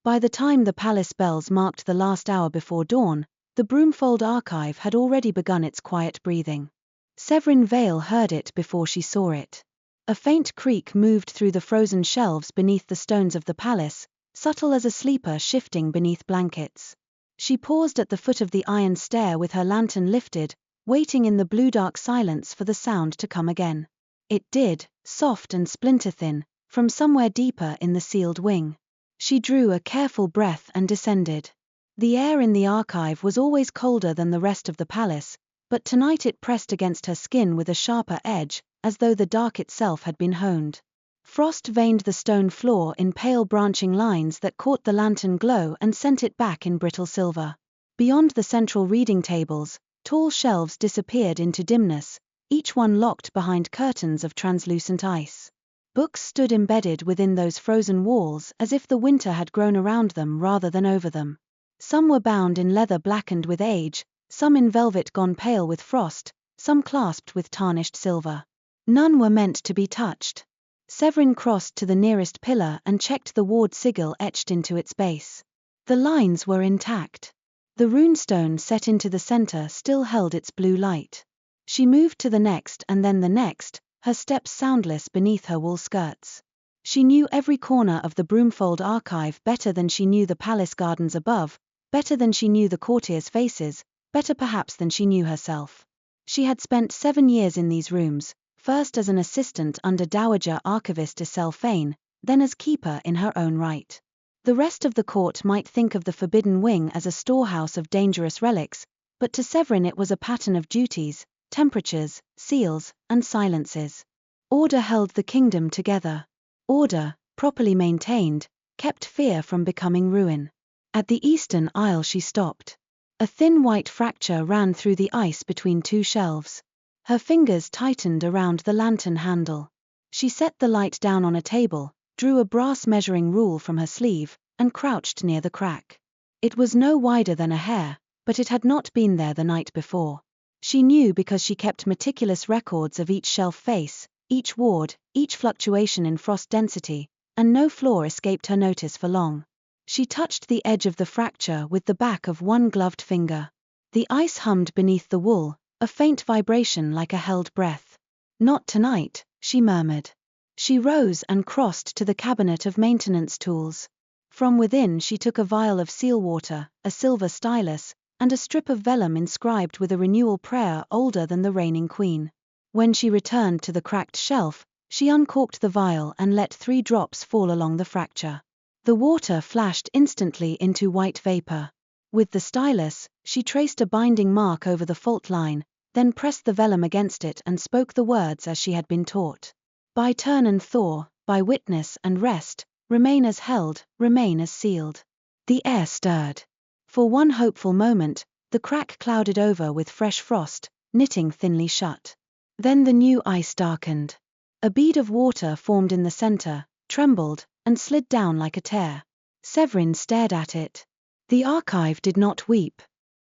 By the time the palace bells marked the last hour before dawn, the Brumefold Archive had already begun its quiet breathing. Sevrine Vale heard it before she saw it. A faint creak moved through the frozen shelves beneath the stones of the palace, subtle as a sleeper shifting beneath blankets. She paused at the foot of the iron stair with her lantern lifted, waiting in the blue-dark silence for the sound to come again. It did, soft and splinter-thin, from somewhere deeper in the sealed wing. She drew a careful breath and descended. The air in the archive was always colder than the rest of the palace, but tonight it pressed against her skin with a sharper edge, as though the dark itself had been honed. Frost veined the stone floor in pale branching lines that caught the lantern glow and sent it back in brittle silver. Beyond the central reading tables, tall shelves disappeared into dimness, each one locked behind curtains of translucent ice. Books stood embedded within those frozen walls as if the winter had grown around them rather than over them. Some were bound in leather blackened with age, some in velvet gone pale with frost, some clasped with tarnished silver. None were meant to be touched. Sevrine crossed to the nearest pillar and checked the ward sigil etched into its base. The lines were intact. The runestone set into the center still held its blue light. She moved to the next and then the next, her steps soundless beneath her wool skirts. She knew every corner of the Brumefold Archive better than she knew the palace gardens above, better than she knew the courtiers' faces, better perhaps than she knew herself. She had spent 7 years in these rooms, first as an assistant under Dowager Archivist Iselle Fane, then as keeper in her own right. The rest of the court might think of the Forbidden Wing as a storehouse of dangerous relics, but to Sevrine it was a pattern of duties, temperatures, seals, and silences. Order held the kingdom together. Order, properly maintained, kept fear from becoming ruin. At the eastern aisle she stopped. A thin white fracture ran through the ice between two shelves. Her fingers tightened around the lantern handle. She set the light down on a table, drew a brass measuring rule from her sleeve, and crouched near the crack. It was no wider than a hair, but it had not been there the night before. She knew because she kept meticulous records of each shelf face, each ward, each fluctuation in frost density, and no flaw escaped her notice for long. She touched the edge of the fracture with the back of one gloved finger. The ice hummed beneath the wool, a faint vibration like a held breath. "Not tonight," she murmured. She rose and crossed to the cabinet of maintenance tools. From within she took a vial of seal water, a silver stylus, and a strip of vellum inscribed with a renewal prayer older than the reigning queen. When she returned to the cracked shelf, she uncorked the vial and let 3 drops fall along the fracture. The water flashed instantly into white vapor. With the stylus, she traced a binding mark over the fault line, then pressed the vellum against it and spoke the words as she had been taught. By turn and thaw, by witness and rest, remain as held, remain as sealed. The air stirred. For one hopeful moment, the crack clouded over with fresh frost, knitting thinly shut. Then the new ice darkened. A bead of water formed in the center, trembled, and slid down like a tear. Sevrine stared at it. The archive did not weep.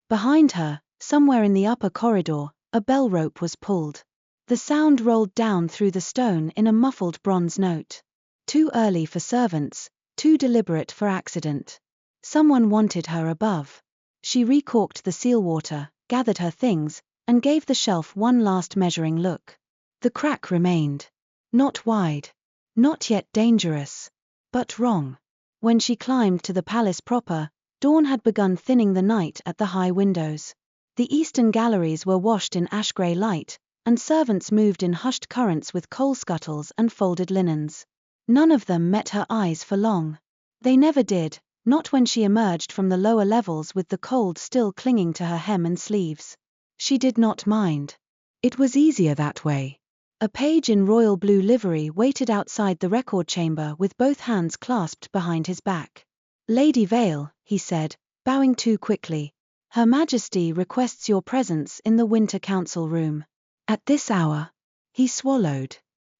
Behind her, somewhere in the upper corridor, a bell rope was pulled. The sound rolled down through the stone in a muffled bronze note. Too early for servants, too deliberate for accident. Someone wanted her above. She recorked the seal water, gathered her things, and gave the shelf one last measuring look. The crack remained. Not wide. Not yet dangerous. But wrong. When she climbed to the palace proper, dawn had begun thinning the night at the high windows. The eastern galleries were washed in ash-grey light, and servants moved in hushed currents with coal scuttles and folded linens. None of them met her eyes for long. They never did, not when she emerged from the lower levels with the cold still clinging to her hem and sleeves. She did not mind. It was easier that way. A page in royal blue livery waited outside the record chamber with both hands clasped behind his back. "Lady Vale," he said, bowing too quickly. "Her Majesty requests your presence in the Winter Council room." "At this hour?" He swallowed.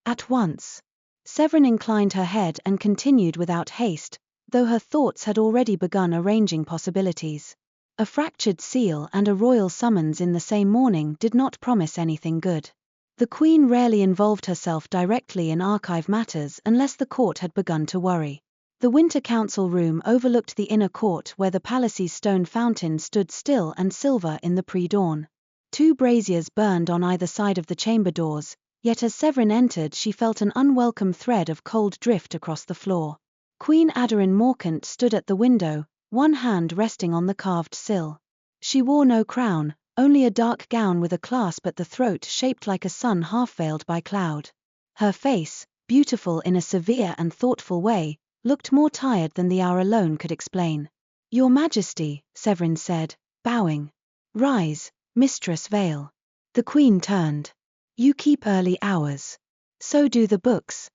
"At once." Sevrine inclined her head and continued without haste, though her thoughts had already begun arranging possibilities. A fractured seal and a royal summons in the same morning did not promise anything good. The Queen rarely involved herself directly in archive matters unless the court had begun to worry. The Winter Council room overlooked the inner court where the palace's stone fountain stood still and silver in the pre-dawn. 2 braziers burned on either side of the chamber doors, yet as Sevrine entered she felt an unwelcome thread of cold drift across the floor. Queen Aderin Morcant stood at the window, one hand resting on the carved sill. She wore no crown, only a dark gown with a clasp at the throat shaped like a sun half-veiled by cloud. Her face, beautiful in a severe and thoughtful way, looked more tired than the hour alone could explain. "Your Majesty," Sevrine said, bowing. "Rise, Mistress Vale." The Queen turned. "You keep early hours. So do the books,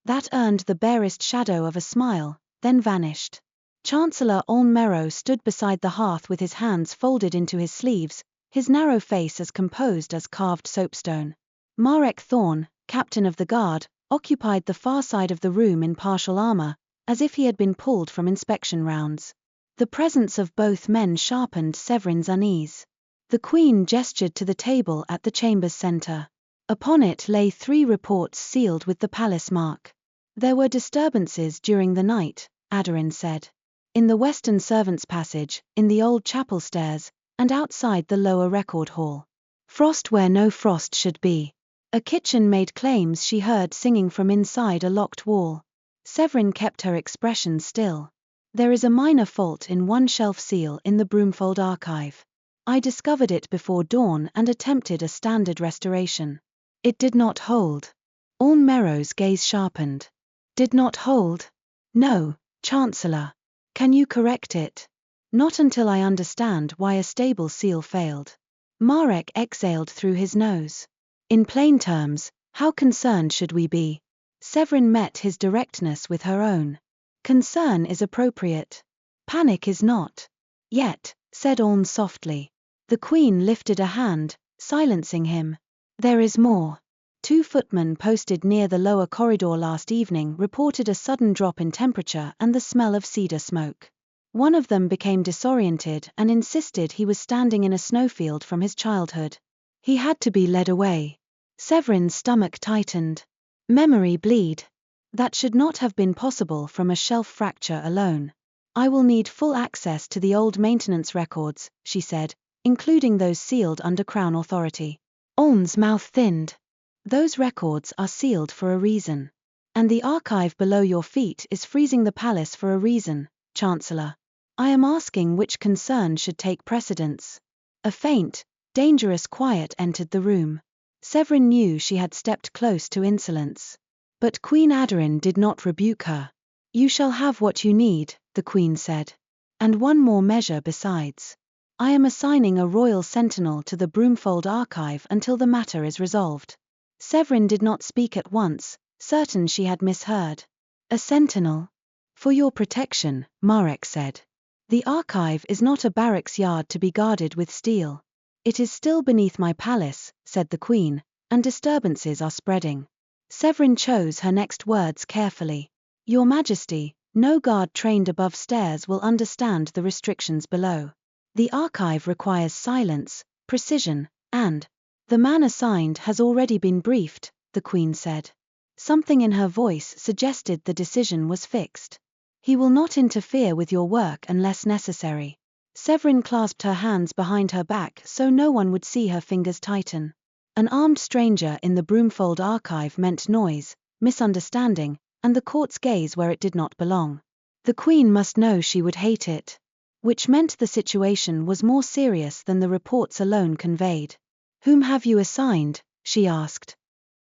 That earned the barest shadow of a smile, then vanished. Chancellor Olm Merrow stood beside the hearth with his hands folded into his sleeves, his narrow face as composed as carved soapstone. Marek Thorne, captain of the guard, occupied the far side of the room in partial armor, as if he had been pulled from inspection rounds. The presence of both men sharpened Sevrine's unease. The Queen gestured to the table at the chamber's center. Upon it lay 3 reports sealed with the palace mark. "There were disturbances during the night," Aderin said. "In the western servants' passage, in the old chapel stairs, and outside the lower record hall. Frost where no frost should be. A kitchen maid claims she heard singing from inside a locked wall." Sevrine kept her expression still. "There is a minor fault in one shelf seal in the Brumefold Archive. I discovered it before dawn and attempted a standard restoration. It did not hold." Olm Merrow's gaze sharpened. "Did not hold?" "No, Chancellor." "Can you correct it?" "Not until I understand why a stable seal failed." Marek exhaled through his nose. "In plain terms, how concerned should we be?" Sevrine met his directness with her own. "Concern is appropriate. Panic is not." "Yet," said Olm softly. The Queen lifted a hand, silencing him. "There is more. 2 footmen posted near the lower corridor last evening reported a sudden drop in temperature and the smell of cedar smoke. One of them became disoriented and insisted he was standing in a snowfield from his childhood. He had to be led away." Sevrine's stomach tightened. Memory bleed. That should not have been possible from a shelf fracture alone. "I will need full access to the old maintenance records," she said, "including those sealed under Crown authority." Olm's mouth thinned. "Those records are sealed for a reason. And the archive below your feet is freezing the palace for a reason, Chancellor. I am asking which concern should take precedence." A faint, dangerous quiet entered the room. Sevrine knew she had stepped close to insolence. But Queen Aderin did not rebuke her. "You shall have what you need," the Queen said. "And one more measure besides. I am assigning a royal sentinel to the Brumefold Archive until the matter is resolved." Sevrine did not speak at once, certain she had misheard. "A sentinel?" "For your protection," Marek said. "The archive is not a barracks yard to be guarded with steel." "It is still beneath my palace," said the Queen, "and disturbances are spreading." Sevrine chose her next words carefully. "Your Majesty, no guard trained above stairs will understand the restrictions below. The archive requires silence, precision, and—" "The man assigned has already been briefed," the Queen said. Something in her voice suggested the decision was fixed. "He will not interfere with your work unless necessary." Sevrine clasped her hands behind her back so no one would see her fingers tighten. An armed stranger in the Brumefold Archive meant noise, misunderstanding, and the court's gaze where it did not belong. The Queen must know she would hate it. Which meant the situation was more serious than the reports alone conveyed. "Whom have you assigned?" she asked.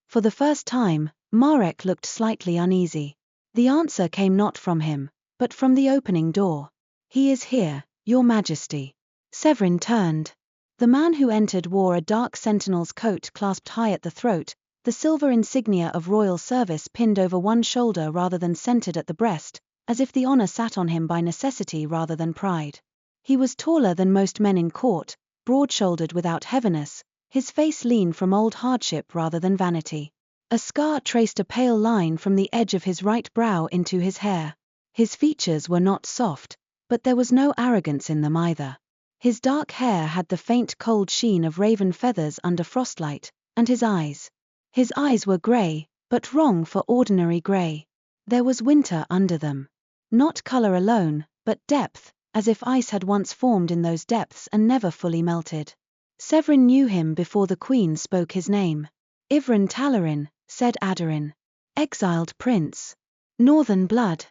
For the first time, Marek looked slightly uneasy. The answer came not from him, but from the opening door. "He is here, Your Majesty." Sevrine turned. The man who entered wore a dark sentinel's coat clasped high at the throat, the silver insignia of royal service pinned over one shoulder rather than centered at the breast, as if the honor sat on him by necessity rather than pride. He was taller than most men in court, broad-shouldered without heaviness, his face lean from old hardship rather than vanity. A scar traced a pale line from the edge of his right brow into his hair. His features were not soft, but there was no arrogance in them either. His dark hair had the faint cold sheen of raven feathers under frostlight, and his eyes were grey, but wrong for ordinary grey. There was winter under them. Not color alone, but depth, as if ice had once formed in those depths and never fully melted. Sevrine knew him before the queen spoke his name. Ivren Talarin, said Adarin. Exiled prince. Northern blood.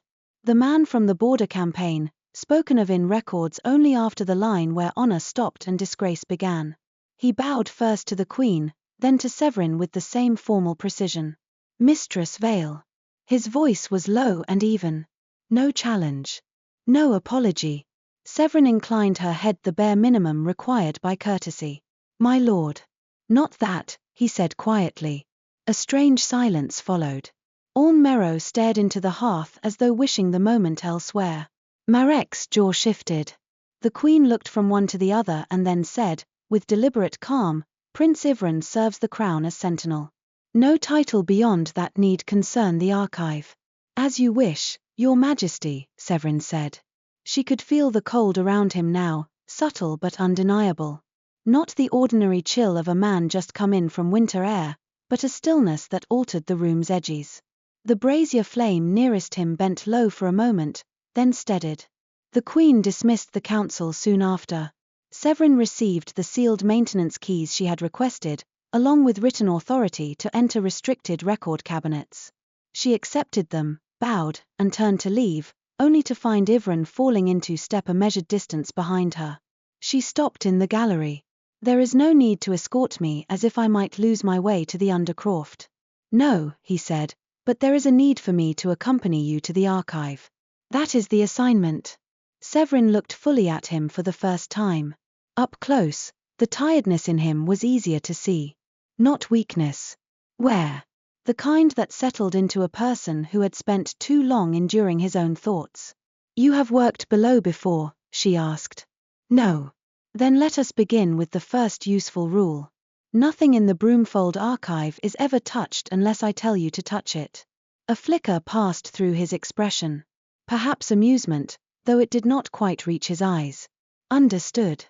The man from the border campaign, spoken of in records only after the line where honor stopped and disgrace began. He bowed first to the queen, then to Sevrine with the same formal precision. Mistress Vale. His voice was low and even. No challenge. No apology. Sevrine inclined her head, the bare minimum required by courtesy. My lord. Not that, he said quietly. A strange silence followed. Orm Merrow stared into the hearth as though wishing the moment elsewhere. Marek's jaw shifted. The queen looked from one to the other and then said, with deliberate calm, Prince Ivren serves the crown as sentinel. No title beyond that need concern the archive. As you wish, your majesty, Sevrine said. She could feel the cold around him now, subtle but undeniable. Not the ordinary chill of a man just come in from winter air, but a stillness that altered the room's edges. The brazier flame nearest him bent low for a moment, then steadied. The queen dismissed the council soon after. Sevrine received the sealed maintenance keys she had requested, along with written authority to enter restricted record cabinets. She accepted them, bowed, and turned to leave, only to find Ivren falling into step a measured distance behind her. She stopped in the gallery. There is no need to escort me, as if I might lose my way to the Undercroft. No, he said, but there is a need for me to accompany you to the archive. That is the assignment. Sevrine looked fully at him for the first time. Up close, the tiredness in him was easier to see. Not weakness. Where? The kind that settled into a person who had spent too long enduring his own thoughts. You have worked below before, she asked. No. Then let us begin with the first useful rule. Nothing in the Brumefold Archive is ever touched unless I tell you to touch it. A flicker passed through his expression. Perhaps amusement, though it did not quite reach his eyes. Understood.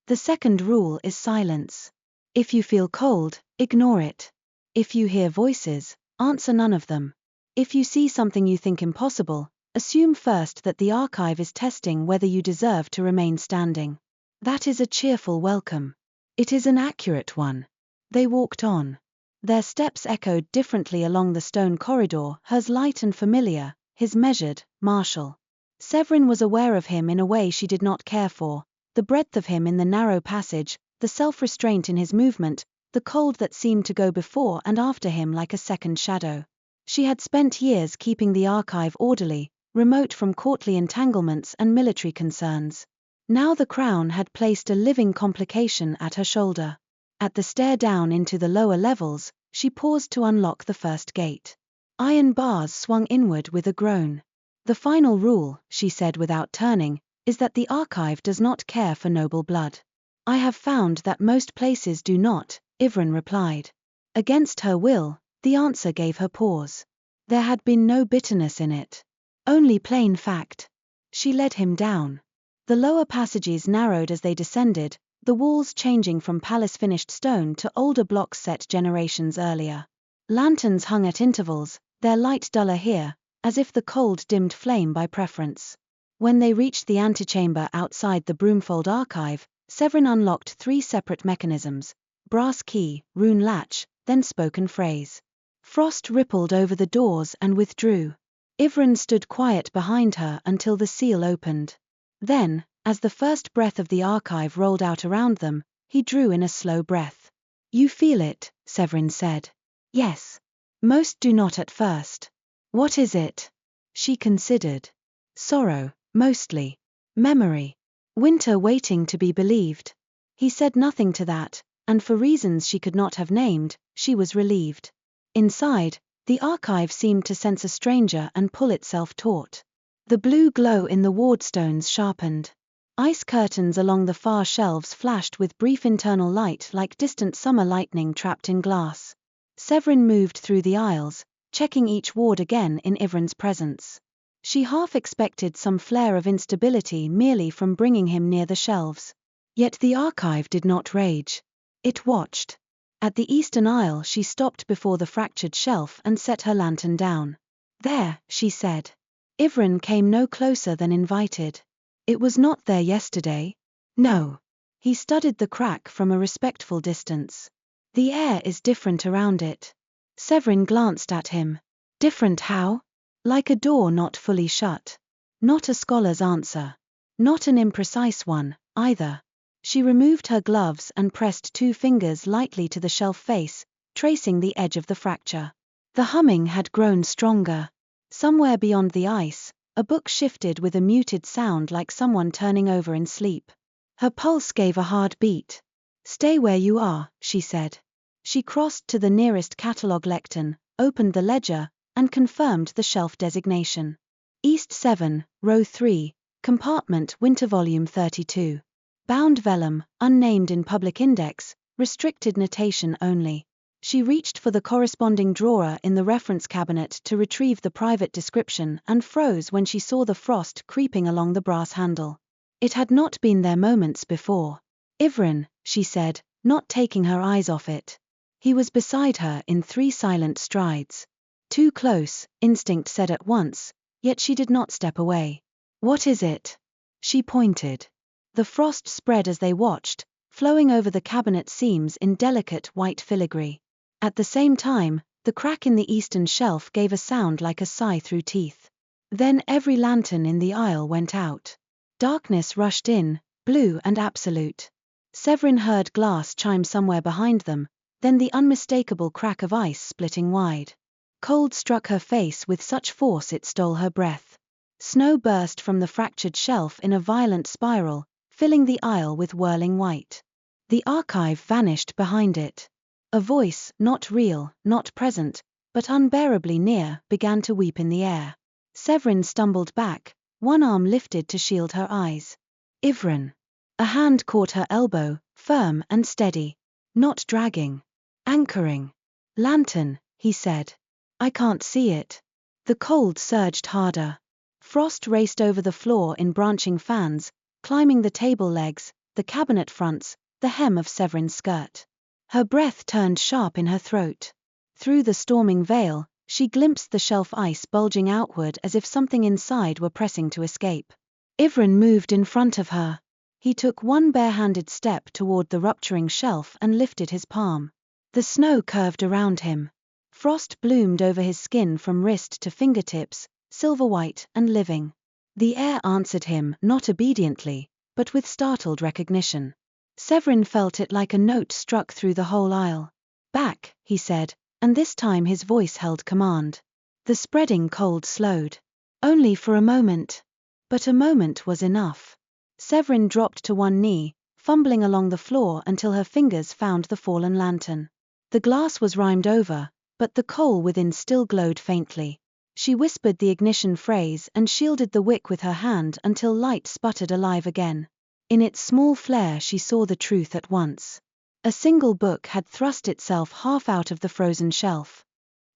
The second rule is silence. If you feel cold, ignore it. If you hear voices, answer none of them. If you see something you think impossible, assume first that the archive is testing whether you deserve to remain standing. That is a cheerful welcome. It is an accurate one. They walked on. Their steps echoed differently along the stone corridor, hers light and familiar, his measured, martial. Sevrine was aware of him in a way she did not care for, the breadth of him in the narrow passage, the self-restraint in his movement, the cold that seemed to go before and after him like a second shadow. She had spent years keeping the archive orderly, remote from courtly entanglements and military concerns. Now the crown had placed a living complication at her shoulder. At the stair down into the lower levels, she paused to unlock the first gate. Iron bars swung inward with a groan. The final rule, she said without turning, is that the archive does not care for noble blood. I have found that most places do not, Ivren replied. Against her will, the answer gave her pause. There had been no bitterness in it. Only plain fact. She led him down. The lower passages narrowed as they descended, the walls changing from palace-finished stone to older blocks set generations earlier. Lanterns hung at intervals, their light duller here, as if the cold dimmed flame by preference. When they reached the antechamber outside the Brumefold Archive, Sevrine unlocked 3 separate mechanisms: brass key, rune latch, then spoken phrase. Frost rippled over the doors and withdrew. Ivren stood quiet behind her until the seal opened. Then, as the first breath of the archive rolled out around them, he drew in a slow breath. You feel it, Sevrine said. Yes. Most do not at first. What is it? She considered. Sorrow, mostly. Memory. Winter waiting to be believed. He said nothing to that, and for reasons she could not have named, she was relieved. Inside, the archive seemed to sense a stranger and pull itself taut. The blue glow in the wardstones sharpened. Ice curtains along the far shelves flashed with brief internal light like distant summer lightning trapped in glass. Sevrine moved through the aisles, checking each ward again in Ivren's presence. She half expected some flare of instability merely from bringing him near the shelves. Yet the archive did not rage. It watched. At the eastern aisle she stopped before the fractured shelf and set her lantern down. There, she said. Ivrin came no closer than invited. It was not there yesterday. No. He studied the crack from a respectful distance. The air is different around it. Sevrine glanced at him. Different how? Like a door not fully shut. Not a scholar's answer. Not an imprecise one, either. She removed her gloves and pressed 2 fingers lightly to the shelf face, tracing the edge of the fracture. The humming had grown stronger. Somewhere beyond the ice, a book shifted with a muted sound like someone turning over in sleep. Her pulse gave a hard beat. Stay where you are, she said. She crossed to the nearest catalogue lectern, opened the ledger, and confirmed the shelf designation. East 7, Row 3, Compartment Winter Volume 32. Bound vellum, unnamed in public index, restricted notation only. She reached for the corresponding drawer in the reference cabinet to retrieve the private description and froze when she saw the frost creeping along the brass handle. It had not been there moments before. Ivrin, she said, not taking her eyes off it. He was beside her in 3 silent strides. Too close, instinct said at once, yet she did not step away. What is it? She pointed. The frost spread as they watched, flowing over the cabinet seams in delicate white filigree. At the same time, the crack in the eastern shelf gave a sound like a sigh through teeth. Then every lantern in the aisle went out. Darkness rushed in, blue and absolute. Sevrine heard glass chime somewhere behind them, then the unmistakable crack of ice splitting wide. Cold struck her face with such force it stole her breath. Snow burst from the fractured shelf in a violent spiral, filling the aisle with whirling white. The archive vanished behind it. A voice, not real, not present, but unbearably near, began to weep in the air. Sevrine stumbled back, one arm lifted to shield her eyes. Ivrin. A hand caught her elbow, firm and steady. Not dragging. Anchoring. Lantern, he said. I can't see it. The cold surged harder. Frost raced over the floor in branching fans, climbing the table legs, the cabinet fronts, the hem of Sevrine's skirt. Her breath turned sharp in her throat. Through the storming veil, she glimpsed the shelf ice bulging outward as if something inside were pressing to escape. Ivrin moved in front of her. He took one bare-handed step toward the rupturing shelf and lifted his palm. The snow curved around him. Frost bloomed over his skin from wrist to fingertips, silver-white and living. The air answered him not obediently, but with startled recognition. Sevrine felt it like a note struck through the whole aisle. Back, he said, and this time his voice held command. The spreading cold slowed. Only for a moment. But a moment was enough. Sevrine dropped to one knee, fumbling along the floor until her fingers found the fallen lantern. The glass was rimed over, but the coal within still glowed faintly. She whispered the ignition phrase and shielded the wick with her hand until light sputtered alive again. In its small flare she saw the truth at once. A single book had thrust itself half out of the frozen shelf.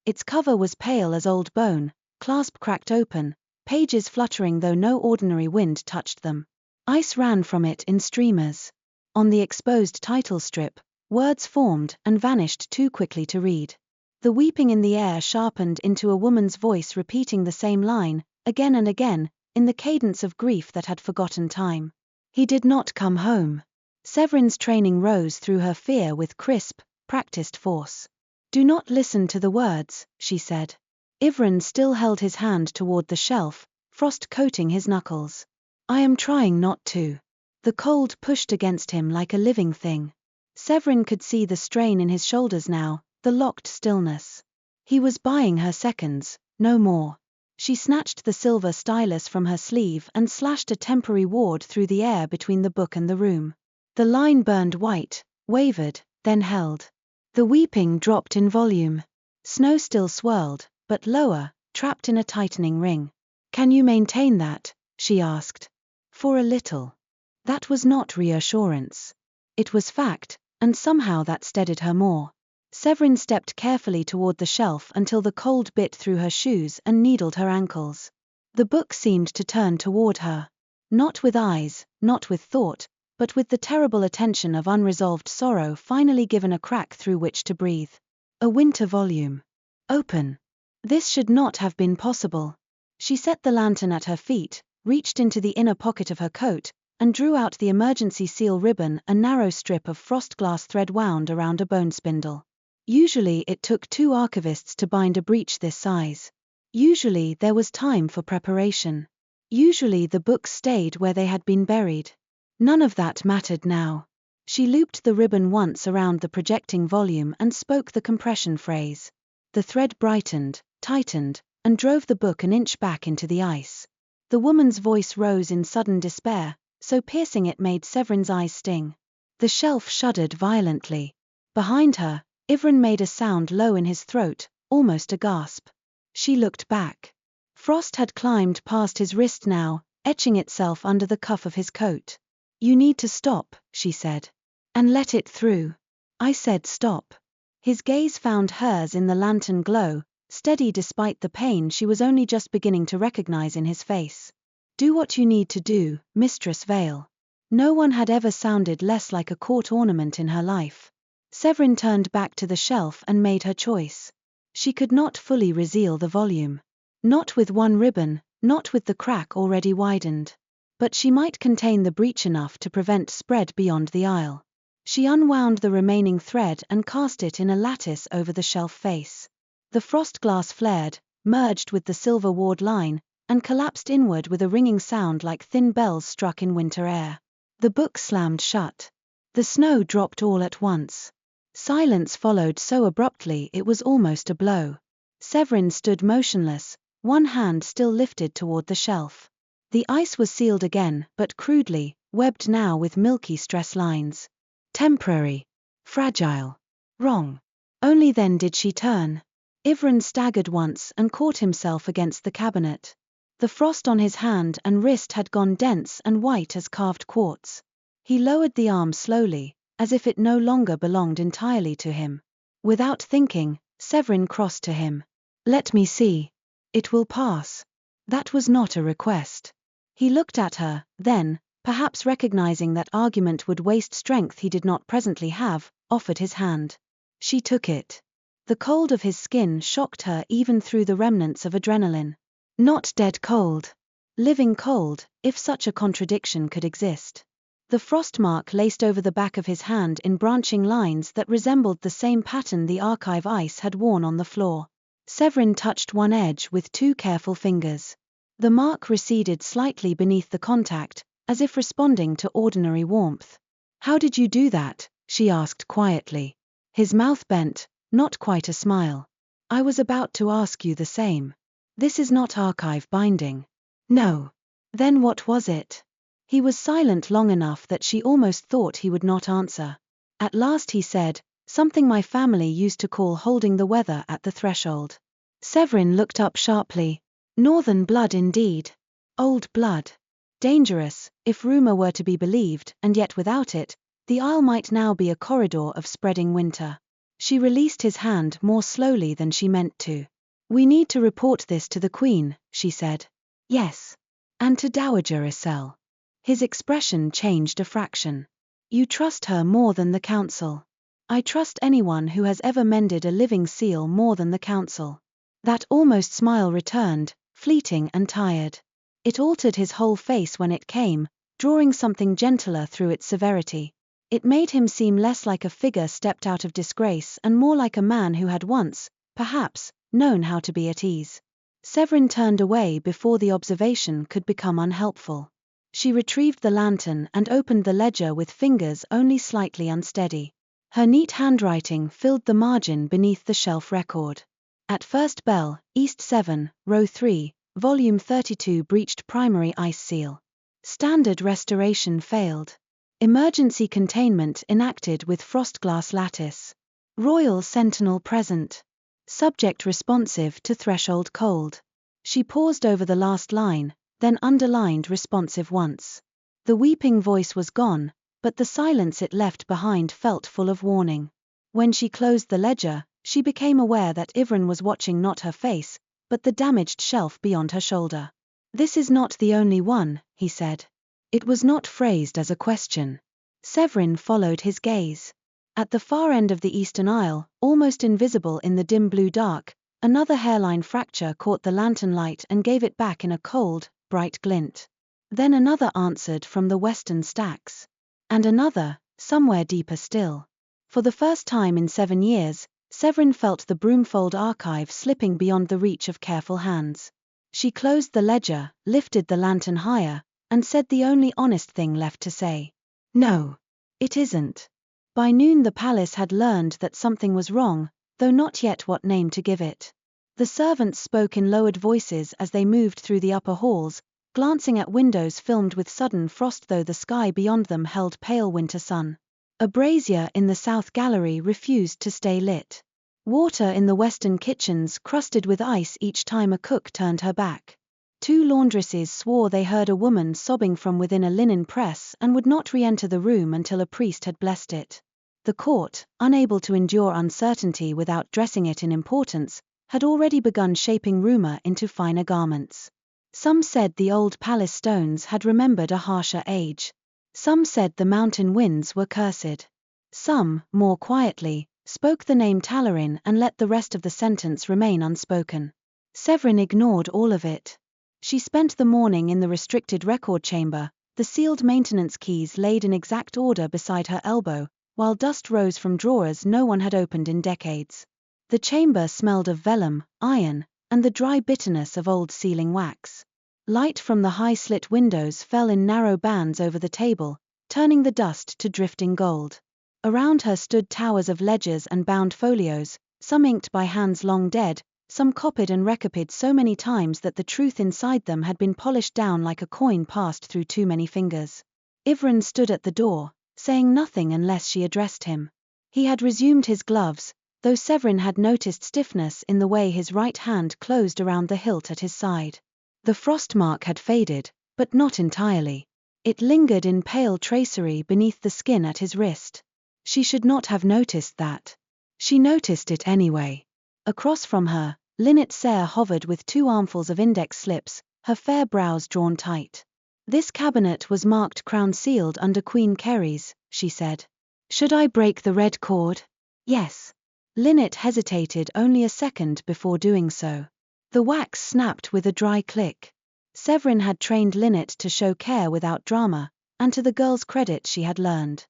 Its cover was pale as old bone, clasp cracked open, pages fluttering though no ordinary wind touched them. Ice ran from it in streamers. On the exposed title strip, words formed and vanished too quickly to read. The weeping in the air sharpened into a woman's voice repeating the same line, again and again, in the cadence of grief that had forgotten time. He did not come home. Sevrine's training rose through her fear with crisp, practiced force. Do not listen to the words, she said. Ivrin still held his hand toward the shelf, frost coating his knuckles. I am trying not to. The cold pushed against him like a living thing. Sevrine could see the strain in his shoulders now, the locked stillness. He was buying her seconds, no more. She snatched the silver stylus from her sleeve and slashed a temporary ward through the air between the book and the room. The line burned white, wavered, then held. The weeping dropped in volume. Snow still swirled, but lower, trapped in a tightening ring. Can you maintain that? She asked. For a little. That was not reassurance. It was fact, and somehow that steadied her more. Sevrine stepped carefully toward the shelf until the cold bit through her shoes and needled her ankles. The book seemed to turn toward her. Not with eyes, not with thought, but with the terrible attention of unresolved sorrow finally given a crack through which to breathe. A winter volume. Open. This should not have been possible. She set the lantern at her feet, reached into the inner pocket of her coat, and drew out the emergency seal ribbon, a narrow strip of frost glass thread wound around a bone spindle. Usually it took 2 archivists to bind a breach this size. Usually there was time for preparation. Usually the books stayed where they had been buried. None of that mattered now. She looped the ribbon once around the projecting volume and spoke the compression phrase. The thread brightened, tightened, and drove the book an inch back into the ice. The woman's voice rose in sudden despair, so piercing it made Sevrine's eyes sting. The shelf shuddered violently. Behind her, Sevrine made a sound low in his throat, almost a gasp. She looked back. Frost had climbed past his wrist now, etching itself under the cuff of his coat. "You need to stop," she said. "And let it through." "I said stop." His gaze found hers in the lantern glow, steady despite the pain she was only just beginning to recognize in his face. "Do what you need to do, Mistress Vale." No one had ever sounded less like a court ornament in her life. Sevrine turned back to the shelf and made her choice. She could not fully reseal the volume. Not with one ribbon, not with the crack already widened. But she might contain the breach enough to prevent spread beyond the aisle. She unwound the remaining thread and cast it in a lattice over the shelf face. The frost glass flared, merged with the silver ward line, and collapsed inward with a ringing sound like thin bells struck in winter air. The book slammed shut. The snow dropped all at once. Silence followed so abruptly it was almost a blow. Sevrine stood motionless, one hand still lifted toward the shelf. The ice was sealed again, but crudely, webbed now with milky stress lines. Temporary. Fragile. Wrong. Only then did she turn. Sevrine staggered once and caught himself against the cabinet. The frost on his hand and wrist had gone dense and white as carved quartz. He lowered the arm slowly, as if it no longer belonged entirely to him. Without thinking, Sevrine crossed to him. "Let me see. It will pass." That was not a request. He looked at her, then, perhaps recognizing that argument would waste strength he did not presently have, offered his hand. She took it. The cold of his skin shocked her even through the remnants of adrenaline. Not dead cold. Living cold, if such a contradiction could exist. The frostmark laced over the back of his hand in branching lines that resembled the same pattern the archive ice had worn on the floor. Sevrine touched one edge with 2 careful fingers. The mark receded slightly beneath the contact, as if responding to ordinary warmth. "How did you do that?" she asked quietly. His mouth bent, not quite a smile. "I was about to ask you the same. This is not archive binding." "No." "Then what was it?" He was silent long enough that she almost thought he would not answer. At last he said, "Something my family used to call holding the weather at the threshold." Sevrine looked up sharply. Northern blood indeed. Old blood. Dangerous, if rumor were to be believed, and yet without it, the Isle might now be a corridor of spreading winter. She released his hand more slowly than she meant to. "We need to report this to the Queen," she said. "Yes. And to Dowager Iselle." His expression changed a fraction. "You trust her more than the Council." "I trust anyone who has ever mended a living seal more than the Council." That almost smile returned, fleeting and tired. It altered his whole face when it came, drawing something gentler through its severity. It made him seem less like a figure stepped out of disgrace and more like a man who had once, perhaps, known how to be at ease. Sevrine turned away before the observation could become unhelpful. She retrieved the lantern and opened the ledger with fingers only slightly unsteady. Her neat handwriting filled the margin beneath the shelf record. At first bell, East 7, Row 3, Volume 32 breached primary ice seal. Standard restoration failed. Emergency containment enacted with frostglass lattice. Royal Sentinel present. Subject responsive to threshold cold. She paused over the last line, then underlined responsive once. The weeping voice was gone, but the silence it left behind felt full of warning. When she closed the ledger, she became aware that Sevrine was watching not her face, but the damaged shelf beyond her shoulder. "This is not the only one," he said. It was not phrased as a question. Sevrine followed his gaze. At the far end of the eastern aisle, almost invisible in the dim blue dark, Another hairline fracture caught the lantern light and gave it back in a cold, bright glint. Then another answered from the western stacks. And another, somewhere deeper still. For the first time in 7 years, Sevrine felt the Brumefold Archive slipping beyond the reach of careful hands. She closed the ledger, lifted the lantern higher, and said the only honest thing left to say. No. It isn't. By noon the palace had learned that something was wrong, though not yet what name to give it. The servants spoke in lowered voices as they moved through the upper halls, glancing at windows filmed with sudden frost though the sky beyond them held pale winter sun. A brazier in the south gallery refused to stay lit. Water in the western kitchens crusted with ice each time a cook turned her back. 2 laundresses swore they heard a woman sobbing from within a linen press and would not re-enter the room until a priest had blessed it. The court, unable to endure uncertainty without dressing it in importance, had already begun shaping rumor into finer garments. Some said the old palace stones had remembered a harsher age. Some said the mountain winds were cursed. Some, more quietly, spoke the name Talarin and let the rest of the sentence remain unspoken. Sevrine ignored all of it. She spent the morning in the restricted record chamber, the sealed maintenance keys laid in exact order beside her elbow, while dust rose from drawers no one had opened in decades. The chamber smelled of vellum, iron, and the dry bitterness of old sealing wax. Light from the high-slit windows fell in narrow bands over the table, turning the dust to drifting gold. Around her stood towers of ledgers and bound folios, some inked by hands long dead, some copied and recopied so many times that the truth inside them had been polished down like a coin passed through too many fingers. Sevrine stood at the door, saying nothing unless she addressed him. He had resumed his gloves, though Sevrine had noticed stiffness in the way his right hand closed around the hilt at his side. The frost mark had faded, but not entirely. It lingered in pale tracery beneath the skin at his wrist. She should not have noticed that. She noticed it anyway. Across from her, Lynette Sayre hovered with 2 armfuls of index slips, her fair brows drawn tight. This cabinet was marked crown sealed under Queen Kerry's, she said. Should I break the red cord? Yes. Lynette hesitated only a second before doing so. The wax snapped with a dry click. Sevrine had trained Lynette to show care without drama, and to the girl's credit she had learned.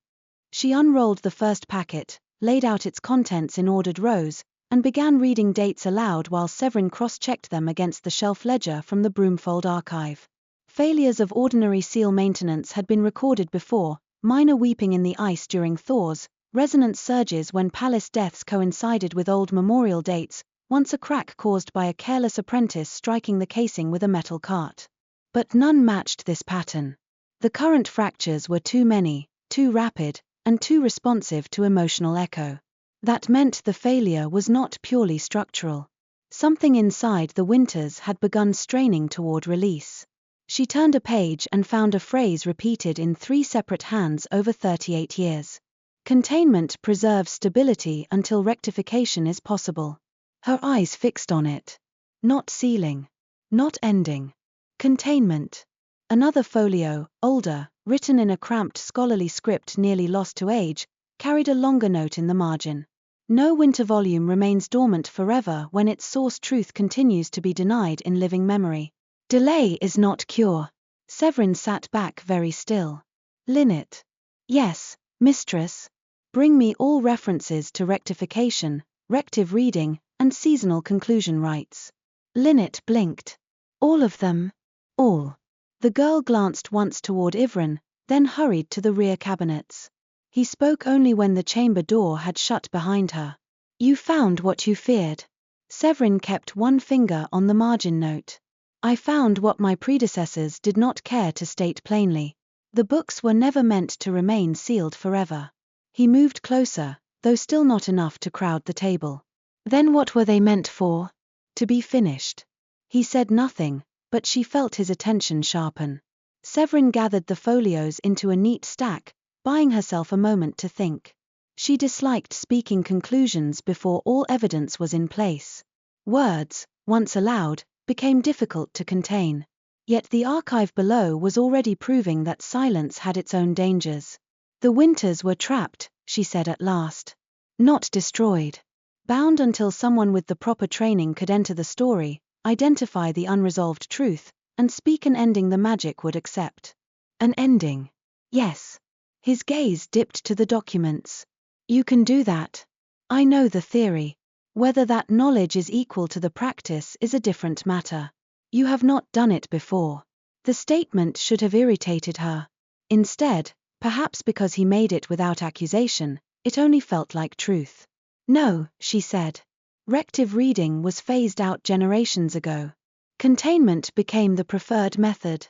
She unrolled the first packet, laid out its contents in ordered rows, and began reading dates aloud while Sevrine cross-checked them against the shelf ledger from the Brumefold Archive. Failures of ordinary seal maintenance had been recorded before, minor weeping in the ice during thaws, resonant surges when palace deaths coincided with old memorial dates, once a crack caused by a careless apprentice striking the casing with a metal cart. But none matched this pattern. The current fractures were too many, too rapid, and too responsive to emotional echo. That meant the failure was not purely structural. Something inside the Winters had begun straining toward release. She turned a page and found a phrase repeated in 3 separate hands over 38 years. Containment preserves stability until rectification is possible. Her eyes fixed on it. Not sealing. Not ending. Containment. Another folio, older, written in a cramped scholarly script nearly lost to age, carried a longer note in the margin. No winter volume remains dormant forever when its source truth continues to be denied in living memory. Delay is not cure. Sevrine sat back very still. Lynette. Yes, mistress. Bring me all references to rectification, rective reading, and seasonal conclusion rights. Lynette blinked. All of them? All. The girl glanced once toward Sevrine, then hurried to the rear cabinets. He spoke only when the chamber door had shut behind her. You found what you feared. Sevrine kept one finger on the margin note. I found what my predecessors did not care to state plainly. The books were never meant to remain sealed forever. He moved closer, though still not enough to crowd the table. Then what were they meant for? To be finished. He said nothing, but she felt his attention sharpen. Sevrine gathered the folios into a neat stack, buying herself a moment to think. She disliked speaking conclusions before all evidence was in place. Words, once aloud, became difficult to contain. Yet the archive below was already proving that silence had its own dangers. The Winters were trapped, she said at last. Not destroyed. Bound until someone with the proper training could enter the story, identify the unresolved truth, and speak an ending the magic would accept. An ending? Yes. His gaze dipped to the documents. You can do that. I know the theory. Whether that knowledge is equal to the practice is a different matter. You have not done it before. The statement should have irritated her. Instead, perhaps because he made it without accusation, it only felt like truth. No, she said. Rective reading was phased out generations ago. Containment became the preferred method.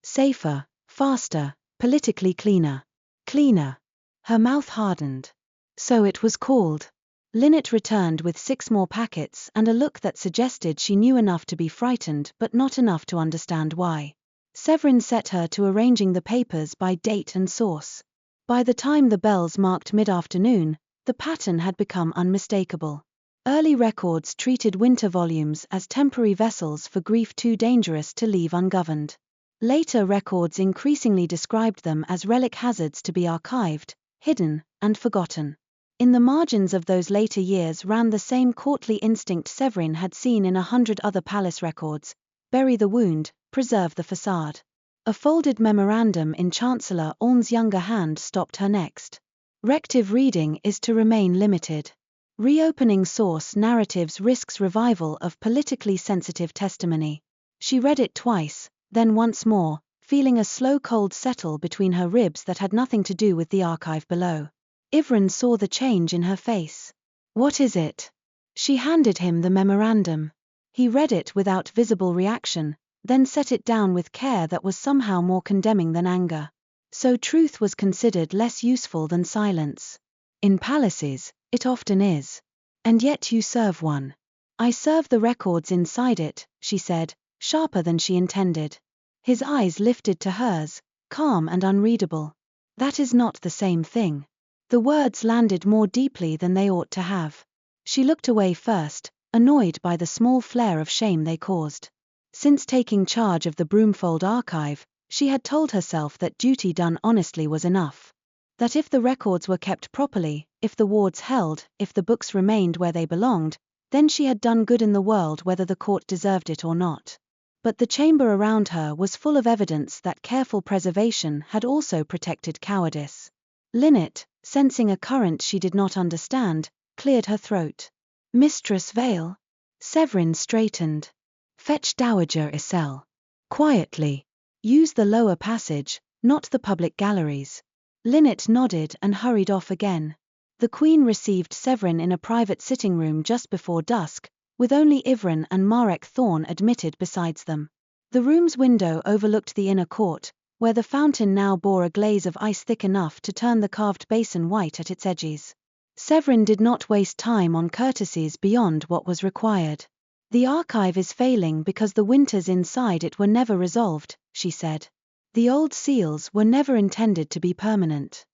Safer, faster, politically cleaner. Cleaner. Her mouth hardened. So it was called. Lynette returned with 6 more packets and a look that suggested she knew enough to be frightened but not enough to understand why. Sevrine set her to arranging the papers by date and source. By the time the bells marked mid-afternoon, the pattern had become unmistakable. Early records treated winter volumes as temporary vessels for grief too dangerous to leave ungoverned. Later records increasingly described them as relic hazards to be archived, hidden, and forgotten. In the margins of those later years ran the same courtly instinct Sevrine had seen in 100 other palace records: bury the wound, preserve the facade. A folded memorandum in Chancellor Orne's younger hand stopped her next. Rective reading is to remain limited. Reopening source narratives risks revival of politically sensitive testimony. She read it twice, then once more, feeling a slow cold settle between her ribs that had nothing to do with the archive below. Sevrine saw the change in her face. What is it? She handed him the memorandum. He read it without visible reaction, then set it down with care that was somehow more condemning than anger. So truth was considered less useful than silence. In palaces, it often is. And yet you serve one. I serve the records inside it, she said, sharper than she intended. His eyes lifted to hers, calm and unreadable. That is not the same thing. The words landed more deeply than they ought to have. She looked away first, annoyed by the small flare of shame they caused. Since taking charge of the Brumefold Archive, she had told herself that duty done honestly was enough. That if the records were kept properly, if the wards held, if the books remained where they belonged, then she had done good in the world whether the court deserved it or not. But the chamber around her was full of evidence that careful preservation had also protected cowardice. Lynette, sensing a current she did not understand, cleared her throat. Mistress Vale? Sevrine straightened. Fetch Dowager Iselle. Quietly. Use the lower passage, not the public galleries. Lynette nodded and hurried off again. The Queen received Sevrine in a private sitting room just before dusk, with only Sevrine and Marek Thorne admitted besides them. The room's window overlooked the inner court, where the fountain now bore a glaze of ice thick enough to turn the carved basin white at its edges. Sevrine did not waste time on courtesies beyond what was required. The archive is failing because the winters inside it were never resolved, she said. The old seals were never intended to be permanent.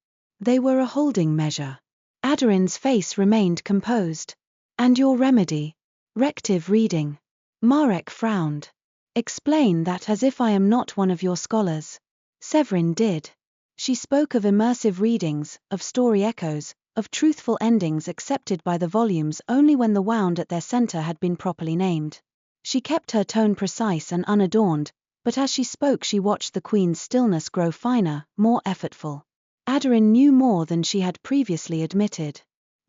They were a holding measure. Adarine's face remained composed. And your remedy? Rective reading. Marek frowned. Explain that as if I am not one of your scholars. Sevrine did. She spoke of immersive readings, of story echoes, of truthful endings accepted by the volumes only when the wound at their center had been properly named. She kept her tone precise and unadorned, but as she spoke she watched the Queen's stillness grow finer, more effortful. Adarine knew more than she had previously admitted.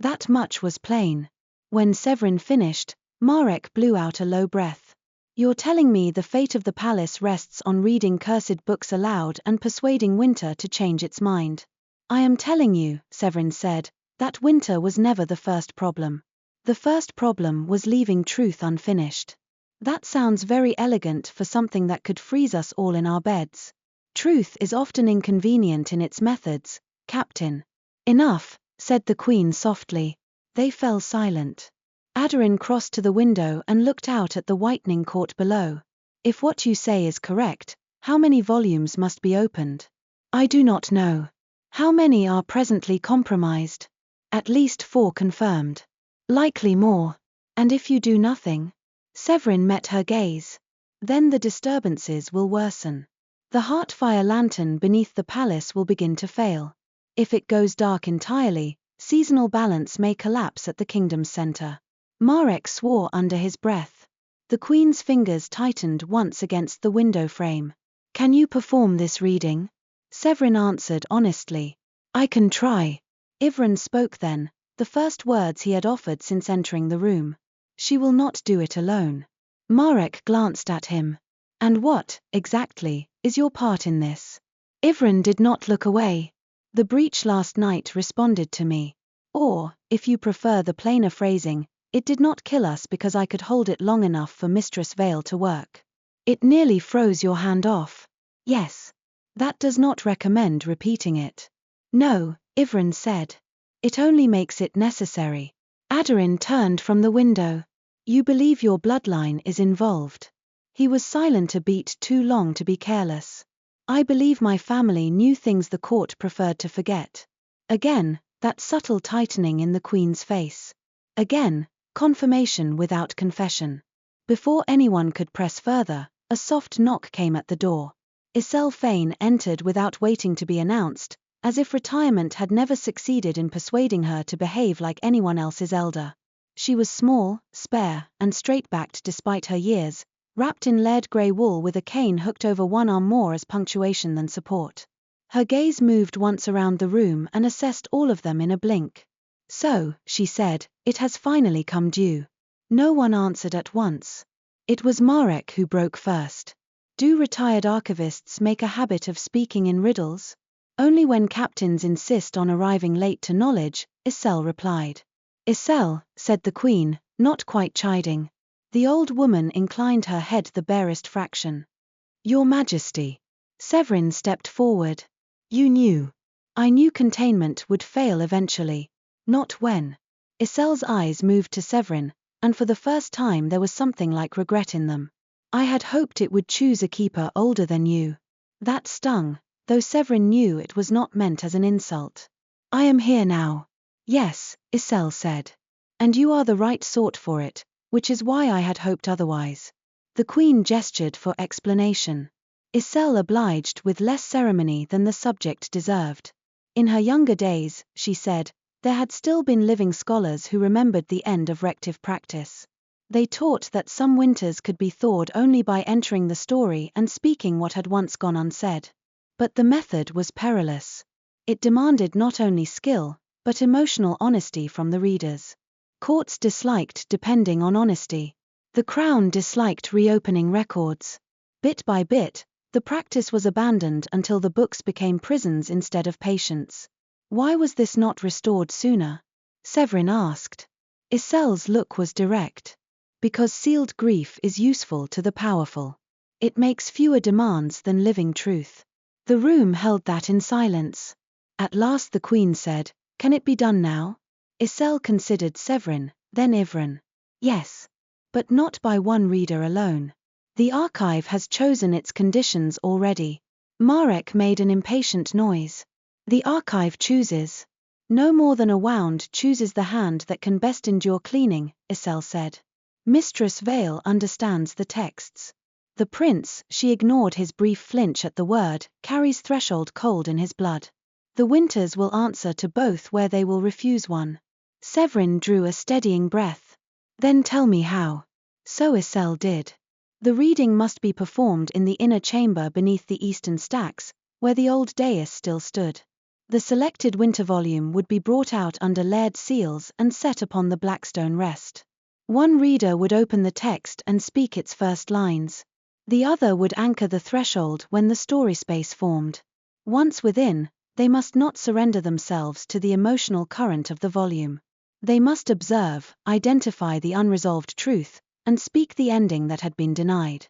That much was plain. When Sevrine finished, Marek blew out a low breath. You're telling me the fate of the palace rests on reading cursed books aloud and persuading Winter to change its mind. I am telling you, Sevrine said, that Winter was never the first problem. The first problem was leaving truth unfinished. That sounds very elegant for something that could freeze us all in our beds. Truth is often inconvenient in its methods, Captain. Enough, said the Queen softly. They fell silent. Adarine crossed to the window and looked out at the whitening court below. If what you say is correct, how many volumes must be opened? I do not know. How many are presently compromised? At least 4 confirmed. Likely more. And if you do nothing? Sevrine met her gaze. Then the disturbances will worsen. The Heartfire lantern beneath the palace will begin to fail. If it goes dark entirely, Seasonal balance may collapse at the kingdom's center. Marek swore under his breath. The queen's fingers tightened once against the window frame. Can you perform this reading? Sevrine answered honestly. I can try. Ivran spoke then, the first words he had offered since entering the room. She will not do it alone. Marek glanced at him. And what, exactly, is your part in this? Ivran did not look away. The breach last night responded to me. Or, if you prefer the plainer phrasing, it did not kill us because I could hold it long enough for Mistress Vale to work. It nearly froze your hand off. Yes. That does not recommend repeating it. No, Ivran said. It only makes it necessary. Adarin turned from the window. You believe your bloodline is involved. He was silent a beat too long to be careless. I believe my family knew things the court preferred to forget. Again, that subtle tightening in the queen's face. Again, confirmation without confession. Before anyone could press further, a soft knock came at the door. Isel Fane entered without waiting to be announced, as if retirement had never succeeded in persuading her to behave like anyone else's elder. She was small, spare, and straight-backed despite her years, wrapped in layered grey wool with a cane hooked over one arm more as punctuation than support. Her gaze moved once around the room and assessed all of them in a blink. So, she said, it has finally come due. No one answered at once. It was Marek who broke first. Do retired archivists make a habit of speaking in riddles? Only when captains insist on arriving late to knowledge, Isel replied. Isel, said the queen, not quite chiding. The old woman inclined her head the barest fraction. Your Majesty. Sevrine stepped forward. You knew. I knew containment would fail eventually. Not when. Isel's eyes moved to Sevrine, and for the first time there was something like regret in them. I had hoped it would choose a keeper older than you. That stung, though Sevrine knew it was not meant as an insult. I am here now. Yes, Isel said. And you are the right sort for it, which is why I had hoped otherwise. The queen gestured for explanation. Isel obliged with less ceremony than the subject deserved. In her younger days, she said, there had still been living scholars who remembered the end of rective practice. They taught that some winters could be thawed only by entering the story and speaking what had once gone unsaid. But the method was perilous. It demanded not only skill, but emotional honesty from the readers. Courts disliked depending on honesty. The Crown disliked reopening records. Bit by bit, the practice was abandoned until the books became prisons instead of patients. Why was this not restored sooner? Sevrine asked. Isel's look was direct. Because sealed grief is useful to the powerful. It makes fewer demands than living truth. The room held that in silence. At last the queen said, Can it be done now? Isel considered Sevrine, then Ivran. Yes. But not by one reader alone. The archive has chosen its conditions already. Marek made an impatient noise. The archive chooses. No more than a wound chooses the hand that can best endure cleaning, Isel said. Mistress Vale understands the texts. The prince, she ignored his brief flinch at the word, carries threshold cold in his blood. The Winters will answer to both where they will refuse one. Sevrine drew a steadying breath. Then tell me how. So Isel did. The reading must be performed in the inner chamber beneath the eastern stacks, where the old dais still stood. The selected winter volume would be brought out under layered seals and set upon the Blackstone rest. One reader would open the text and speak its first lines. The other would anchor the threshold when the story space formed. Once within, they must not surrender themselves to the emotional current of the volume. They must observe, identify the unresolved truth, and speak the ending that had been denied.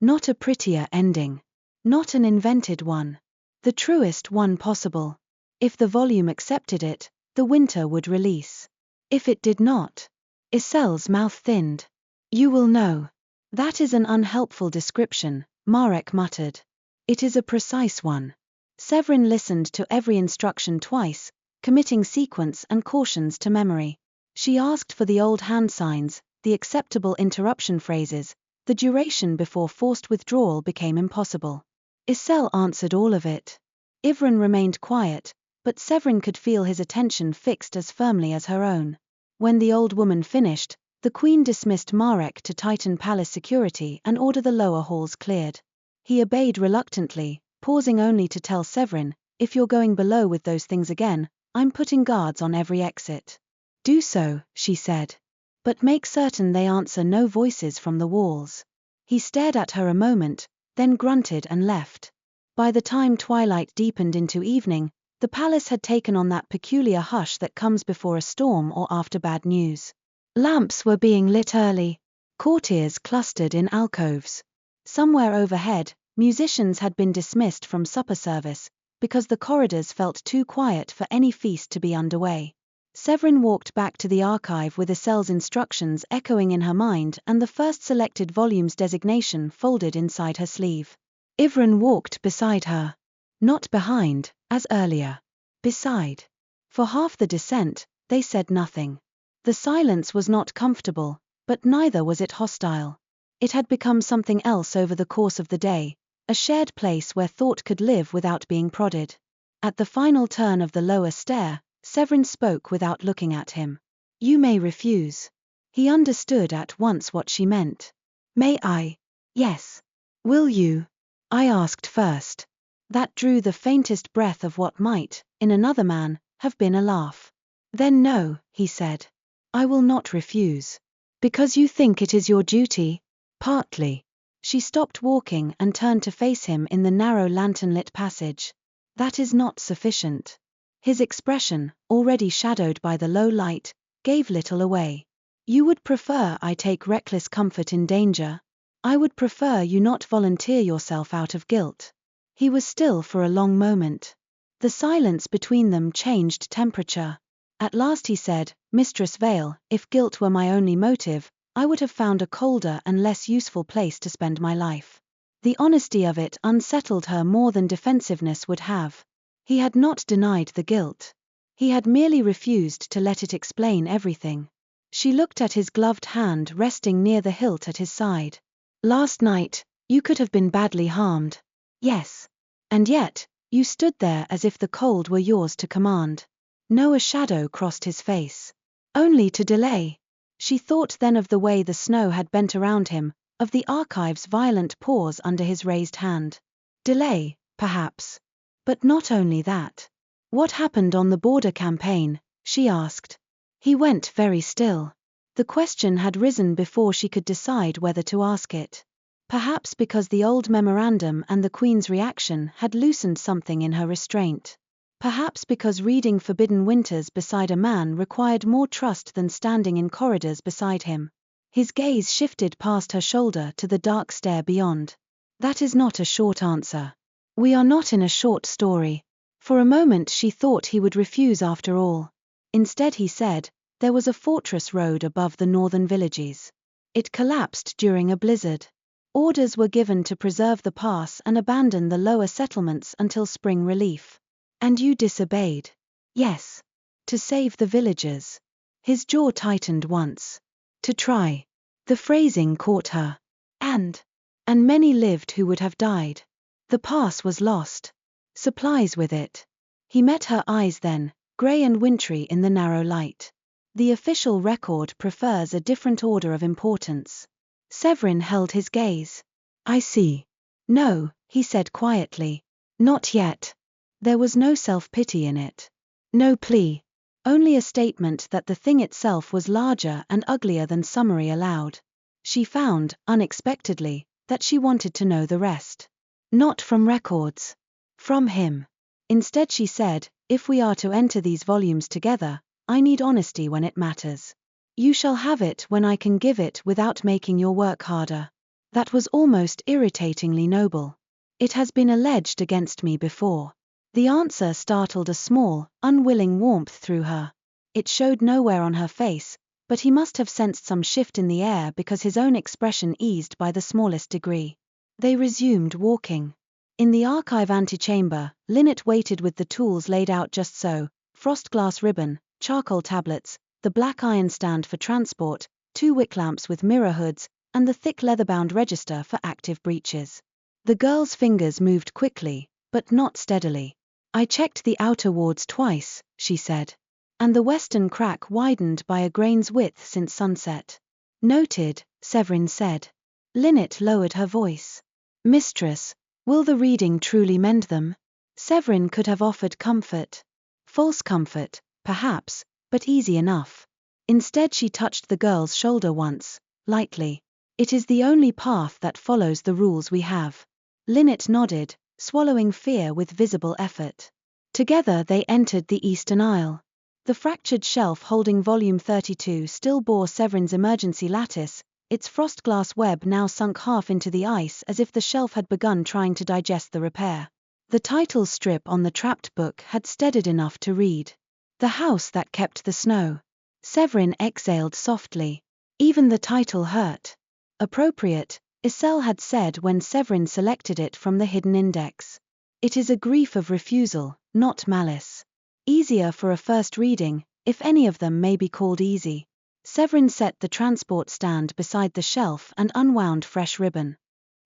Not a prettier ending. Not an invented one. The truest one possible. If the volume accepted it, the winter would release. If it did not. Isel's mouth thinned. You will know. That is an unhelpful description, Marek muttered. It is a precise one. Sevrine listened to every instruction twice, committing sequence and cautions to memory. She asked for the old hand signs, the acceptable interruption phrases, the duration before forced withdrawal became impossible. Isel answered all of it. Ivran remained quiet, but Sevrine could feel his attention fixed as firmly as her own. When the old woman finished, the queen dismissed Marek to tighten palace security and order the lower halls cleared. He obeyed reluctantly, pausing only to tell Sevrine, "If you're going below with those things again, I'm putting guards on every exit." "Do so," she said. "But make certain they answer no voices from the walls." He stared at her a moment, then grunted and left. By the time twilight deepened into evening, the palace had taken on that peculiar hush that comes before a storm or after bad news. Lamps were being lit early. Courtiers clustered in alcoves. Somewhere overhead, musicians had been dismissed from supper service, because the corridors felt too quiet for any feast to be underway. Sevrine walked back to the archive with Esel's instructions echoing in her mind and the first selected volume's designation folded inside her sleeve. Ivran walked beside her. Not behind, as earlier. Beside. For half the descent, they said nothing. The silence was not comfortable, but neither was it hostile. It had become something else over the course of the day, a shared place where thought could live without being prodded. At the final turn of the lower stair, Sevrine spoke without looking at him. "You may refuse." He understood at once what she meant. "May I?" "Yes." "Will you?" "I asked first." That drew the faintest breath of what might, in another man, have been a laugh. "Then no," he said. "I will not refuse." "Because you think it is your duty?" "Partly." She stopped walking and turned to face him in the narrow lantern-lit passage. "That is not sufficient." His expression, already shadowed by the low light, gave little away. "You would prefer I take reckless comfort in danger?" "I would prefer you not volunteer yourself out of guilt." He was still for a long moment. The silence between them changed temperature. At last he said, "Mistress Vale, if guilt were my only motive, I would have found a colder and less useful place to spend my life." The honesty of it unsettled her more than defensiveness would have. He had not denied the guilt. He had merely refused to let it explain everything. She looked at his gloved hand resting near the hilt at his side. "Last night, you could have been badly harmed." "Yes. And yet, you stood there as if the cold were yours to command." No, a shadow crossed his face. "Only to delay." She thought then of the way the snow had bent around him, of the archive's violent pause under his raised hand. Delay, perhaps. But not only that. "What happened on the border campaign?" she asked. He went very still. The question had risen before she could decide whether to ask it. Perhaps because the old memorandum and the Queen's reaction had loosened something in her restraint. Perhaps because reading Forbidden Winters beside a man required more trust than standing in corridors beside him. His gaze shifted past her shoulder to the dark stair beyond. "That is not a short answer. We are not in a short story." For a moment she thought he would refuse after all. Instead he said, "There was a fortress road above the northern villages. It collapsed during a blizzard. Orders were given to preserve the pass and abandon the lower settlements until spring relief. And you disobeyed." "Yes." "To save the villagers." His jaw tightened once. "To try." The phrasing caught her. And many lived who would have died. The pass was lost. Supplies with it. He met her eyes then, grey and wintry in the narrow light. The official record prefers a different order of importance. Sevrine held his gaze. "I see." "No," he said quietly. "Not yet." There was no self-pity in it. No plea. Only a statement that the thing itself was larger and uglier than summary allowed. She found, unexpectedly, that she wanted to know the rest. Not from records. From him. Instead she said, "If we are to enter these volumes together, I need honesty when it matters. You shall have it when I can give it without making your work harder." That was almost irritatingly noble. "It has been alleged against me before." The answer startled a small, unwilling warmth through her. It showed nowhere on her face, but he must have sensed some shift in the air because his own expression eased by the smallest degree. They resumed walking. In the archive antechamber, Lynette waited with the tools laid out just so: frost glass ribbon, charcoal tablets, the black iron stand for transport, 2 wick lamps with mirror hoods, and the thick leather-bound register for active breaches. The girl's fingers moved quickly, but not steadily. I checked the outer wards twice, she said. And the western crack widened by a grain's width since sunset. Noted, Sevrine said. Lynette lowered her voice. Mistress, will the reading truly mend them? Sevrine could have offered comfort. False comfort, perhaps, but easy enough. Instead she touched the girl's shoulder once, lightly. It is the only path that follows the rules we have. Lynette nodded, swallowing fear with visible effort. Together they entered the eastern aisle. The fractured shelf holding volume 32 still bore Sevrine's emergency lattice, its frostglass web now sunk half into the ice as if the shelf had begun trying to digest the repair. The title strip on the trapped book had steadied enough to read. The House That Kept the Snow. Sevrine exhaled softly. Even the title hurt. Appropriate, Iselle had said when Sevrine selected it from the hidden index. It is a grief of refusal, not malice. Easier for a first reading, if any of them may be called easy. Sevrine set the transport stand beside the shelf and unwound fresh ribbon.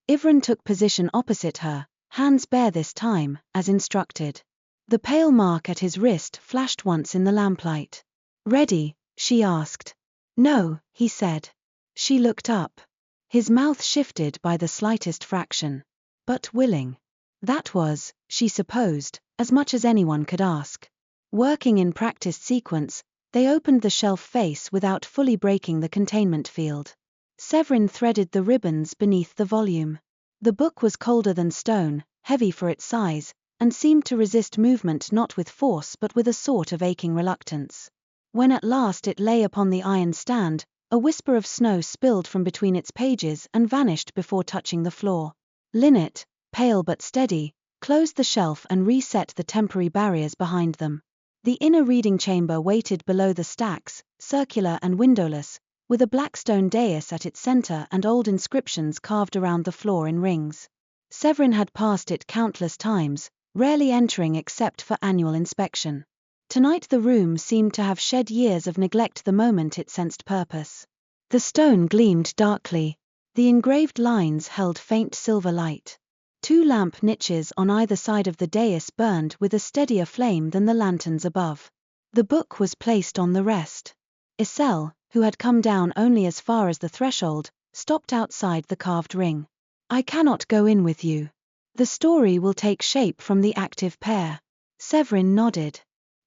Ivren took position opposite her, hands bare this time, as instructed. The pale mark at his wrist flashed once in the lamplight. Ready? She asked. No, he said. She looked up. His mouth shifted by the slightest fraction. But willing. That was, she supposed, as much as anyone could ask. Working in practiced sequence, they opened the shelf face without fully breaking the containment field. Sevrine threaded the ribbons beneath the volume. The book was colder than stone, heavy for its size, and seemed to resist movement not with force but with a sort of aching reluctance. When at last it lay upon the iron stand, a whisper of snow spilled from between its pages and vanished before touching the floor. Lynette, pale but steady, closed the shelf and reset the temporary barriers behind them. The inner reading chamber waited below the stacks, circular and windowless, with a black stone dais at its center and old inscriptions carved around the floor in rings. Sevrine had passed it countless times, rarely entering except for annual inspection. Tonight the room seemed to have shed years of neglect the moment it sensed purpose. The stone gleamed darkly. The engraved lines held faint silver light. 2 lamp niches on either side of the dais burned with a steadier flame than the lanterns above. The book was placed on the rest. Iselle, who had come down only as far as the threshold, stopped outside the carved ring. I cannot go in with you. The story will take shape from the active pair. Sevrine nodded.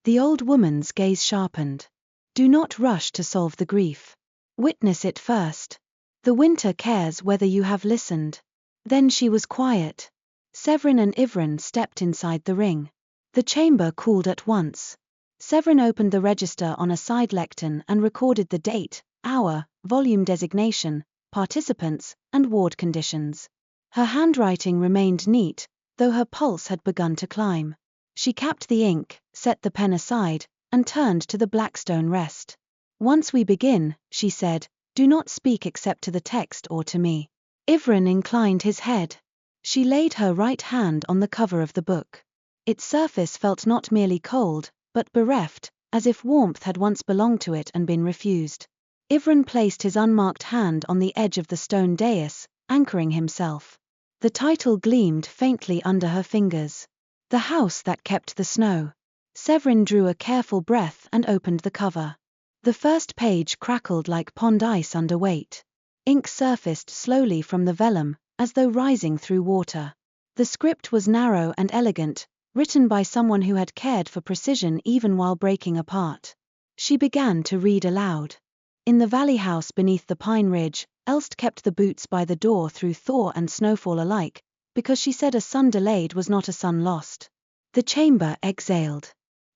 The old woman's gaze sharpened. Do not rush to solve the grief. Witness it first. The winter cares whether you have listened. Then she was quiet. Sevrine and Ivren stepped inside the ring. The chamber cooled at once. Sevrine opened the register on a side lectern and recorded the date, hour, volume designation, participants, and ward conditions. Her handwriting remained neat, though her pulse had begun to climb. She capped the ink, set the pen aside, and turned to the Blackstone rest. Once we begin, she said, do not speak except to the text or to me. Ivren inclined his head. She laid her right hand on the cover of the book. Its surface felt not merely cold, but bereft, as if warmth had once belonged to it and been refused. Ivren placed his unmarked hand on the edge of the stone dais, anchoring himself. The title gleamed faintly under her fingers. The House That Kept the Snow. Sevrine drew a careful breath and opened the cover. The first page crackled like pond ice under weight. Ink surfaced slowly from the vellum, as though rising through water. The script was narrow and elegant, written by someone who had cared for precision even while breaking apart. She began to read aloud. In the valley house beneath the pine ridge, Elst kept the boots by the door through thaw and snowfall alike, because she said a sun delayed was not a sun lost. The chamber exhaled.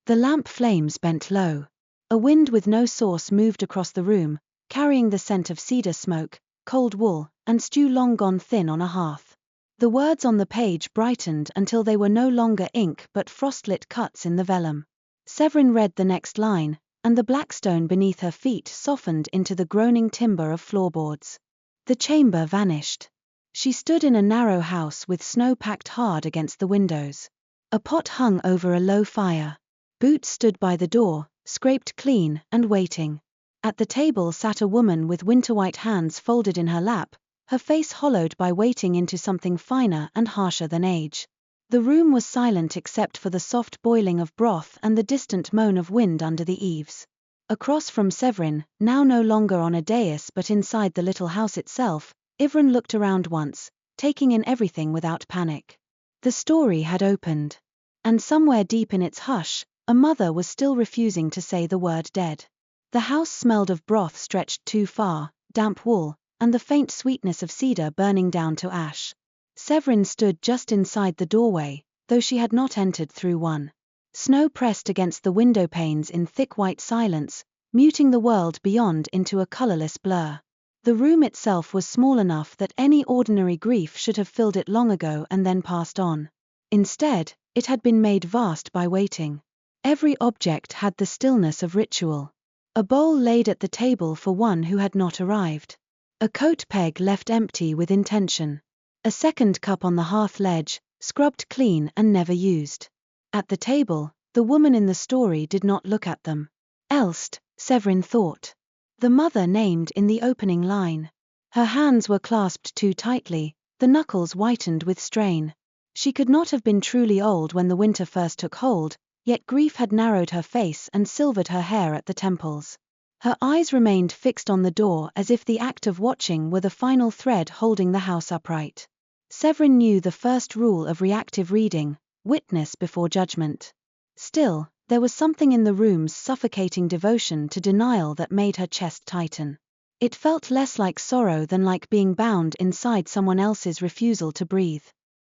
The lamp flames bent low. A wind with no source moved across the room, carrying the scent of cedar smoke, cold wool, and stew long gone thin on a hearth. The words on the page brightened until they were no longer ink but frostlit cuts in the vellum. Sevrine read the next line, and the black stone beneath her feet softened into the groaning timber of floorboards. The chamber vanished. She stood in a narrow house with snow packed hard against the windows. A pot hung over a low fire. Boots stood by the door, scraped clean and waiting. At the table sat a woman with winter-white hands folded in her lap, her face hollowed by waiting into something finer and harsher than age. The room was silent except for the soft boiling of broth and the distant moan of wind under the eaves. Across from Sevrine, now no longer on a dais but inside the little house itself, Ivren looked around once, taking in everything without panic. The story had opened. And somewhere deep in its hush, a mother was still refusing to say the word dead. The house smelled of broth stretched too far, damp wool, and the faint sweetness of cedar burning down to ash. Sevrine stood just inside the doorway, though she had not entered through one. Snow pressed against the window panes in thick white silence, muting the world beyond into a colorless blur. The room itself was small enough that any ordinary grief should have filled it long ago and then passed on. Instead, it had been made vast by waiting. Every object had the stillness of ritual. A bowl laid at the table for one who had not arrived. A coat peg left empty with intention. A second cup on the hearth ledge, scrubbed clean and never used. At the table, the woman in the story did not look at them. Elst, Sevrine thought. The mother named in the opening line. Her hands were clasped too tightly, the knuckles whitened with strain. She could not have been truly old when the winter first took hold, yet grief had narrowed her face and silvered her hair at the temples. Her eyes remained fixed on the door as if the act of watching were the final thread holding the house upright. Sevrine knew the first rule of reactive reading: witness before judgment. Still, there was something in the room's suffocating devotion to denial that made her chest tighten. It felt less like sorrow than like being bound inside someone else's refusal to breathe.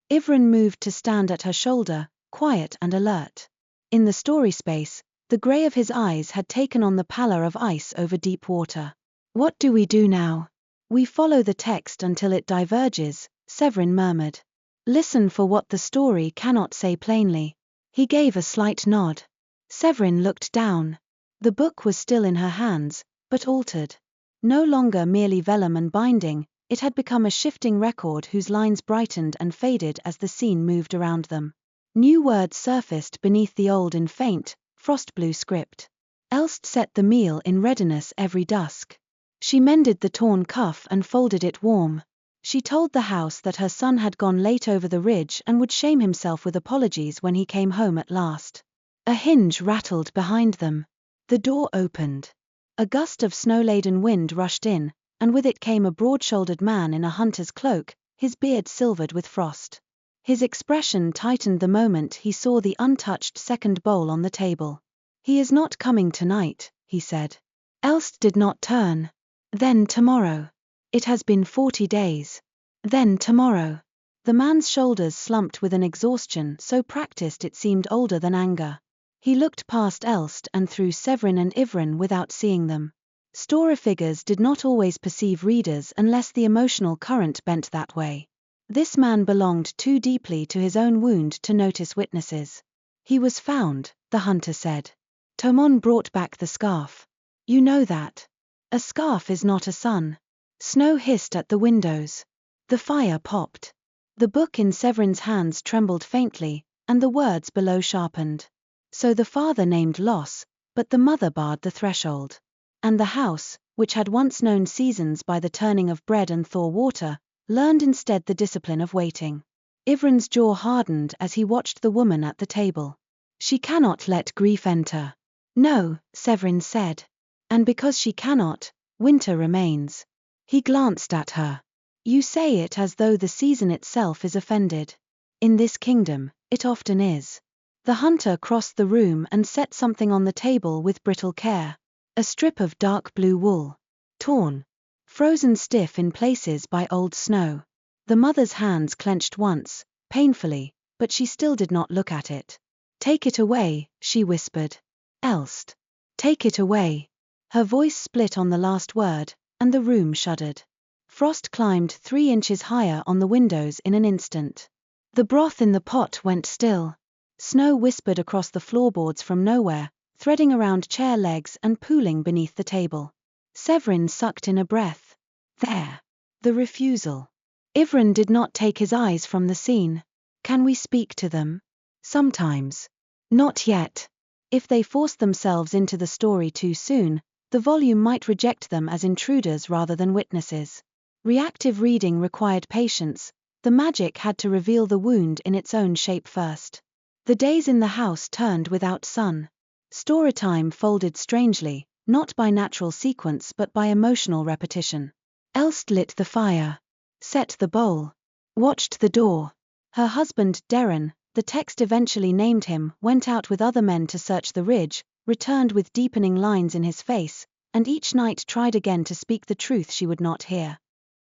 Ivren moved to stand at her shoulder, quiet and alert. In the story space, the grey of his eyes had taken on the pallor of ice over deep water. What do we do now? We follow the text until it diverges, Sevrine murmured. Listen for what the story cannot say plainly. He gave a slight nod. Sevrine looked down. The book was still in her hands, but altered. No longer merely vellum and binding, it had become a shifting record whose lines brightened and faded as the scene moved around them. New words surfaced beneath the old in faint, frost-blue script. Elst set the meal in readiness every dusk. She mended the torn cuff and folded it warm. She told the house that her son had gone late over the ridge and would shame himself with apologies when he came home at last. A hinge rattled behind them. The door opened. A gust of snow-laden wind rushed in, and with it came a broad-shouldered man in a hunter's cloak, his beard silvered with frost. His expression tightened the moment he saw the untouched second bowl on the table. "He is not coming tonight," he said. Elst did not turn. "Then tomorrow. It has been 40 days. Then tomorrow." The man's shoulders slumped with an exhaustion so practiced it seemed older than anger. He looked past Elst and through Sevrine and Ivren without seeing them. Story figures did not always perceive readers unless the emotional current bent that way. This man belonged too deeply to his own wound to notice witnesses. "He was found," the hunter said. "Tomon brought back the scarf. You know that. A scarf is not a son." Snow hissed at the windows. The fire popped. The book in Sevrine's hands trembled faintly, and the words below sharpened. So the father named loss, but the mother barred the threshold. And the house, which had once known seasons by the turning of bread and thaw water, learned instead the discipline of waiting. Ivren's jaw hardened as he watched the woman at the table. "She cannot let grief enter." "No," Sevrine said. "And because she cannot, winter remains." He glanced at her. "You say it as though the season itself is offended. In this kingdom, it often is." The hunter crossed the room and set something on the table with brittle care. A strip of dark blue wool. Torn. Frozen stiff in places by old snow. The mother's hands clenched once, painfully, but she still did not look at it. "Take it away," she whispered. "Elst. Take it away." Her voice split on the last word, and the room shuddered. Frost climbed 3 inches higher on the windows in an instant. The broth in the pot went still. Snow whispered across the floorboards from nowhere, threading around chair legs and pooling beneath the table. Sevrine sucked in a breath. There. The refusal. Ivren did not take his eyes from the scene. "Can we speak to them?" "Sometimes." "Not yet." If they forced themselves into the story too soon, the volume might reject them as intruders rather than witnesses. Reactive reading required patience. the magic had to reveal the wound in its own shape first. The days in the house turned without sun. Storytime folded strangely, not by natural sequence but by emotional repetition. Elst lit the fire, set the bowl, watched the door. Her husband, Darren, the text eventually named him, went out with other men to search the ridge, returned with deepening lines in his face, and each night tried again to speak the truth she would not hear.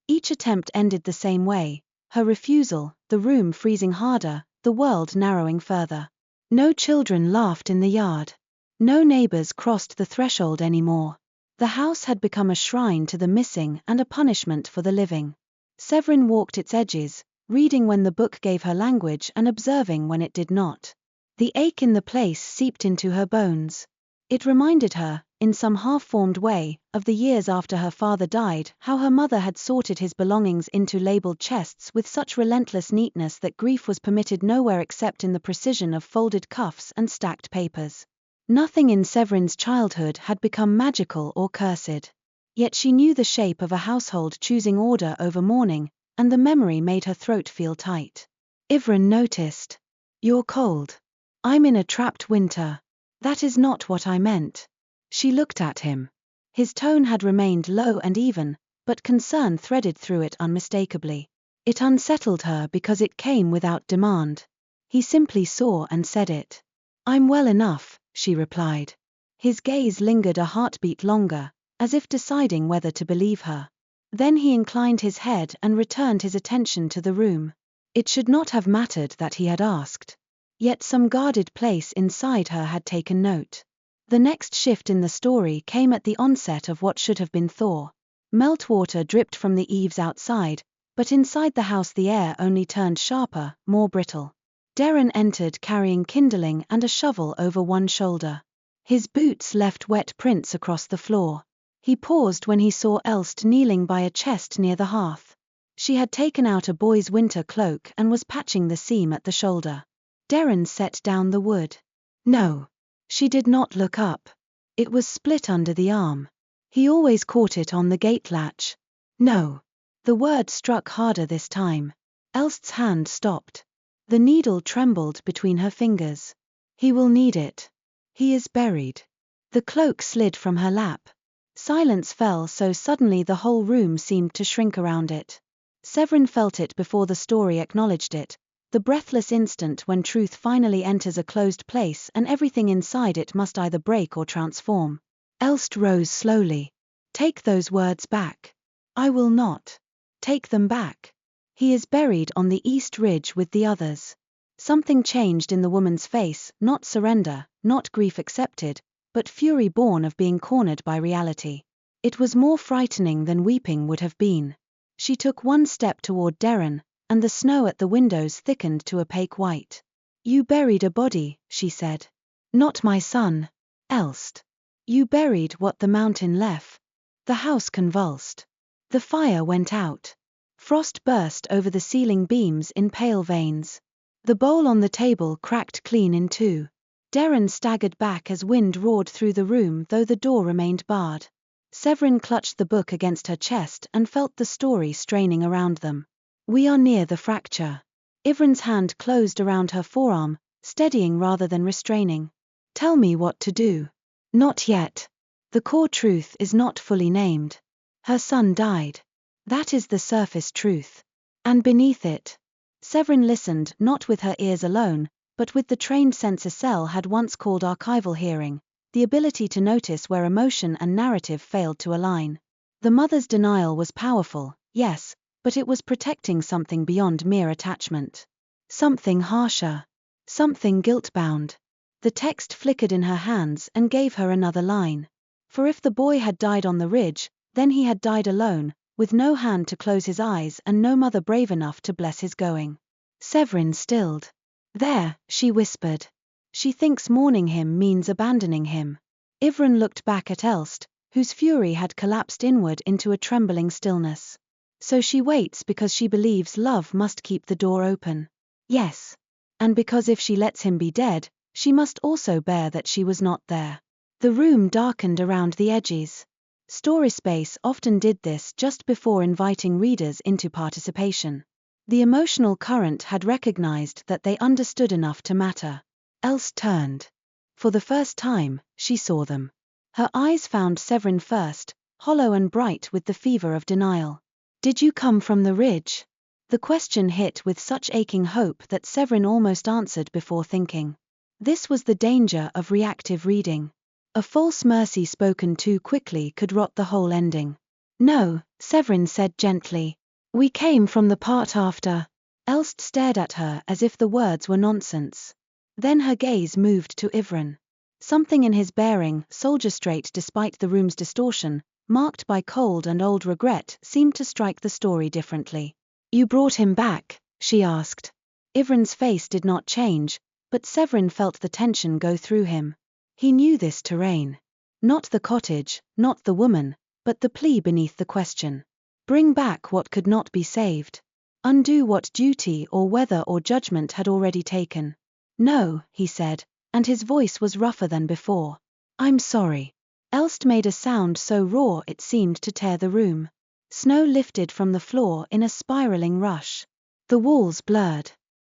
Each attempt ended the same way, her refusal, the room freezing harder, the world narrowing further. No children laughed in the yard. No neighbors crossed the threshold anymore. The house had become a shrine to the missing and a punishment for the living. Sevrine walked its edges, reading when the book gave her language and observing when it did not. The ache in the place seeped into her bones. It reminded her, in some half-formed way, of the years after her father died, how her mother had sorted his belongings into labeled chests with such relentless neatness that grief was permitted nowhere except in the precision of folded cuffs and stacked papers. Nothing in Sevrine's childhood had become magical or cursed. Yet she knew the shape of a household choosing order over mourning, and the memory made her throat feel tight. Sevrine noticed. "You're cold." "I'm in a trapped winter." "That is not what I meant." She looked at him. His tone had remained low and even, but concern threaded through it unmistakably. It unsettled her because it came without demand. He simply saw and said it. "I'm well enough," she replied. His gaze lingered a heartbeat longer, as if deciding whether to believe her. Then he inclined his head and returned his attention to the room. It should not have mattered that he had asked. Yet some guarded place inside her had taken note. The next shift in the story came at the onset of what should have been thaw. Meltwater dripped from the eaves outside, but inside the house the air only turned sharper, more brittle. Darren entered carrying kindling and a shovel over one shoulder. His boots left wet prints across the floor. He paused when he saw Elst kneeling by a chest near the hearth. She had taken out a boy's winter cloak and was patching the seam at the shoulder. Darren set down the wood. "No." She did not look up. It was split under the arm. He always caught it on the gate latch. "No." The word struck harder this time. Elst's hand stopped. The needle trembled between her fingers. "He will need it. He is buried." The cloak slid from her lap. Silence fell so suddenly the whole room seemed to shrink around it. Sevrine felt it before the story acknowledged it, the breathless instant when truth finally enters a closed place and everything inside it must either break or transform. Elst rose slowly. "Take those words back." "I will not." "Take them back. He is buried on the East Ridge with the others." Something changed in the woman's face, not surrender, not grief accepted, but fury born of being cornered by reality. It was more frightening than weeping would have been. She took one step toward Darren, and the snow at the windows thickened to opaque white. "You buried a body," she said. "Not my son, Elst. You buried what the mountain left." The house convulsed. The fire went out. Frost burst over the ceiling beams in pale veins. The bowl on the table cracked clean in two. Darren staggered back as wind roared through the room though the door remained barred. Sevrine clutched the book against her chest and felt the story straining around them. "We are near the fracture." Sevrine's hand closed around her forearm, steadying rather than restraining. "Tell me what to do." "Not yet. The core truth is not fully named. Her son died. That is the surface truth. And beneath it." Sevrine listened, not with her ears alone, but with the trained sense a cell had once called archival hearing, the ability to notice where emotion and narrative failed to align. The mother's denial was powerful, yes, but it was protecting something beyond mere attachment. Something harsher. Something guilt-bound. The text flickered in her hands and gave her another line. For if the boy had died on the ridge, then he had died alone, with no hand to close his eyes and no mother brave enough to bless his going. Sevrine stilled. "There," she whispered. "She thinks mourning him means abandoning him." Sevrine looked back at Elst, whose fury had collapsed inward into a trembling stillness. "So she waits because she believes love must keep the door open." "Yes. And because if she lets him be dead, she must also bear that she was not there." The room darkened around the edges. Story Space often did this just before inviting readers into participation. The emotional current had recognized that they understood enough to matter. Elst turned. For the first time, she saw them. Her eyes found Sevrine first, hollow and bright with the fever of denial. Did you come from the ridge? The question hit with such aching hope that Sevrine almost answered before thinking. This was the danger of reactive reading. A false mercy spoken too quickly could rot the whole ending. No, Sevrine said gently. We came from the part after. Elst stared at her as if the words were nonsense. Then her gaze moved to Ivran. Something in his bearing, soldier-straight despite the room's distortion, marked by cold and old regret, seemed to strike the story differently. You brought him back? She asked. Ivran's face did not change, but Sevrine felt the tension go through him. He knew this terrain. Not the cottage, not the woman, but the plea beneath the question. Bring back what could not be saved. Undo what duty or weather or judgment had already taken. No, he said, and his voice was rougher than before. I'm sorry. Elst made a sound so raw it seemed to tear the room. Snow lifted from the floor in a spiraling rush. The walls blurred.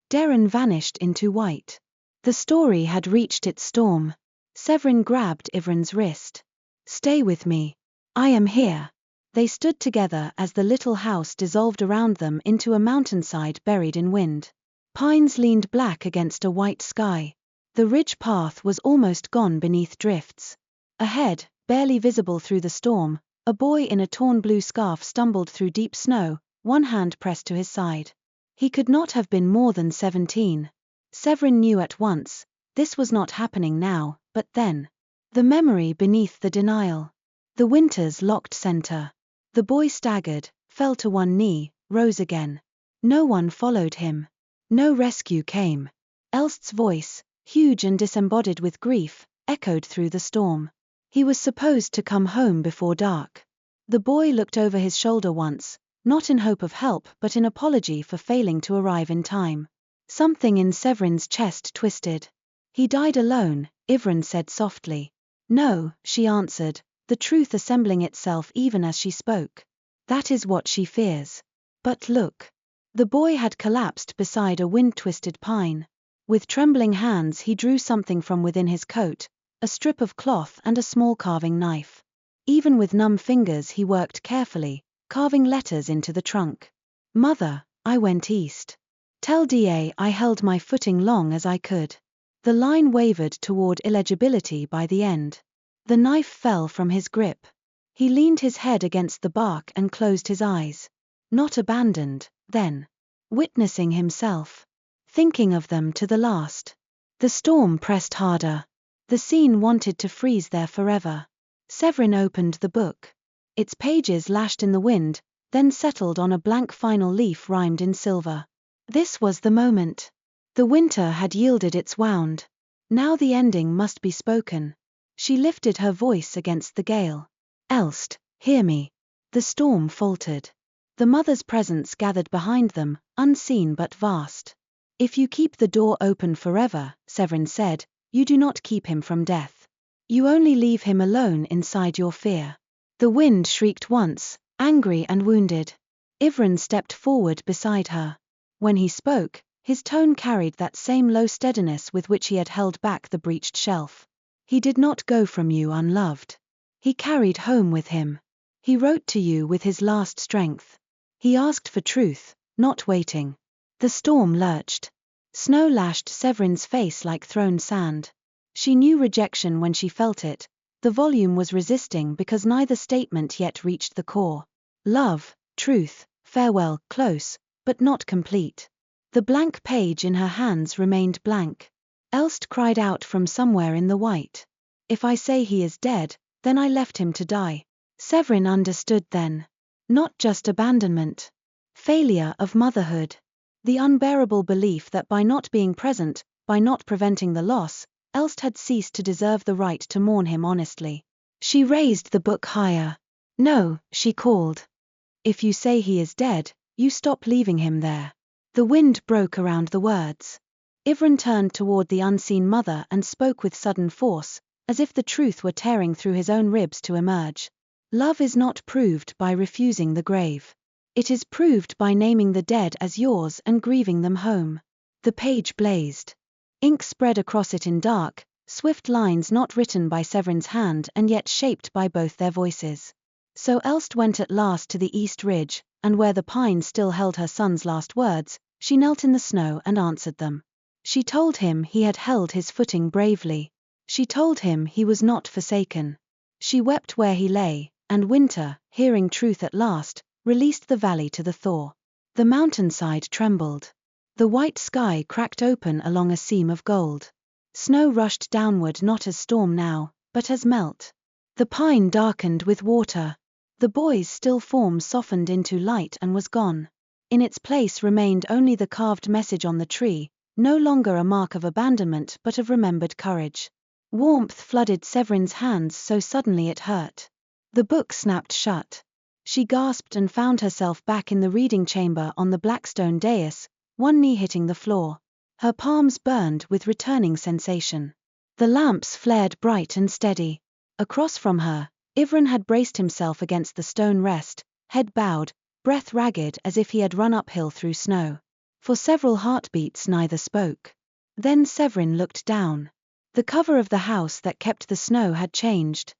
Darren vanished into white. The story had reached its storm. Sevrine grabbed Ivran's wrist. Stay with me. I am here. They stood together as the little house dissolved around them into a mountainside buried in wind. Pines leaned black against a white sky. The ridge path was almost gone beneath drifts. Ahead, barely visible through the storm, a boy in a torn blue scarf stumbled through deep snow, one hand pressed to his side. He could not have been more than 17. Sevrine knew at once, this was not happening now, but then. The memory beneath the denial. The Winters locked center. The boy staggered, fell to one knee, rose again. No one followed him. No rescue came. Elst's voice, huge and disembodied with grief, echoed through the storm. He was supposed to come home before dark. The boy looked over his shoulder once, not in hope of help but in apology for failing to arrive in time. Something in Sevrine's chest twisted. He died alone, Ivran said softly. No, she answered, the truth assembling itself even as she spoke. That is what she fears. But look. The boy had collapsed beside a wind-twisted pine. With trembling hands he drew something from within his coat, a strip of cloth and a small carving knife. Even with numb fingers he worked carefully, carving letters into the trunk. Mother, I went east. Tell Da I held my footing long as I could. The line wavered toward illegibility by the end. The knife fell from his grip. He leaned his head against the bark and closed his eyes. Not abandoned, then. Witnessing himself. Thinking of them to the last. The storm pressed harder. The scene wanted to freeze there forever. Sevrine opened the book. Its pages lashed in the wind, then settled on a blank final leaf rhymed in silver. This was the moment. The winter had yielded its wound. Now the ending must be spoken. She lifted her voice against the gale. Elst, hear me. The storm faltered. The mother's presence gathered behind them, unseen but vast. If you keep the door open forever, Sevrine said, you do not keep him from death. You only leave him alone inside your fear. The wind shrieked once, angry and wounded. Ivran stepped forward beside her. When he spoke, his tone carried that same low steadiness with which he had held back the breached shelf. He did not go from you unloved. He carried home with him. He wrote to you with his last strength. He asked for truth, not waiting. The storm lurched. Snow lashed Sevrine's face like thrown sand. She knew rejection when she felt it. The volume was resisting because neither statement yet reached the core. Love, truth, farewell, close, but not complete. The blank page in her hands remained blank. Elst cried out from somewhere in the white. If I say he is dead, then I left him to die. Sevrine understood then. Not just abandonment. Failure of motherhood. The unbearable belief that by not being present, by not preventing the loss, Elst had ceased to deserve the right to mourn him honestly. She raised the book higher. No, she called. If you say he is dead, you stop leaving him there. The wind broke around the words. Ivran turned toward the unseen mother and spoke with sudden force, as if the truth were tearing through his own ribs to emerge. Love is not proved by refusing the grave. It is proved by naming the dead as yours and grieving them home. The page blazed. Ink spread across it in dark, swift lines not written by Sevrine's hand and yet shaped by both their voices. So Elst went at last to the east ridge, and where the pine still held her son's last words, she knelt in the snow and answered them. She told him he had held his footing bravely. She told him he was not forsaken. She wept where he lay, and winter, hearing truth at last, released the valley to the thaw. The mountainside trembled. The white sky cracked open along a seam of gold. Snow rushed downward not as storm now, but as melt. The pine darkened with water. The boy's still form softened into light and was gone. In its place remained only the carved message on the tree, no longer a mark of abandonment but of remembered courage. Warmth flooded Sevrine's hands so suddenly it hurt. The book snapped shut. She gasped and found herself back in the reading chamber on the blackstone dais, one knee hitting the floor. Her palms burned with returning sensation. The lamps flared bright and steady. Across from her, Ivren had braced himself against the stone rest, head bowed, breath ragged as if he had run uphill through snow. For several heartbeats neither spoke. Then Sevrine looked down. The cover of the house that kept the snow had changed.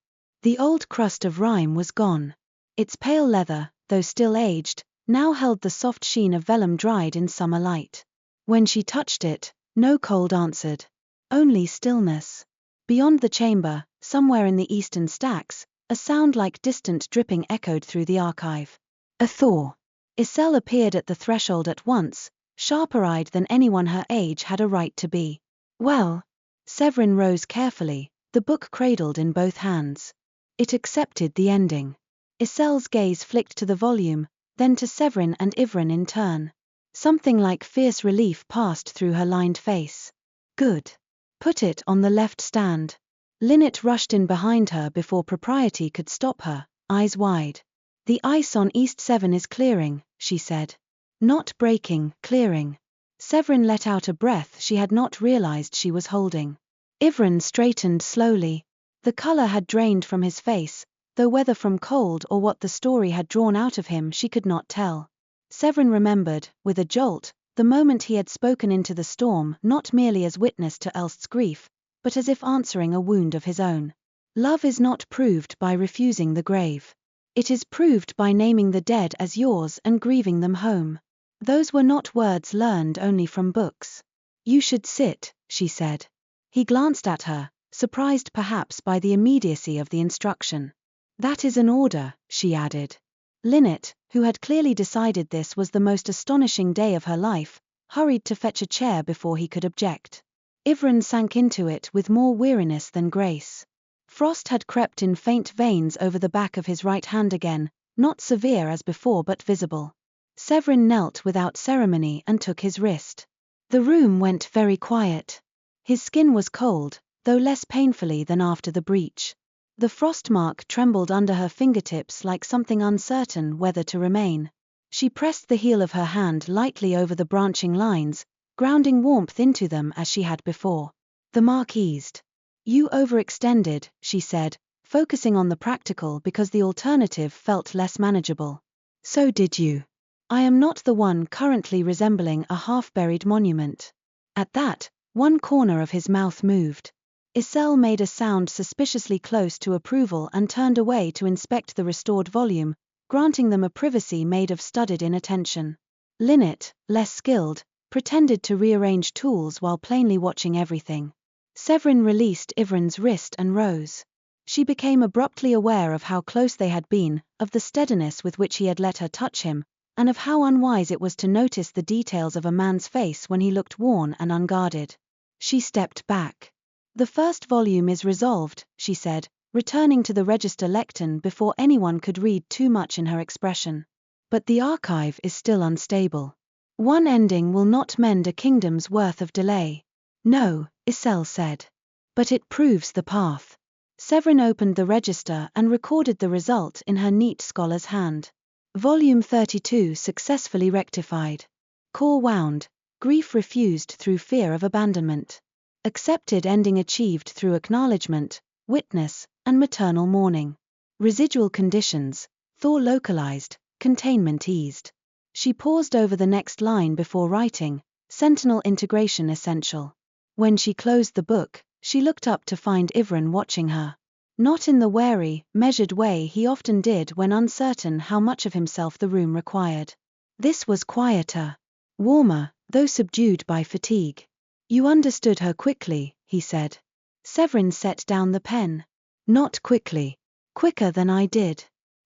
The old crust of rime was gone. Its pale leather, though still aged, now held the soft sheen of vellum dried in summer light. When she touched it, no cold answered. Only stillness. Beyond the chamber, somewhere in the eastern stacks, a sound like distant dripping echoed through the archive. A thaw. Iselle appeared at the threshold at once, sharper-eyed than anyone her age had a right to be. Well? Sevrine rose carefully, the book cradled in both hands. It accepted the ending. Iselle's gaze flicked to the volume, then to Sevrine and Ivren in turn. Something like fierce relief passed through her lined face. Good. Put it on the left stand. Lynette rushed in behind her before propriety could stop her, eyes wide. The ice on East 7 is clearing, she said. Not breaking, clearing. Sevrine let out a breath she had not realized she was holding. Ivren straightened slowly. The color had drained from his face, though whether from cold or what the story had drawn out of him she could not tell. Sevrine remembered, with a jolt, the moment he had spoken into the storm not merely as witness to Elst's grief, but as if answering a wound of his own. Love is not proved by refusing the grave. It is proved by naming the dead as yours and grieving them home. Those were not words learned only from books. You should sit, she said. He glanced at her, surprised perhaps by the immediacy of the instruction. That is an order, she added. Lynette, who had clearly decided this was the most astonishing day of her life, hurried to fetch a chair before he could object. Ivren sank into it with more weariness than grace. Frost had crept in faint veins over the back of his right hand again, not severe as before but visible. Sevrine knelt without ceremony and took his wrist. The room went very quiet. His skin was cold, though less painfully than after the breach. The frostmark trembled under her fingertips like something uncertain whether to remain. She pressed the heel of her hand lightly over the branching lines, grounding warmth into them as she had before. The mark eased. You overextended, she said, focusing on the practical because the alternative felt less manageable. So did you. I am not the one currently resembling a half-buried monument. At that, one corner of his mouth moved. Iselle made a sound suspiciously close to approval and turned away to inspect the restored volume, granting them a privacy made of studied inattention. Lynette, less skilled, pretended to rearrange tools while plainly watching everything. Sevrine released Ivren's wrist and rose. She became abruptly aware of how close they had been, of the steadiness with which he had let her touch him, and of how unwise it was to notice the details of a man's face when he looked worn and unguarded. She stepped back. The first volume is resolved, she said, returning to the register lectern before anyone could read too much in her expression. But the archive is still unstable. One ending will not mend a kingdom's worth of delay. No, Iselle said. But it proves the path. Sevrine opened the register and recorded the result in her neat scholar's hand. Volume 32 successfully rectified. Core wound, grief refused through fear of abandonment. Accepted ending achieved through acknowledgement, witness, and maternal mourning. Residual conditions, thaw localized, containment eased. She paused over the next line before writing, Sentinel integration essential. When she closed the book, she looked up to find Ivran watching her. Not in the wary, measured way he often did when uncertain how much of himself the room required. This was quieter, warmer, though subdued by fatigue. You understood her quickly, he said. Sevrine set down the pen. Not quickly. Quicker than I did.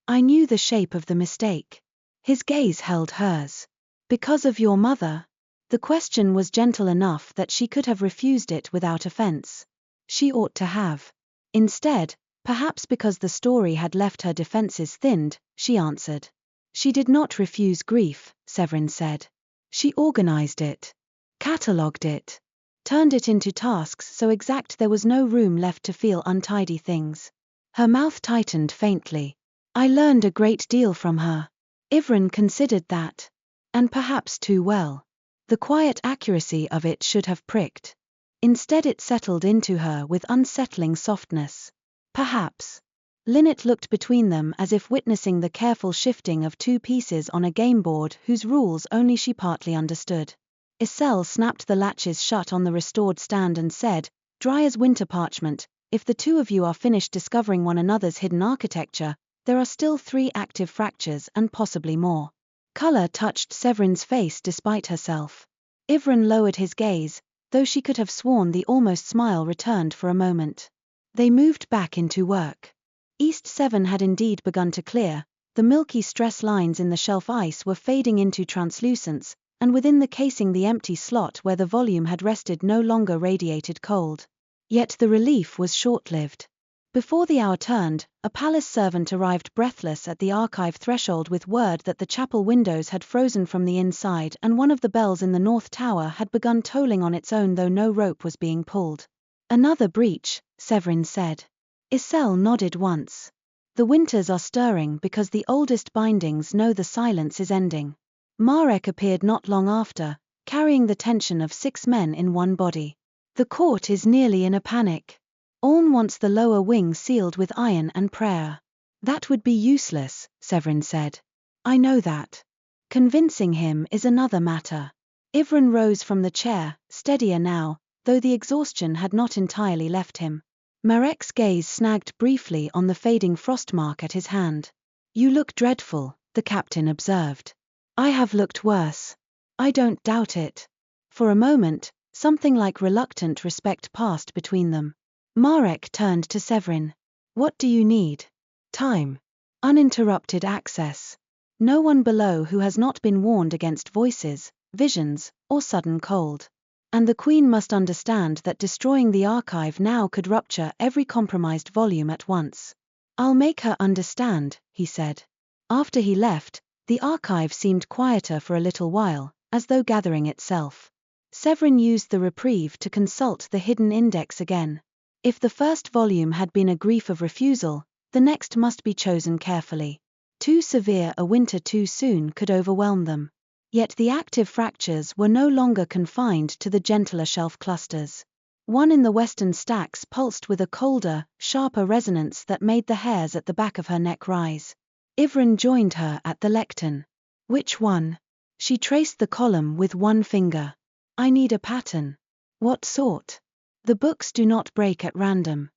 I knew the shape of the mistake. His gaze held hers. Because of your mother? The question was gentle enough that she could have refused it without offense. She ought to have. Instead, perhaps because the story had left her defenses thinned, she answered. She did not refuse grief, Sevrine said. She organized it. Catalogued it. Turned it into tasks so exact there was no room left to feel untidy things. Her mouth tightened faintly. I learned a great deal from her. Ivran considered that. And perhaps too well. The quiet accuracy of it should have pricked. Instead it settled into her with unsettling softness. Perhaps. Lynette looked between them as if witnessing the careful shifting of two pieces on a game board whose rules only she partly understood. Iselle snapped the latches shut on the restored stand and said, dry as winter parchment, if the two of you are finished discovering one another's hidden architecture, there are still 3 active fractures and possibly more. Color touched Sevrine's face despite herself. Ivran lowered his gaze, though she could have sworn the almost smile returned for a moment. They moved back into work. East 7 had indeed begun to clear, the milky stress lines in the shelf ice were fading into translucence, and within the casing the empty slot where the volume had rested no longer radiated cold. Yet the relief was short-lived. Before the hour turned, a palace servant arrived breathless at the archive threshold with word that the chapel windows had frozen from the inside and one of the bells in the north tower had begun tolling on its own though no rope was being pulled. Another breach, Sevrine said. Iselle nodded once. The winters are stirring because the oldest bindings know the silence is ending. Marek appeared not long after, carrying the tension of 6 men in one body. The court is nearly in a panic. Orn wants the lower wing sealed with iron and prayer. That would be useless, Sevrine said. I know that. Convincing him is another matter. Ivran rose from the chair, steadier now, though the exhaustion had not entirely left him. Marek's gaze snagged briefly on the fading frostmark at his hand. You look dreadful, the captain observed. I have looked worse. I don't doubt it. For a moment, something like reluctant respect passed between them. Marek turned to Sevrine. What do you need? Time. Uninterrupted access. No one below who has not been warned against voices, visions, or sudden cold. And the Queen must understand that destroying the archive now could rupture every compromised volume at once. I'll make her understand, he said. After he left, the archive seemed quieter for a little while, as though gathering itself. Sevrine used the reprieve to consult the hidden index again. If the first volume had been a grief of refusal, the next must be chosen carefully. Too severe a winter too soon could overwhelm them. Yet the active fractures were no longer confined to the gentler shelf clusters. One in the western stacks pulsed with a colder, sharper resonance that made the hairs at the back of her neck rise. Ivran joined her at the lectern. Which one? She traced the column with one finger. I need a pattern. What sort? The books do not break at random.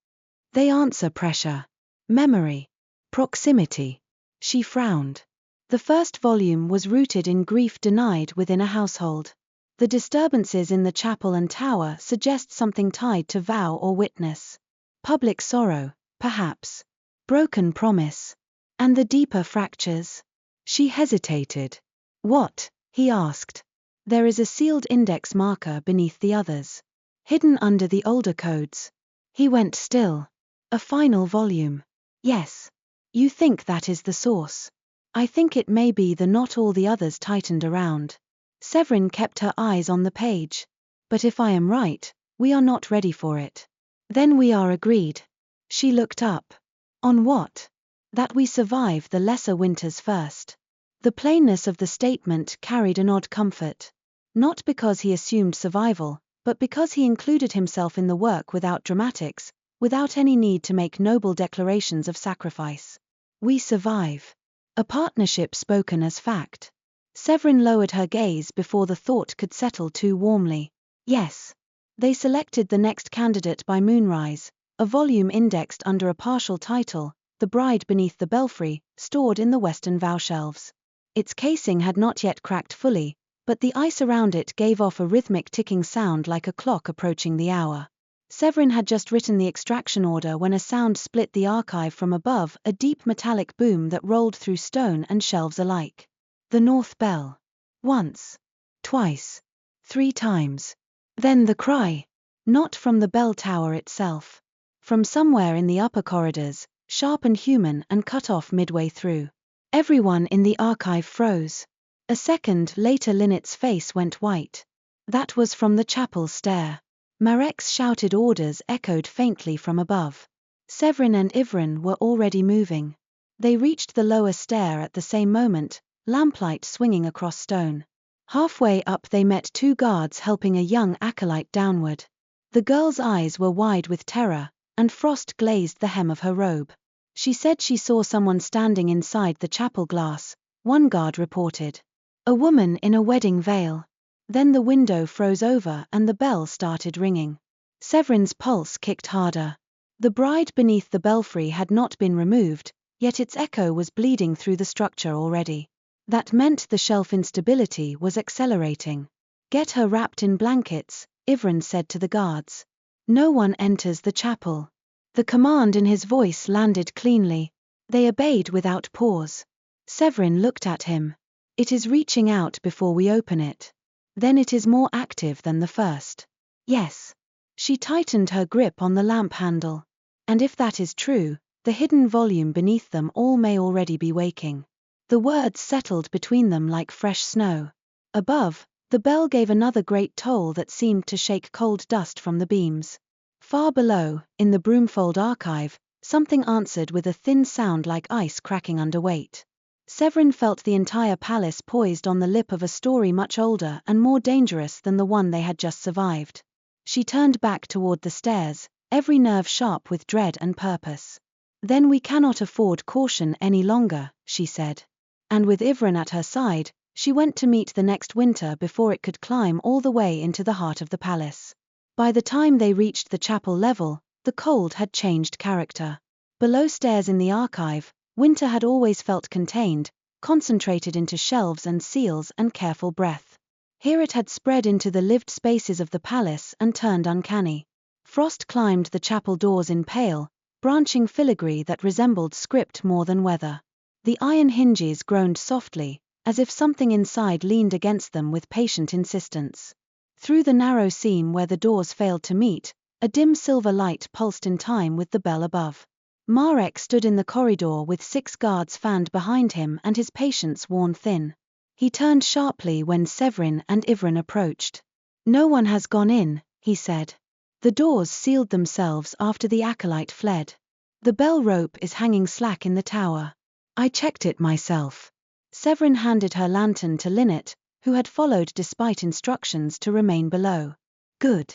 They answer pressure. Memory. Proximity. She frowned. The first volume was rooted in grief denied within a household. The disturbances in the chapel and tower suggest something tied to vow or witness. Public sorrow, perhaps. Broken promise. And the deeper fractures? She hesitated. What? He asked. There is a sealed index marker beneath the others. Hidden under the older codes. He went still. A final volume. Yes. You think that is the source. I think it may be the not all the others tightened around. Sevrine kept her eyes on the page. But if I am right, we are not ready for it. Then we are agreed. She looked up. On what? That we survive the lesser winters first. The plainness of the statement carried an odd comfort. Not because he assumed survival, but because he included himself in the work without dramatics, without any need to make noble declarations of sacrifice. We survive. A partnership spoken as fact. Sevrine lowered her gaze before the thought could settle too warmly. Yes. They selected the next candidate by moonrise, a volume indexed under a partial title, The Bride Beneath the Belfry, stored in the western vow shelves. Its casing had not yet cracked fully, but the ice around it gave off a rhythmic ticking sound like a clock approaching the hour. Sevrine had just written the extraction order when a sound split the archive from above, a deep metallic boom that rolled through stone and shelves alike. The North Bell. Once. Twice. 3 times. Then the cry. Not from the bell tower itself. From somewhere in the upper corridors, sharp and human and cut off midway through. Everyone in the archive froze. A second later Lynette's face went white. That was from the chapel stair. Marek's shouted orders echoed faintly from above. Sevrine and Ivrin were already moving. They reached the lower stair at the same moment, lamplight swinging across stone. Halfway up they met 2 guards helping a young acolyte downward. The girl's eyes were wide with terror, and frost glazed the hem of her robe. She said she saw someone standing inside the chapel glass, one guard reported. A woman in a wedding veil. Then the window froze over and the bell started ringing. Sevrine's pulse kicked harder. The bride beneath the belfry had not been removed, yet its echo was bleeding through the structure already. That meant the shelf instability was accelerating. Get her wrapped in blankets, Ivrin said to the guards. No one enters the chapel. The command in his voice landed cleanly. They obeyed without pause. Sevrine looked at him. It is reaching out before we open it. Then it is more active than the first. Yes. She tightened her grip on the lamp handle. And if that is true, the hidden volume beneath them all may already be waking. The words settled between them like fresh snow. Above, the bell gave another great toll that seemed to shake cold dust from the beams. Far below, in the Brumefold Archive, something answered with a thin sound like ice cracking under weight. Sevrine felt the entire palace poised on the lip of a story much older and more dangerous than the one they had just survived. She turned back toward the stairs, every nerve sharp with dread and purpose. Then we cannot afford caution any longer, she said. And with Ivrin at her side, she went to meet the next winter before it could climb all the way into the heart of the palace. By the time they reached the chapel level, the cold had changed character. Below stairs in the archive, winter had always felt contained, concentrated into shelves and seals and careful breath. Here it had spread into the lived spaces of the palace and turned uncanny. Frost climbed the chapel doors in pale, branching filigree that resembled script more than weather. The iron hinges groaned softly, as if something inside leaned against them with patient insistence. Through the narrow seam where the doors failed to meet, a dim silver light pulsed in time with the bell above. Marek stood in the corridor with 6 guards fanned behind him and his patience worn thin. He turned sharply when Sevrine and Ivrin approached. No one has gone in, he said. The doors sealed themselves after the acolyte fled. The bell rope is hanging slack in the tower. I checked it myself. Sevrine handed her lantern to Lynette, who had followed despite instructions to remain below. Good.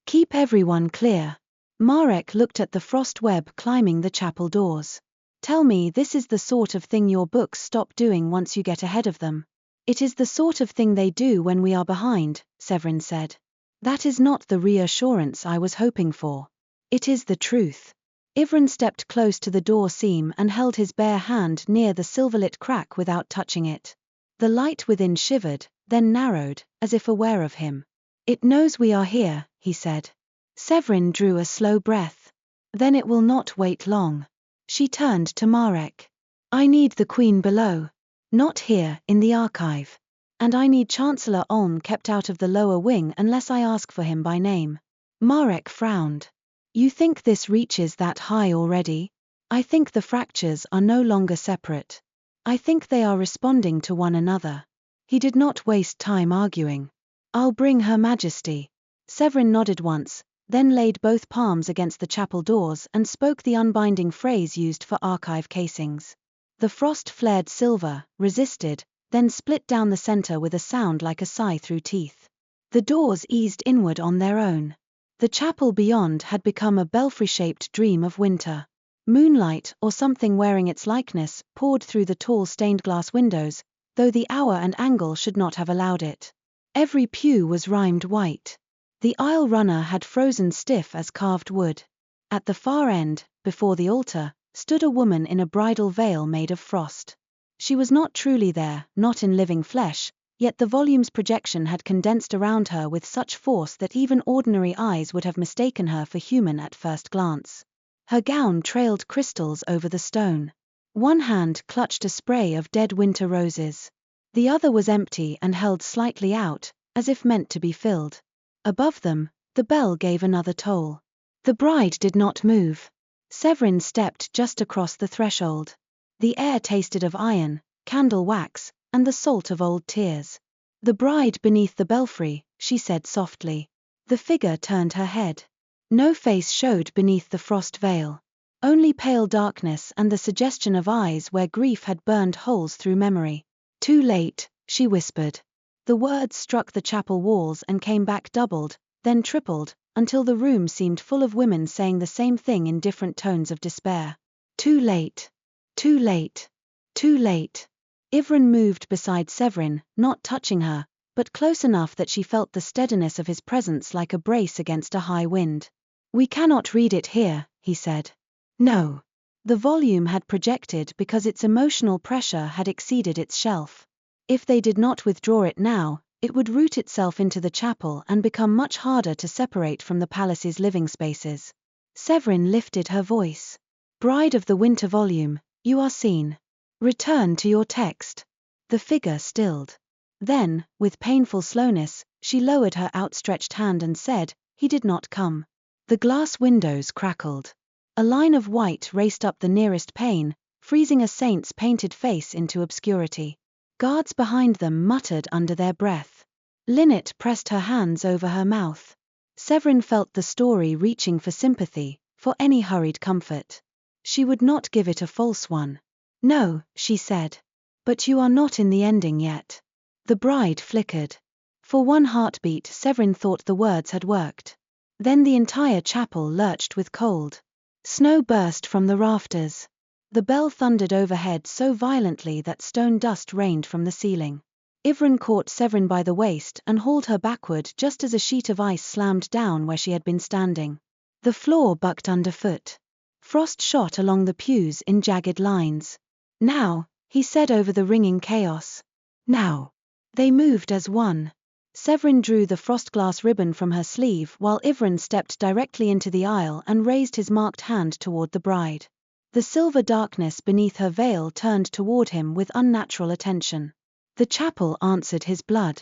Keep everyone clear. Marek looked at the frost web climbing the chapel doors. Tell me, this is the sort of thing your books stop doing once you get ahead of them. It is the sort of thing they do when we are behind, Sevrine said. That is not the reassurance I was hoping for. It is the truth. Ivrin stepped close to the door seam and held his bare hand near the silverlit crack without touching it. The light within shivered, then narrowed, as if aware of him. It knows we are here, he said. Sevrine drew a slow breath. Then it will not wait long. She turned to Marek. I need the Queen below. Not here, in the archive. And I need Chancellor Olm kept out of the lower wing unless I ask for him by name. Marek frowned. You think this reaches that high already? I think the fractures are no longer separate. I think they are responding to one another. He did not waste time arguing. I'll bring Her Majesty. Sevrine nodded once, then laid both palms against the chapel doors and spoke the unbinding phrase used for archive casings. The frost flared silver, resisted, then split down the center with a sound like a sigh through teeth. The doors eased inward on their own. The chapel beyond had become a belfry-shaped dream of winter. Moonlight, or something wearing its likeness, poured through the tall stained-glass windows, though the hour and angle should not have allowed it. Every pew was rimed white. The aisle runner had frozen stiff as carved wood. At the far end, before the altar, stood a woman in a bridal veil made of frost. She was not truly there, not in living flesh, yet the volume's projection had condensed around her with such force that even ordinary eyes would have mistaken her for human at first glance. Her gown trailed crystals over the stone. One hand clutched a spray of dead winter roses. The other was empty and held slightly out, as if meant to be filled. Above them, the bell gave another toll. The bride did not move. Sevrine stepped just across the threshold. The air tasted of iron, candle wax, and the salt of old tears. "The bride beneath the belfry," she said softly. The figure turned her head. No face showed beneath the frost veil. Only pale darkness and the suggestion of eyes where grief had burned holes through memory. "Too late," she whispered. The words struck the chapel walls and came back doubled, then tripled, until the room seemed full of women saying the same thing in different tones of despair. "Too late. Too late. Too late." Ivren moved beside Sevrine, not touching her, but close enough that she felt the steadiness of his presence like a brace against a high wind. "We cannot read it here," he said. "No." The volume had projected because its emotional pressure had exceeded its shelf. If they did not withdraw it now, it would root itself into the chapel and become much harder to separate from the palace's living spaces. Sevrine lifted her voice. "Bride of the winter volume, you are seen. Return to your text." The figure stilled. Then, with painful slowness, she lowered her outstretched hand and said, "He did not come." The glass windows crackled. A line of white raced up the nearest pane, freezing a saint's painted face into obscurity. Guards behind them muttered under their breath. Lynette pressed her hands over her mouth. Sevrine felt the story reaching for sympathy, for any hurried comfort. She would not give it a false one. "No," she said. "But you are not in the ending yet." The bride flickered. For one heartbeat Sevrine thought the words had worked. Then the entire chapel lurched with cold. Snow burst from the rafters. The bell thundered overhead so violently that stone dust rained from the ceiling. Ivren caught Sevrine by the waist and hauled her backward just as a sheet of ice slammed down where she had been standing. The floor bucked underfoot. Frost shot along the pews in jagged lines. "Now," he said over the ringing chaos. "Now." They moved as one. Sevrine drew the frostglass ribbon from her sleeve while Ivren stepped directly into the aisle and raised his marked hand toward the bride. The silver darkness beneath her veil turned toward him with unnatural attention. The chapel answered his blood.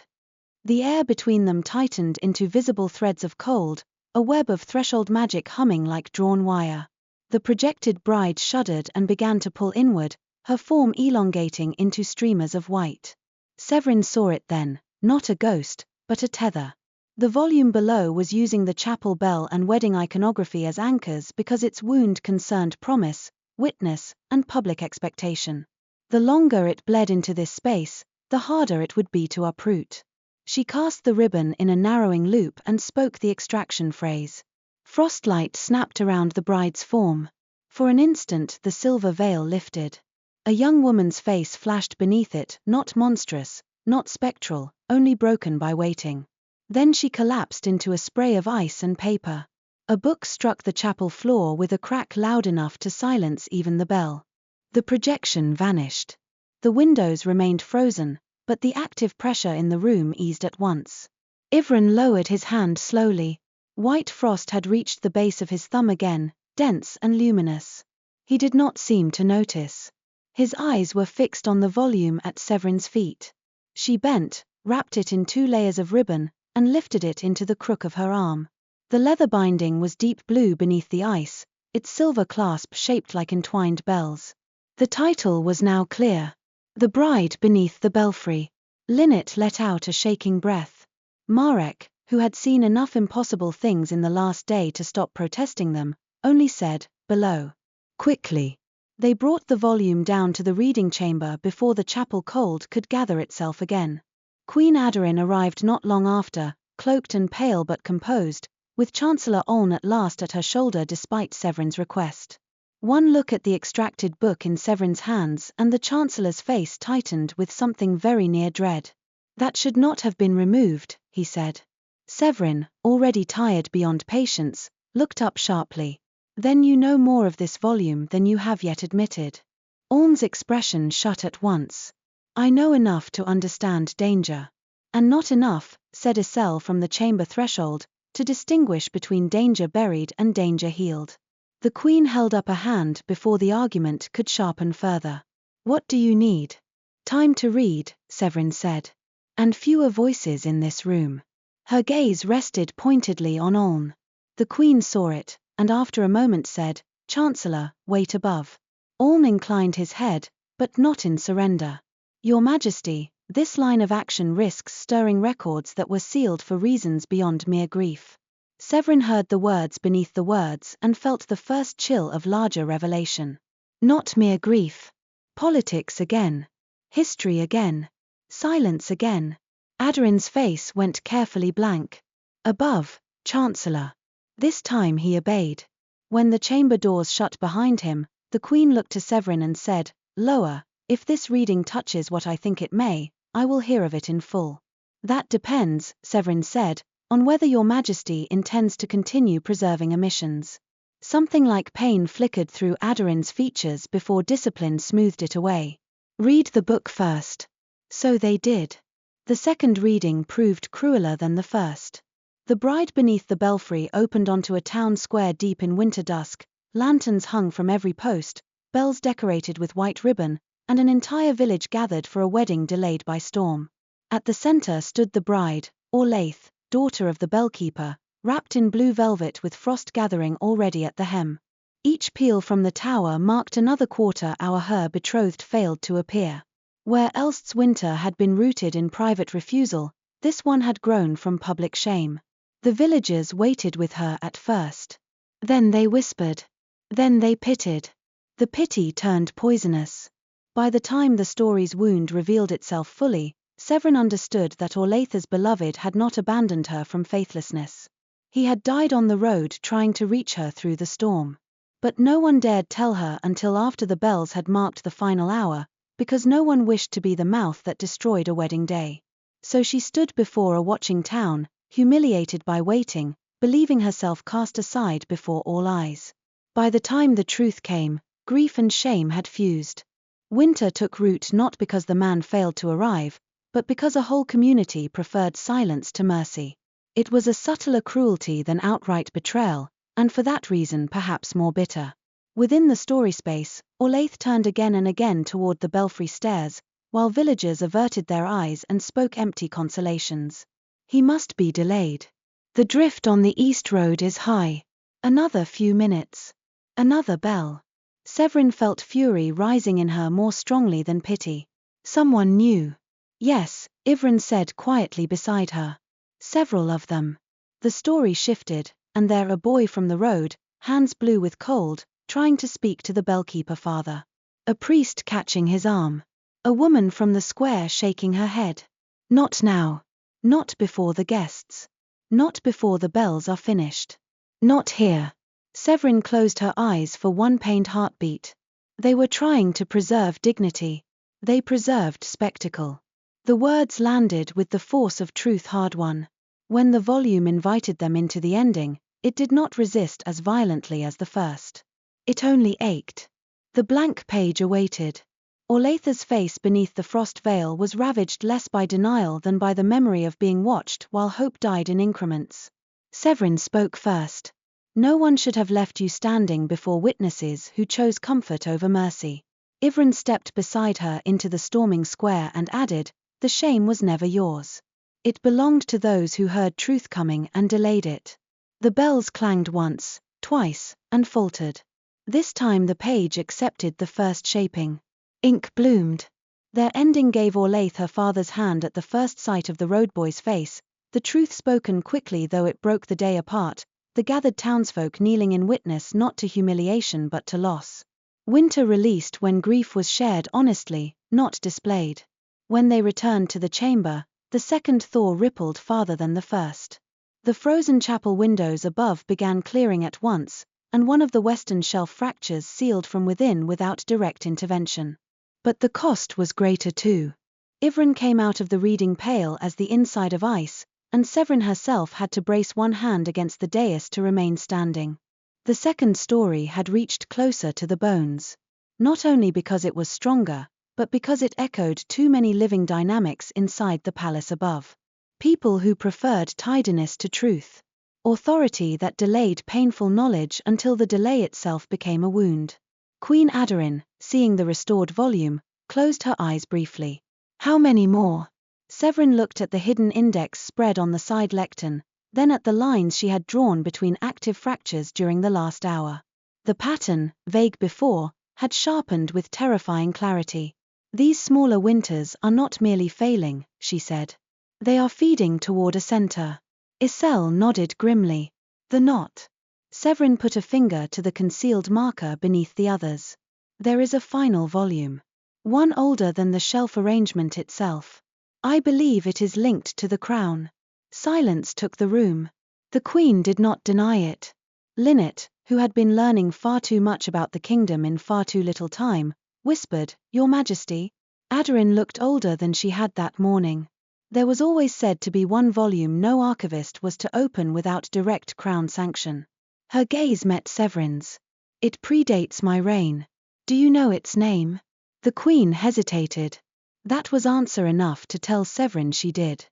The air between them tightened into visible threads of cold, a web of threshold magic humming like drawn wire. The projected bride shuddered and began to pull inward, her form elongating into streamers of white. Sevrine saw it then. Not a ghost, but a tether. The volume below was using the chapel bell and wedding iconography as anchors because its wound concerned promise, witness, and public expectation. The longer it bled into this space, the harder it would be to uproot. She cast the ribbon in a narrowing loop and spoke the extraction phrase. Frostlight snapped around the bride's form. For an instant the silver veil lifted. A young woman's face flashed beneath it, not monstrous, not spectral, only broken by waiting. Then she collapsed into a spray of ice and paper. A book struck the chapel floor with a crack loud enough to silence even the bell. The projection vanished. The windows remained frozen, but the active pressure in the room eased at once. Ivren lowered his hand slowly. White frost had reached the base of his thumb again, dense and luminous. He did not seem to notice. His eyes were fixed on the volume at Sevrine's feet. She bent, wrapped it in 2 layers of ribbon, and lifted it into the crook of her arm. The leather binding was deep blue beneath the ice, its silver clasp shaped like entwined bells. The title was now clear. The Bride Beneath the Belfry. Lynette let out a shaking breath. Marek, who had seen enough impossible things in the last day to stop protesting them, only said, "Below." Quickly. They brought the volume down to the reading chamber before the chapel cold could gather itself again. Queen Aderin arrived not long after, cloaked and pale but composed, with Chancellor Oln at last at her shoulder despite Sevrine's request. One look at the extracted book in Sevrine's hands and the Chancellor's face tightened with something very near dread. That should not have been removed, he said. Sevrine, already tired beyond patience, looked up sharply. Then you know more of this volume than you have yet admitted. Orm's expression shut at once. I know enough to understand danger. And not enough, said Isel from the chamber threshold, to distinguish between danger buried and danger healed. The Queen held up a hand before the argument could sharpen further. What do you need? Time to read, Sevrine said. And fewer voices in this room. Her gaze rested pointedly on Olm. The Queen saw it, and after a moment said, Chancellor, wait above. Olm inclined his head, but not in surrender. Your Majesty, this line of action risks stirring records that were sealed for reasons beyond mere grief. Sevrine heard the words beneath the words and felt the first chill of larger revelation. Not mere grief. Politics again. History again. Silence again. Aderin's face went carefully blank. Above, Chancellor. This time he obeyed. When the chamber doors shut behind him, the Queen looked to Sevrine and said, Lower, if this reading touches what I think it may, I will hear of it in full. That depends, Sevrine said, on whether your Majesty intends to continue preserving omissions. Something like pain flickered through Aderin's features before discipline smoothed it away. Read the book first. So they did. The second reading proved crueler than the first. The bride beneath the belfry opened onto a town square deep in winter dusk, lanterns hung from every post, bells decorated with white ribbon, and an entire village gathered for a wedding delayed by storm. At the center stood the bride, Olayth, daughter of the bellkeeper, wrapped in blue velvet with frost gathering already at the hem. Each peal from the tower marked another quarter hour her betrothed failed to appear. Where else's winter had been rooted in private refusal, this one had grown from public shame. The villagers waited with her at first. Then they whispered. Then they pitied. The pity turned poisonous. By the time the story's wound revealed itself fully, Sevrine understood that Olayth's beloved had not abandoned her from faithlessness. He had died on the road trying to reach her through the storm. But no one dared tell her until after the bells had marked the final hour, because no one wished to be the mouth that destroyed a wedding day. So she stood before a watching town, humiliated by waiting, believing herself cast aside before all eyes. By the time the truth came, grief and shame had fused. Winter took root not because the man failed to arrive, but because a whole community preferred silence to mercy. It was a subtler cruelty than outright betrayal, and for that reason perhaps more bitter. Within the story space, Olayth turned again and again toward the belfry stairs, while villagers averted their eyes and spoke empty consolations. He must be delayed. The drift on the east road is high. Another few minutes. Another bell. Sevrine felt fury rising in her more strongly than pity. Someone knew. Yes, Ivren said quietly beside her. Several of them. The story shifted, and there a boy from the road, hands blue with cold, trying to speak to the bellkeeper father. A priest catching his arm. A woman from the square shaking her head. Not now. Not before the guests. Not before the bells are finished. Not here. Sevrine closed her eyes for one pained heartbeat. They were trying to preserve dignity. They preserved spectacle. The words landed with the force of truth hard-won. When the volume invited them into the ending, it did not resist as violently as the first. It only ached. The blank page awaited. Olayth's face beneath the frost veil was ravaged less by denial than by the memory of being watched while hope died in increments. Sevrine spoke first. No one should have left you standing before witnesses who chose comfort over mercy. Ivren stepped beside her into the storming square and added, the shame was never yours. It belonged to those who heard truth coming and delayed it. The bells clanged once, twice, and faltered. This time the page accepted the first shaping. Ink bloomed. Their ending gave Olayth her father's hand at the first sight of the roadboy's face, the truth spoken quickly though it broke the day apart, the gathered townsfolk kneeling in witness not to humiliation but to loss. Winter released when grief was shared honestly, not displayed. When they returned to the chamber, the second thaw rippled farther than the first. The frozen chapel windows above began clearing at once, and one of the western shelf fractures sealed from within without direct intervention. But the cost was greater too. Sevrine came out of the reading pale as the inside of ice, and Sevrine herself had to brace one hand against the dais to remain standing. The second story had reached closer to the bones. Not only because it was stronger, but because it echoed too many living dynamics inside the palace above. People who preferred tidiness to truth. Authority that delayed painful knowledge until the delay itself became a wound. Queen Aderin, seeing the restored volume, closed her eyes briefly. How many more? Sevrine looked at the hidden index spread on the side lectern, then at the lines she had drawn between active fractures during the last hour. The pattern, vague before, had sharpened with terrifying clarity. These smaller winters are not merely failing, she said. They are feeding toward a center. Iselle nodded grimly. The knot. Sevrine put a finger to the concealed marker beneath the others. There is a final volume. One older than the shelf arrangement itself. I believe it is linked to the crown. Silence took the room. The queen did not deny it. Lynette, who had been learning far too much about the kingdom in far too little time, whispered, Your Majesty. Aderin looked older than she had that morning. There was always said to be one volume no archivist was to open without direct crown sanction. Her gaze met Sevrine's. It predates my reign. Do you know its name? The queen hesitated. That was answer enough to tell Sevrine she did.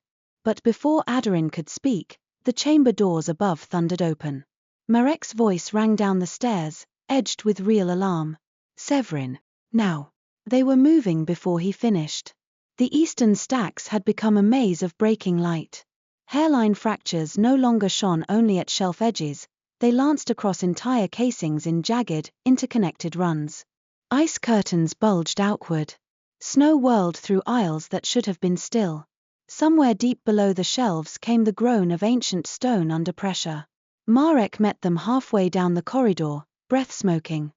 But before Aderin could speak, the chamber doors above thundered open. Marek's voice rang down the stairs, edged with real alarm. Sevrine, now. They were moving before he finished. The eastern stacks had become a maze of breaking light. Hairline fractures no longer shone only at shelf edges, they lanced across entire casings in jagged, interconnected runs. Ice curtains bulged outward. Snow whirled through aisles that should have been still. Somewhere deep below the shelves came the groan of ancient stone under pressure. Marek met them halfway down the corridor, breath-smoking.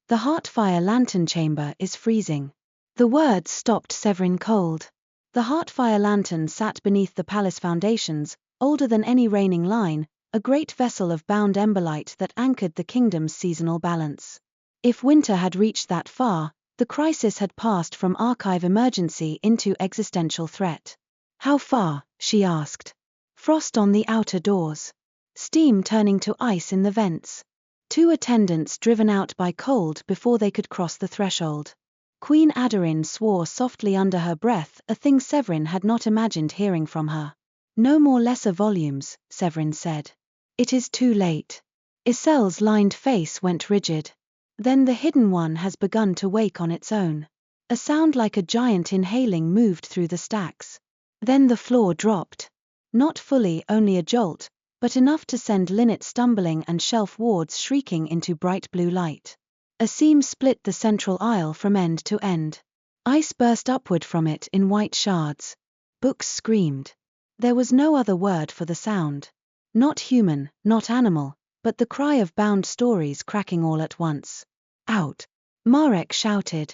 The Heartfire lantern chamber is freezing. The words stopped Sevrine cold. The Heartfire lantern sat beneath the palace foundations, older than any reigning line, a great vessel of bound emberlight that anchored the kingdom's seasonal balance. If winter had reached that far, the crisis had passed from archive emergency into existential threat. How far? She asked. Frost on the outer doors. Steam turning to ice in the vents. 2 attendants driven out by cold before they could cross the threshold. Queen Aderin swore softly under her breath, a thing Sevrine had not imagined hearing from her. No more lesser volumes, Sevrine said. It is too late. Iselle's lined face went rigid. Then the hidden one has begun to wake on its own. A sound like a giant inhaling moved through the stacks. Then the floor dropped. Not fully, only a jolt, but enough to send Lynette stumbling and shelf wards shrieking into bright blue light. A seam split the central aisle from end to end. Ice burst upward from it in white shards. Books screamed. There was no other word for the sound. Not human, not animal, but the cry of bound stories cracking all at once. Out! Marek shouted.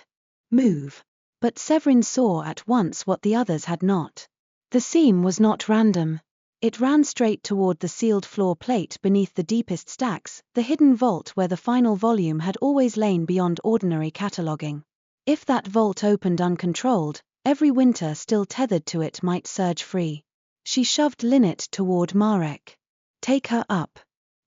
Move! But Sevrine saw at once what the others had not. The seam was not random. It ran straight toward the sealed floor plate beneath the deepest stacks, the hidden vault where the final volume had always lain beyond ordinary cataloguing. If that vault opened uncontrolled, every winter still tethered to it might surge free. She shoved Lynette toward Marek. Take her up.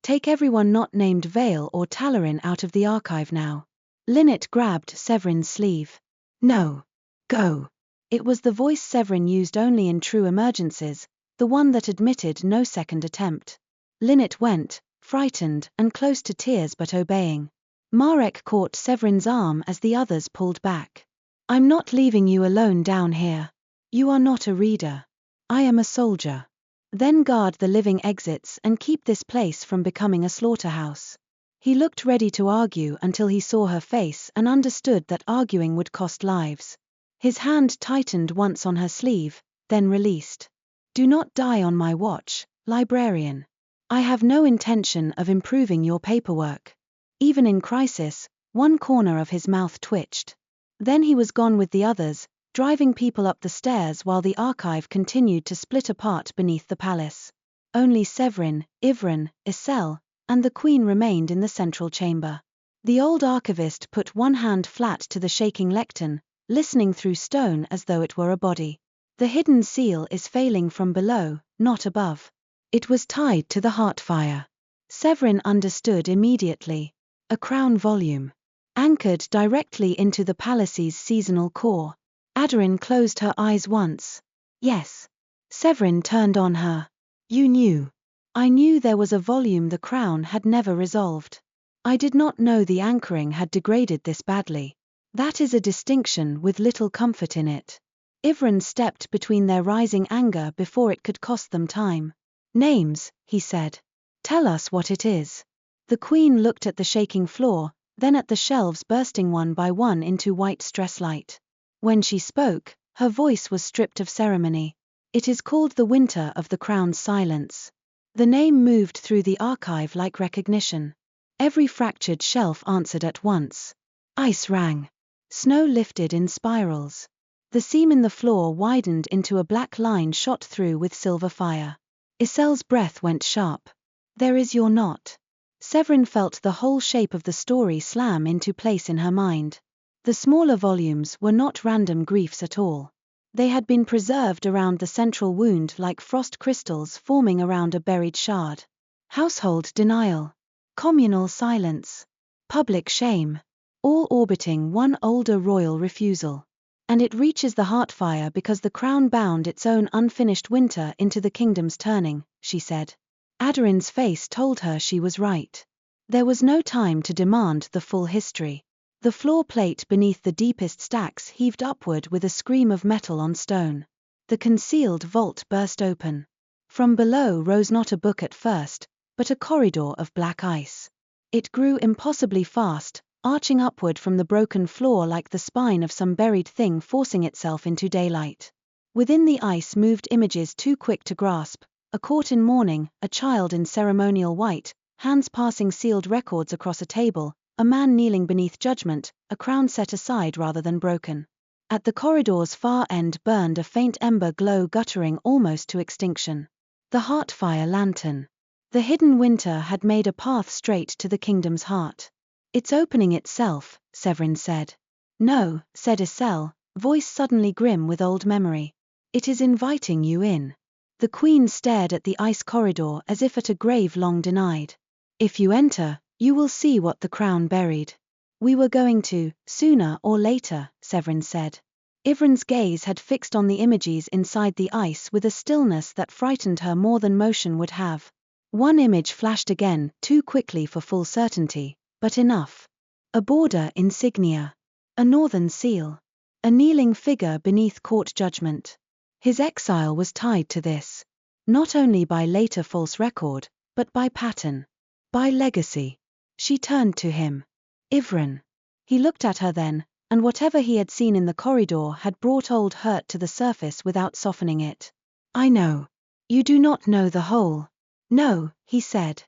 Take everyone not named Vale or Talarin out of the archive now. Lynette grabbed Sevrine's sleeve. No. Go. It was the voice Sevrine used only in true emergencies, the one that admitted no second attempt. Lynette went, frightened and close to tears but obeying. Marek caught Sevrine's arm as the others pulled back. I'm not leaving you alone down here. You are not a reader. I am a soldier. Then guard the living exits and keep this place from becoming a slaughterhouse. He looked ready to argue until he saw her face and understood that arguing would cost lives. His hand tightened once on her sleeve, then released. Do not die on my watch, librarian. I have no intention of improving your paperwork. Even in crisis, one corner of his mouth twitched. Then he was gone with the others, driving people up the stairs while the archive continued to split apart beneath the palace. Only Sevrine, Sevrine, Iselle, and the queen remained in the central chamber. The old archivist put one hand flat to the shaking lectern, listening through stone as though it were a body. The hidden seal is failing from below, not above. It was tied to the heartfire. Sevrine understood immediately. A crown volume. Anchored directly into the palace's seasonal core. Aderin closed her eyes once. Yes. Sevrine turned on her. You knew. I knew there was a volume the crown had never resolved. I did not know the anchoring had degraded this badly. That is a distinction with little comfort in it. Ivren stepped between their rising anger before it could cost them time. Names, he said. Tell us what it is. The queen looked at the shaking floor, then at the shelves bursting one by one into white stress light. When she spoke, her voice was stripped of ceremony. It is called the Winter of the Crown's Silence. The name moved through the archive like recognition. Every fractured shelf answered at once. Ice rang. Snow lifted in spirals. The seam in the floor widened into a black line shot through with silver fire. Isel's breath went sharp. There is your knot. Sevrine felt the whole shape of the story slam into place in her mind. The smaller volumes were not random griefs at all. They had been preserved around the central wound like frost crystals forming around a buried shard. Household denial. Communal silence. Public shame. All orbiting one older royal refusal. And it reaches the heartfire because the crown bound its own unfinished winter into the kingdom's turning, she said. Aderin's face told her she was right. There was no time to demand the full history. The floor plate beneath the deepest stacks heaved upward with a scream of metal on stone. The concealed vault burst open. From below rose not a book at first, but a corridor of black ice. It grew impossibly fast, arching upward from the broken floor like the spine of some buried thing forcing itself into daylight. Within the ice moved images too quick to grasp, a court in mourning, a child in ceremonial white, hands passing sealed records across a table, a man kneeling beneath judgment, a crown set aside rather than broken. At the corridor's far end burned a faint ember glow guttering almost to extinction. The heartfire lantern. The hidden winter had made a path straight to the kingdom's heart. It's opening itself, Sevrine said. No, said Isel, voice suddenly grim with old memory. It is inviting you in. The queen stared at the ice corridor as if at a grave long denied. If you enter, you will see what the crown buried. We were going to, sooner or later, Sevrine said. Ivren's gaze had fixed on the images inside the ice with a stillness that frightened her more than motion would have. One image flashed again, too quickly for full certainty, but enough. A border insignia. A northern seal. A kneeling figure beneath court judgment. His exile was tied to this. Not only by later false record, but by pattern. By legacy. She turned to him. Ivren. He looked at her then, and whatever he had seen in the corridor had brought old hurt to the surface without softening it. I know. You do not know the whole. No, he said.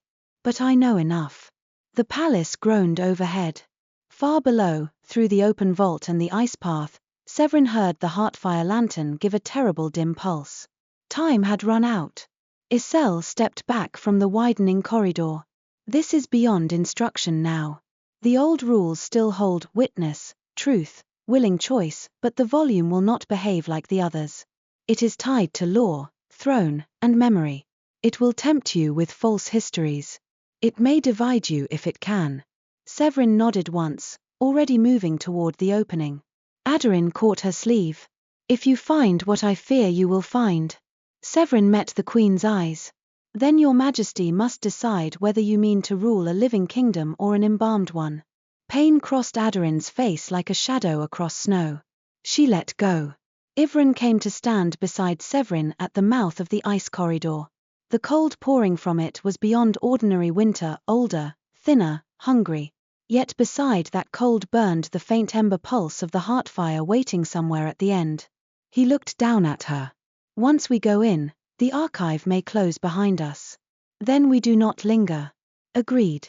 But I know enough. The palace groaned overhead. Far below, through the open vault and the ice path, Sevrine heard the heartfire lantern give a terrible dim pulse. Time had run out. Isel stepped back from the widening corridor. This is beyond instruction now. The old rules still hold witness, truth, willing choice, but the volume will not behave like the others. It is tied to law, throne, and memory. It will tempt you with false histories. It may divide you if it can. Sevrine nodded once, already moving toward the opening. Aderin caught her sleeve. If you find what I fear you will find. Sevrine met the queen's eyes. Then your majesty must decide whether you mean to rule a living kingdom or an embalmed one. Pain crossed Aderin's face like a shadow across snow. She let go. Ivren came to stand beside Sevrine at the mouth of the ice corridor. The cold pouring from it was beyond ordinary winter, older, thinner, hungry. Yet beside that cold burned the faint ember pulse of the heartfire waiting somewhere at the end. He looked down at her. Once we go in, the archive may close behind us. Then we do not linger. Agreed.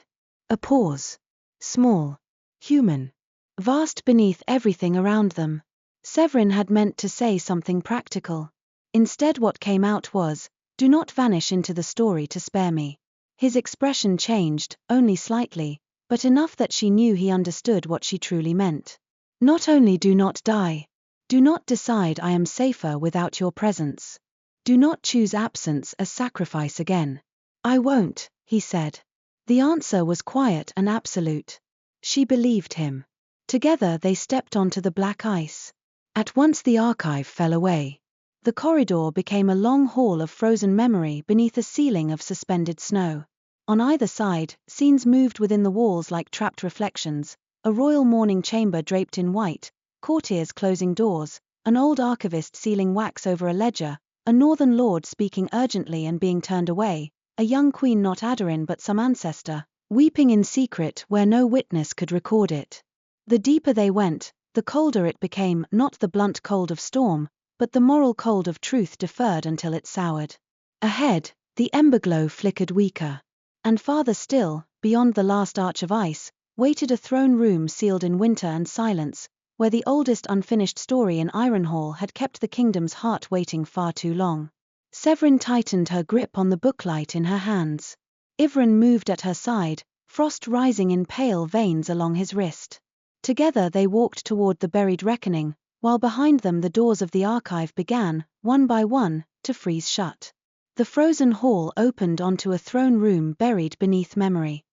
A pause. Small. Human. Vast beneath everything around them. Sevrine had meant to say something practical. Instead what came out was, do not vanish into the story to spare me. His expression changed, only slightly, but enough that she knew he understood what she truly meant. Not only do not die. Do not decide I am safer without your presence. Do not choose absence as sacrifice again. I won't, he said. The answer was quiet and absolute. She believed him. Together they stepped onto the black ice. At once the archive fell away. The corridor became a long hall of frozen memory beneath a ceiling of suspended snow. On either side, scenes moved within the walls like trapped reflections, a royal mourning chamber draped in white, courtiers closing doors, an old archivist sealing wax over a ledger, a northern lord speaking urgently and being turned away, a young queen not Aderin but some ancestor, weeping in secret where no witness could record it. The deeper they went, the colder it became, not the blunt cold of storm, but the moral cold of truth deferred until it soured. Ahead, the ember glow flickered weaker. And farther still, beyond the last arch of ice, waited a throne room sealed in winter and silence, where the oldest unfinished story in Ironhall had kept the kingdom's heart waiting far too long. Sevrine tightened her grip on the booklight in her hands. Ivren moved at her side, frost rising in pale veins along his wrist. Together they walked toward the buried reckoning, while behind them the doors of the archive began, one by one, to freeze shut. The frozen hall opened onto a throne room buried beneath memory.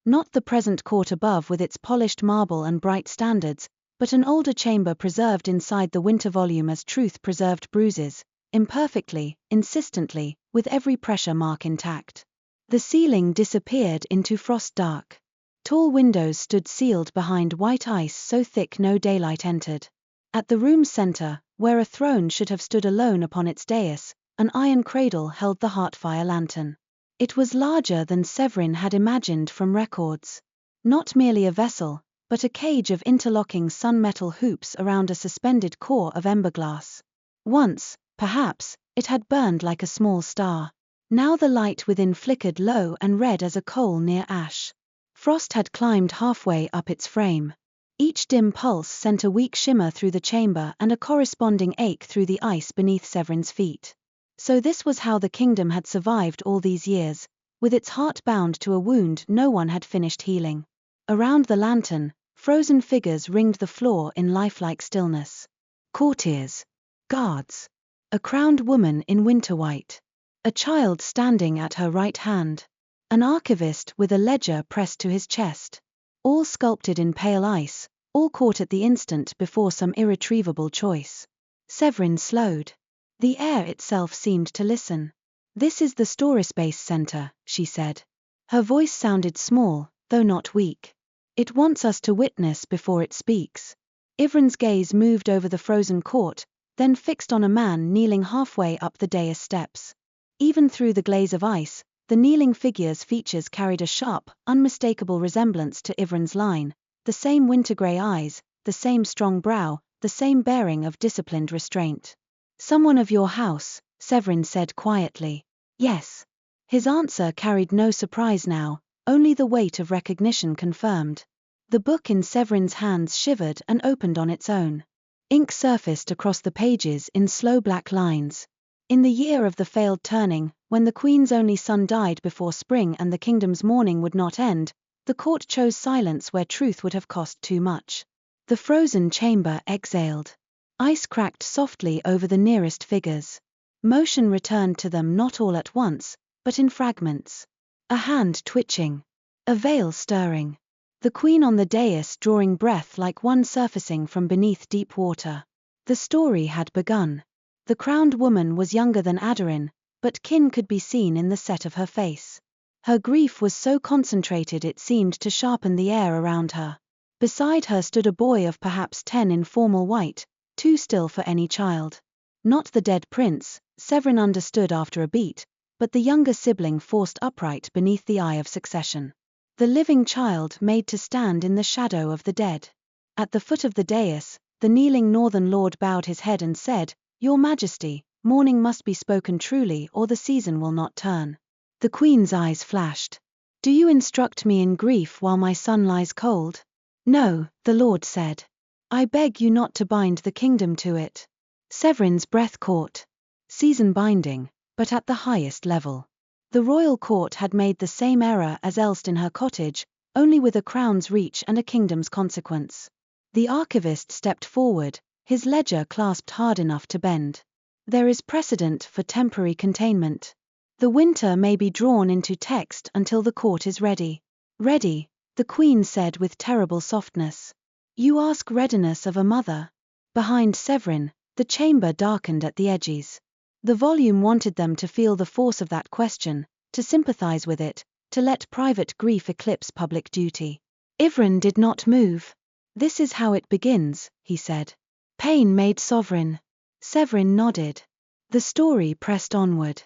Not the present court above with its polished marble and bright standards, but an older chamber preserved inside the winter volume as truth preserved bruises, imperfectly, insistently, with every pressure mark intact. The ceiling disappeared into frost dark. Tall windows stood sealed behind white ice so thick no daylight entered. At the room's center, where a throne should have stood alone upon its dais, an iron cradle held the heartfire lantern. It was larger than Sevrine had imagined from records. Not merely a vessel, but a cage of interlocking sun-metal hoops around a suspended core of emberglass. Once, perhaps, it had burned like a small star. Now the light within flickered low and red as a coal near ash. Frost had climbed halfway up its frame. Each dim pulse sent a weak shimmer through the chamber and a corresponding ache through the ice beneath Sevrine's feet. So this was how the kingdom had survived all these years, with its heart bound to a wound no one had finished healing. Around the lantern, frozen figures ringed the floor in lifelike stillness. Courtiers. Guards. A crowned woman in winter white. A child standing at her right hand. An archivist with a ledger pressed to his chest. All sculpted in pale ice, all caught at the instant before some irretrievable choice. Sevrine slowed. The air itself seemed to listen. This is the Storyspace Center, she said. Her voice sounded small, though not weak. It wants us to witness before it speaks. Ivren's gaze moved over the frozen court, then fixed on a man kneeling halfway up the dais steps. Even through the glaze of ice, the kneeling figure's features carried a sharp, unmistakable resemblance to Ivren's line, the same winter-gray eyes, the same strong brow, the same bearing of disciplined restraint. Someone of your house, Sevrine said quietly. Yes. His answer carried no surprise now, only the weight of recognition confirmed. The book in Sevrine's hands shivered and opened on its own. Ink surfaced across the pages in slow black lines. In the year of the failed turning, when the queen's only son died before spring and the kingdom's mourning would not end, the court chose silence where truth would have cost too much. The frozen chamber exhaled. Ice cracked softly over the nearest figures. Motion returned to them not all at once, but in fragments. A hand twitching. A veil stirring. The queen on the dais drawing breath like one surfacing from beneath deep water. The story had begun. The crowned woman was younger than Aderin, but kin could be seen in the set of her face. Her grief was so concentrated it seemed to sharpen the air around her. Beside her stood a boy of perhaps 10 in formal white, too still for any child. Not the dead prince, Sevrine understood after a beat, but the younger sibling forced upright beneath the eye of succession. The living child made to stand in the shadow of the dead. At the foot of the dais, the kneeling northern lord bowed his head and said, "Your Majesty, mourning must be spoken truly or the season will not turn." The queen's eyes flashed. "Do you instruct me in grief while my son lies cold?" "No," the lord said. "I beg you not to bind the kingdom to it." Sevrine's breath caught. Season binding, but at the highest level. The royal court had made the same error as else in her cottage, only with a crown's reach and a kingdom's consequence. The archivist stepped forward, his ledger clasped hard enough to bend. There is precedent for temporary containment. The winter may be drawn into text until the court is ready. Ready, the queen said with terrible softness. You ask readiness of a mother. Behind Sevrine, the chamber darkened at the edges. The volume wanted them to feel the force of that question, to sympathize with it, to let private grief eclipse public duty. Ivren did not move. This is how it begins, he said. Pain made sovereign. Sevrine nodded. The story pressed onward.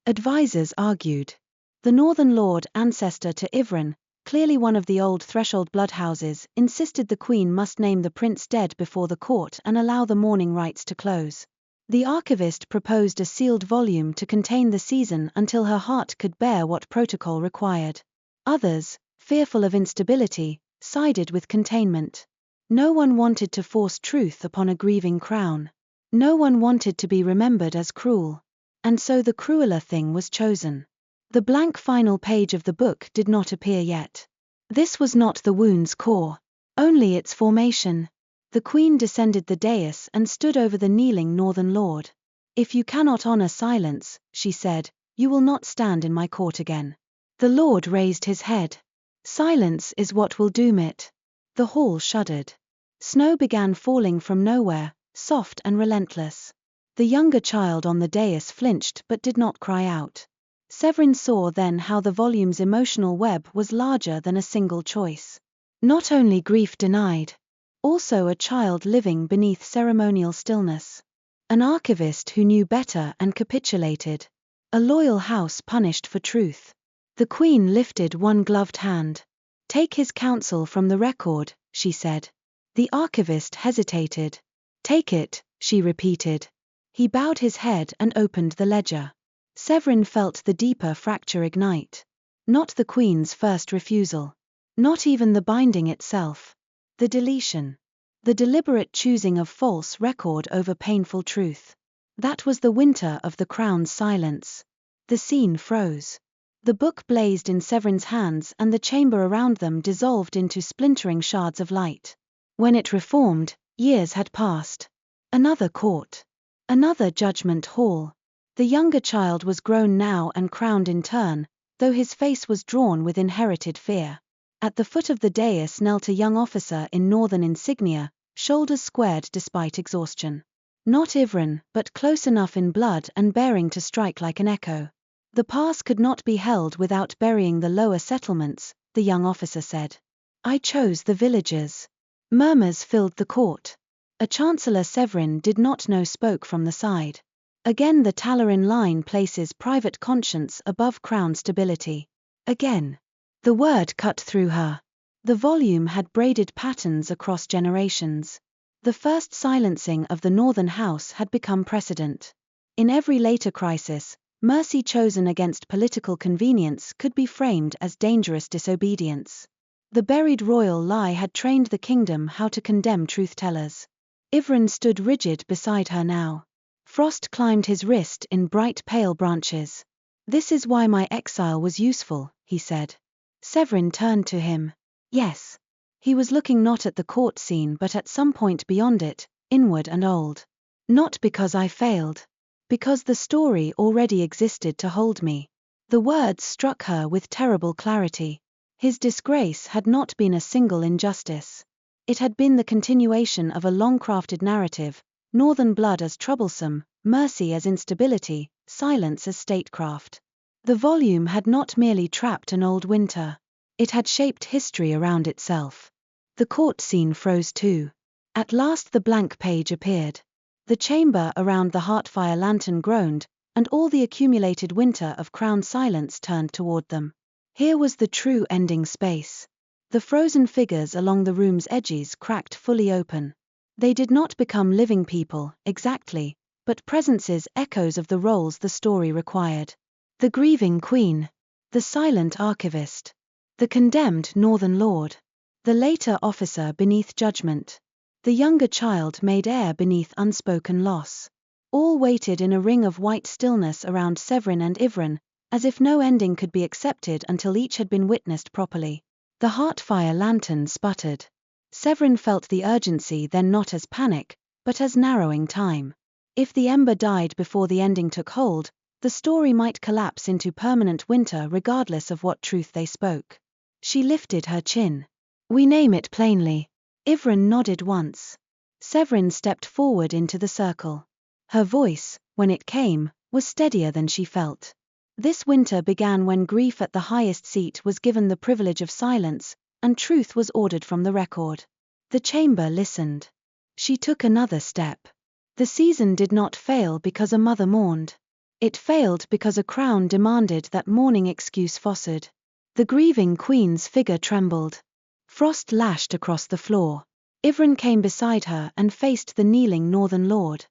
Advisors argued. The Northern Lord, ancestor to Ivren, clearly one of the old threshold bloodhouses, insisted the queen must name the prince dead before the court and allow the mourning rites to close. The archivist proposed a sealed volume to contain the season until her heart could bear what protocol required. Others, fearful of instability, sided with containment. No one wanted to force truth upon a grieving crown. No one wanted to be remembered as cruel. And so the crueler thing was chosen. The blank final page of the book did not appear yet. This was not the wound's core, only its formation. The queen descended the dais and stood over the kneeling northern lord. If you cannot honor silence, she said, you will not stand in my court again. The lord raised his head. Silence is what will doom it. The hall shuddered. Snow began falling from nowhere, soft and relentless. The younger child on the dais flinched but did not cry out. Sevrine saw then how the volume's emotional web was larger than a single choice. Not only grief denied, also a child living beneath ceremonial stillness. An archivist who knew better and capitulated. A loyal house punished for truth. The queen lifted one gloved hand. Take his counsel from the record, she said. The archivist hesitated. Take it, she repeated. He bowed his head and opened the ledger. Sevrine felt the deeper fracture ignite. Not the queen's first refusal. Not even the binding itself. The deletion. The deliberate choosing of false record over painful truth. That was the winter of the crown's silence. The scene froze. The book blazed in Sevrine's hands and the chamber around them dissolved into splintering shards of light. When it reformed, years had passed. Another court. Another judgment hall. The younger child was grown now and crowned in turn, though his face was drawn with inherited fear. At the foot of the dais knelt a young officer in northern insignia, shoulders squared despite exhaustion. Not Ivren, but close enough in blood and bearing to strike like an echo. The pass could not be held without burying the lower settlements, the young officer said. I chose the villagers. Murmurs filled the court. A chancellor Sevrine did not know spoke from the side. Again the Talarin line places private conscience above crown stability. Again. The word cut through her. The volume had braided patterns across generations. The first silencing of the Northern House had become precedent. In every later crisis, mercy chosen against political convenience could be framed as dangerous disobedience. The buried royal lie had trained the kingdom how to condemn truth-tellers. Ivren stood rigid beside her now. Frost climbed his wrist in bright pale branches. This is why my exile was useful, he said. Sevrine turned to him. Yes. He was looking not at the court scene but at some point beyond it, inward and old. Not because I failed. Because the story already existed to hold me. The words struck her with terrible clarity. His disgrace had not been a single injustice. It had been the continuation of a long-crafted narrative, northern blood as troublesome, mercy as instability, silence as statecraft. The volume had not merely trapped an old winter. It had shaped history around itself. The court scene froze too. At last the blank page appeared. The chamber around the heartfire lantern groaned, and all the accumulated winter of crown silence turned toward them. Here was the true ending space. The frozen figures along the room's edges cracked fully open. They did not become living people, exactly, but presences, echoes of the roles the story required. The grieving queen. The silent archivist. The condemned northern lord. The later officer beneath judgment. The younger child made heir beneath unspoken loss. All waited in a ring of white stillness around Sevrine and Ivren, as if no ending could be accepted until each had been witnessed properly. The Heartfire lantern sputtered. Sevrine felt the urgency then not as panic, but as narrowing time. If the ember died before the ending took hold, the story might collapse into permanent winter regardless of what truth they spoke. She lifted her chin. We name it plainly. Ivren nodded once. Sevrine stepped forward into the circle. Her voice, when it came, was steadier than she felt. This winter began when grief at the highest seat was given the privilege of silence, and truth was ordered from the record. The chamber listened. She took another step. The season did not fail because a mother mourned. It failed because a crown demanded that mourning excuse fostered. The grieving queen's figure trembled. Frost lashed across the floor. Ivren came beside her and faced the kneeling northern lord.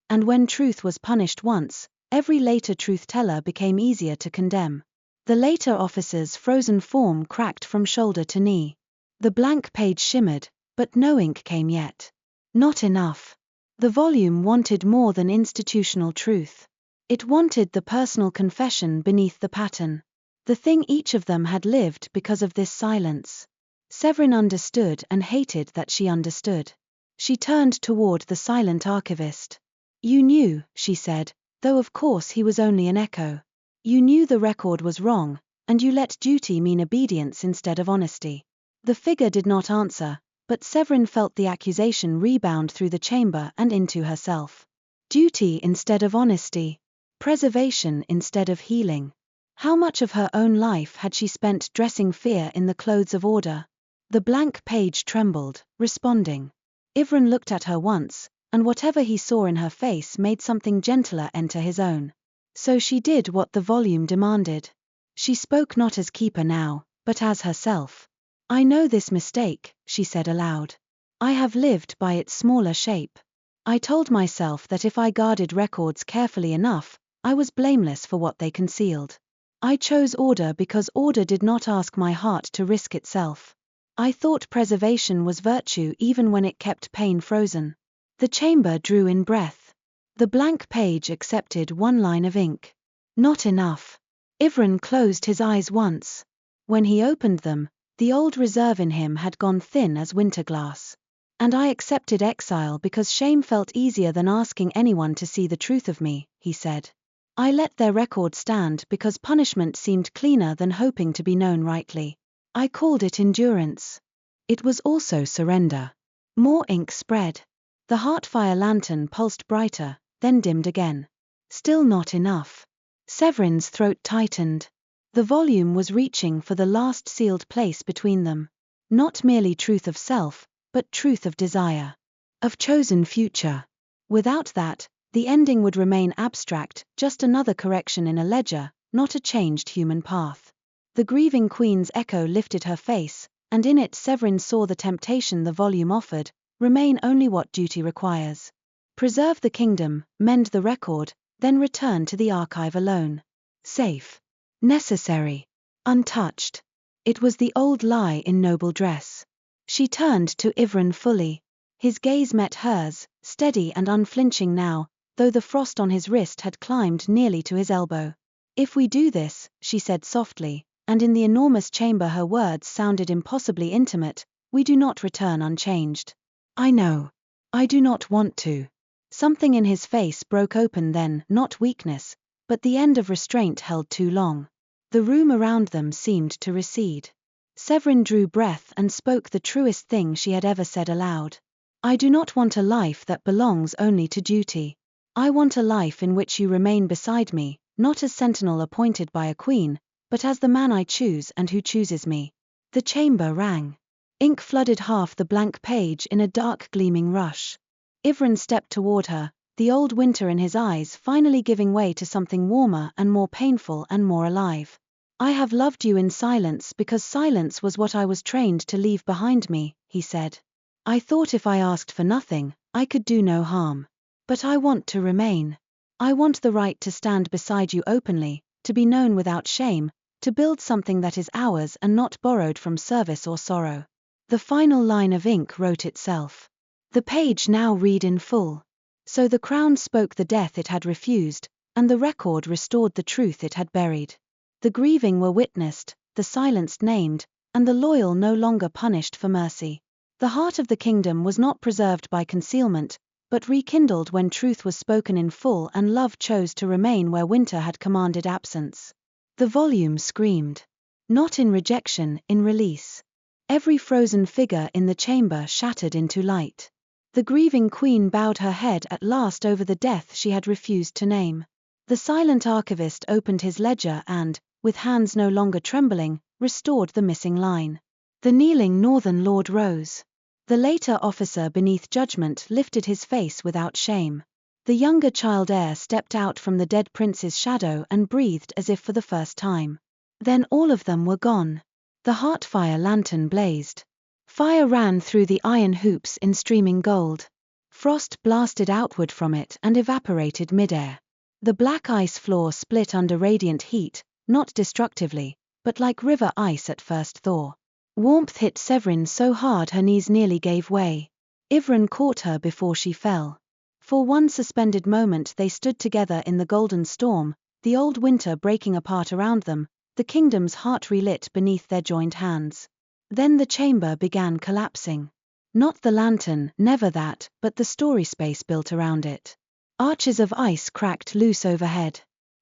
And when truth was punished once, every later truth-teller became easier to condemn. The later officer's frozen form cracked from shoulder to knee. The blank page shimmered, but no ink came yet. Not enough. The volume wanted more than institutional truth. It wanted the personal confession beneath the pattern. The thing each of them had lived because of this silence. Sevrine understood and hated that she understood. She turned toward the silent archivist. You knew, she said, though of course he was only an echo. You knew the record was wrong, and you let duty mean obedience instead of honesty. The figure did not answer, but Sevrine felt the accusation rebound through the chamber and into herself. Duty instead of honesty. Preservation instead of healing. How much of her own life had she spent dressing fear in the clothes of order? The blank page trembled, responding. Ivren looked at her once, and whatever he saw in her face made something gentler enter his own. So she did what the volume demanded. She spoke not as keeper now, but as herself. I know this mistake, she said aloud. I have lived by its smaller shape. I told myself that if I guarded records carefully enough, I was blameless for what they concealed. I chose order because order did not ask my heart to risk itself. I thought preservation was virtue even when it kept pain frozen. The chamber drew in breath. The blank page accepted one line of ink. Not enough. Ivren closed his eyes once. When he opened them, the old reserve in him had gone thin as winter glass. And I accepted exile because shame felt easier than asking anyone to see the truth of me, he said. I let their record stand because punishment seemed cleaner than hoping to be known rightly. I called it endurance. It was also surrender. More ink spread. The Heartfire lantern pulsed brighter, then dimmed again. Still not enough. Sevrine's throat tightened. The volume was reaching for the last sealed place between them. Not merely truth of self, but truth of desire. Of chosen future. Without that, the ending would remain abstract, just another correction in a ledger, not a changed human path. The grieving queen's echo lifted her face, and in it Sevrine saw the temptation the volume offered: remain only what duty requires. Preserve the kingdom, mend the record, then return to the archive alone. Safe. Necessary. Untouched. It was the old lie in noble dress. She turned to Ivren fully. His gaze met hers, steady and unflinching now, though the frost on his wrist had climbed nearly to his elbow. If we do this, she said softly, and in the enormous chamber her words sounded impossibly intimate, we do not return unchanged. I know. I do not want to. Something in his face broke open then, not weakness, but the end of restraint held too long. The room around them seemed to recede. Sevrine drew breath and spoke the truest thing she had ever said aloud. I do not want a life that belongs only to duty. I want a life in which you remain beside me, not as sentinel appointed by a queen, but as the man I choose and who chooses me. The chamber rang. Ink flooded half the blank page in a dark gleaming rush. Ivren stepped toward her, the old winter in his eyes finally giving way to something warmer and more painful and more alive. I have loved you in silence because silence was what I was trained to leave behind me, he said. I thought if I asked for nothing, I could do no harm. But I want to remain. I want the right to stand beside you openly, to be known without shame, to build something that is ours and not borrowed from service or sorrow. The final line of ink wrote itself. The page now read in full. So the crown spoke the death it had refused, and the record restored the truth it had buried. The grieving were witnessed, the silenced named, and the loyal no longer punished for mercy. The heart of the kingdom was not preserved by concealment, but rekindled when truth was spoken in full and love chose to remain where winter had commanded absence. The volume screamed. Not in rejection, in release. Every frozen figure in the chamber shattered into light. The grieving queen bowed her head at last over the death she had refused to name. The silent archivist opened his ledger and, with hands no longer trembling, restored the missing line. The kneeling northern lord rose. The later officer beneath judgment lifted his face without shame. The younger child heir stepped out from the dead prince's shadow and breathed as if for the first time. Then all of them were gone. The Heartfire lantern blazed. Fire ran through the iron hoops in streaming gold. Frost blasted outward from it and evaporated midair. The black ice floor split under radiant heat, not destructively, but like river ice at first thaw. Warmth hit Sevrine so hard her knees nearly gave way. Ivren caught her before she fell. For one suspended moment they stood together in the golden storm, the old winter breaking apart around them, the kingdom's heart relit beneath their joined hands. Then the chamber began collapsing. Not the lantern, never that, but the story space built around it. Arches of ice cracked loose overhead.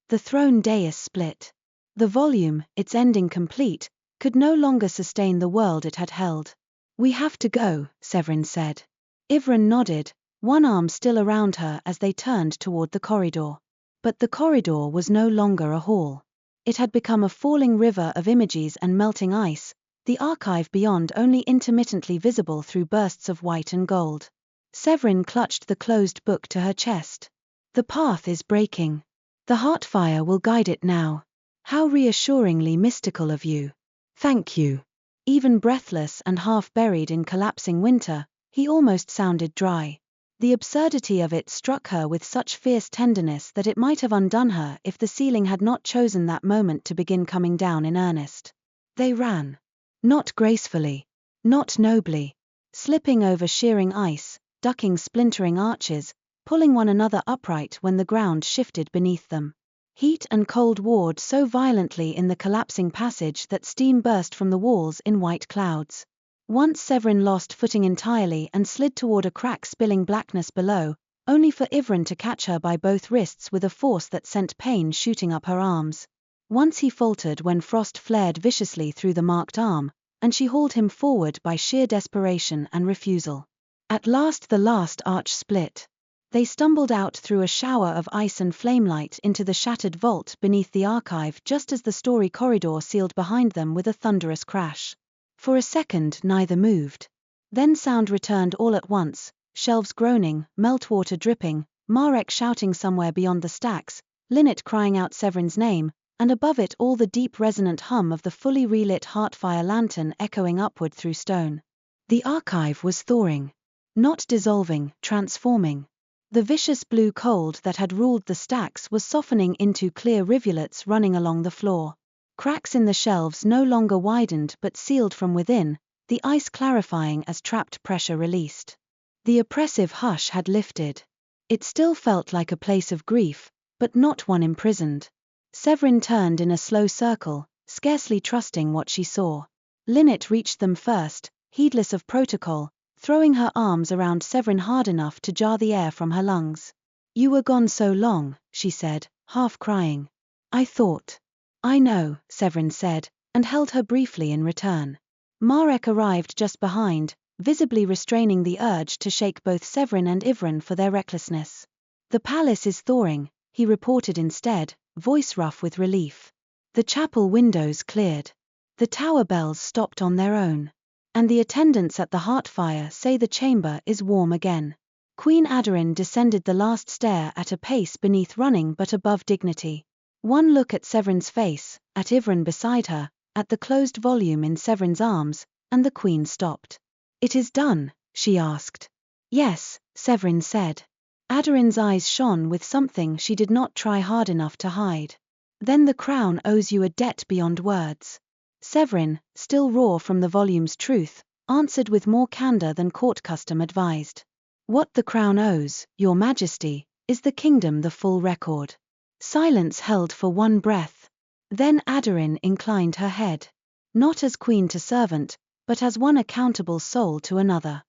The throne dais split. The volume, its ending complete, could no longer sustain the world it had held. "We have to go," Sevrine said. Ivren nodded, one arm still around her as they turned toward the corridor. But the corridor was no longer a hall. It had become a falling river of images and melting ice, the archive beyond only intermittently visible through bursts of white and gold. Sevrine clutched the closed book to her chest. "The path is breaking. The Heartfire will guide it now. How reassuringly mystical of you. Thank you." Even breathless and half buried in collapsing winter, he almost sounded dry. The absurdity of it struck her with such fierce tenderness that it might have undone her if the ceiling had not chosen that moment to begin coming down in earnest. They ran. Not gracefully. Not nobly. Slipping over shearing ice, ducking splintering arches, pulling one another upright when the ground shifted beneath them. Heat and cold warred so violently in the collapsing passage that steam burst from the walls in white clouds. Once Sevrine lost footing entirely and slid toward a crack spilling blackness below, only for Ivren to catch her by both wrists with a force that sent pain shooting up her arms. Once he faltered when frost flared viciously through the marked arm, and she hauled him forward by sheer desperation and refusal. At last the last arch split. They stumbled out through a shower of ice and flamelight into the shattered vault beneath the archive just as the story corridor sealed behind them with a thunderous crash. For a second neither moved. Then sound returned all at once, shelves groaning, meltwater dripping, Marek shouting somewhere beyond the stacks, Lynette crying out Sevrine's name, and above it all the deep resonant hum of the fully relit Heartfire lantern echoing upward through stone. The archive was thawing. Not dissolving, transforming. The vicious blue cold that had ruled the stacks was softening into clear rivulets running along the floor. Cracks in the shelves no longer widened but sealed from within, the ice clarifying as trapped pressure released. The oppressive hush had lifted. It still felt like a place of grief, but not one imprisoned. Sevrine turned in a slow circle, scarcely trusting what she saw. Lynette reached them first, heedless of protocol, throwing her arms around Sevrine hard enough to jar the air from her lungs. "You were gone so long," she said, half crying. "I thought." "I know," Sevrine said, and held her briefly in return. Marek arrived just behind, visibly restraining the urge to shake both Sevrine and Ivren for their recklessness. "The palace is thawing," he reported instead, voice rough with relief. The chapel windows cleared. The tower bells stopped on their own. And the attendants at the Heartfire say the chamber is warm again. Queen Aderin descended the last stair at a pace beneath running but above dignity. One look at Sevrine's face, at Ivren beside her, at the closed volume in Sevrine's arms, and the queen stopped. "It is done?" she asked. "Yes," Sevrine said. Aderin's eyes shone with something she did not try hard enough to hide. "Then the crown owes you a debt beyond words." Sevrine, still raw from the volume's truth, answered with more candor than court custom advised. "What the crown owes, your majesty, is the kingdom the full record." Silence held for one breath. Then Aderin inclined her head. Not as queen to servant, but as one accountable soul to another.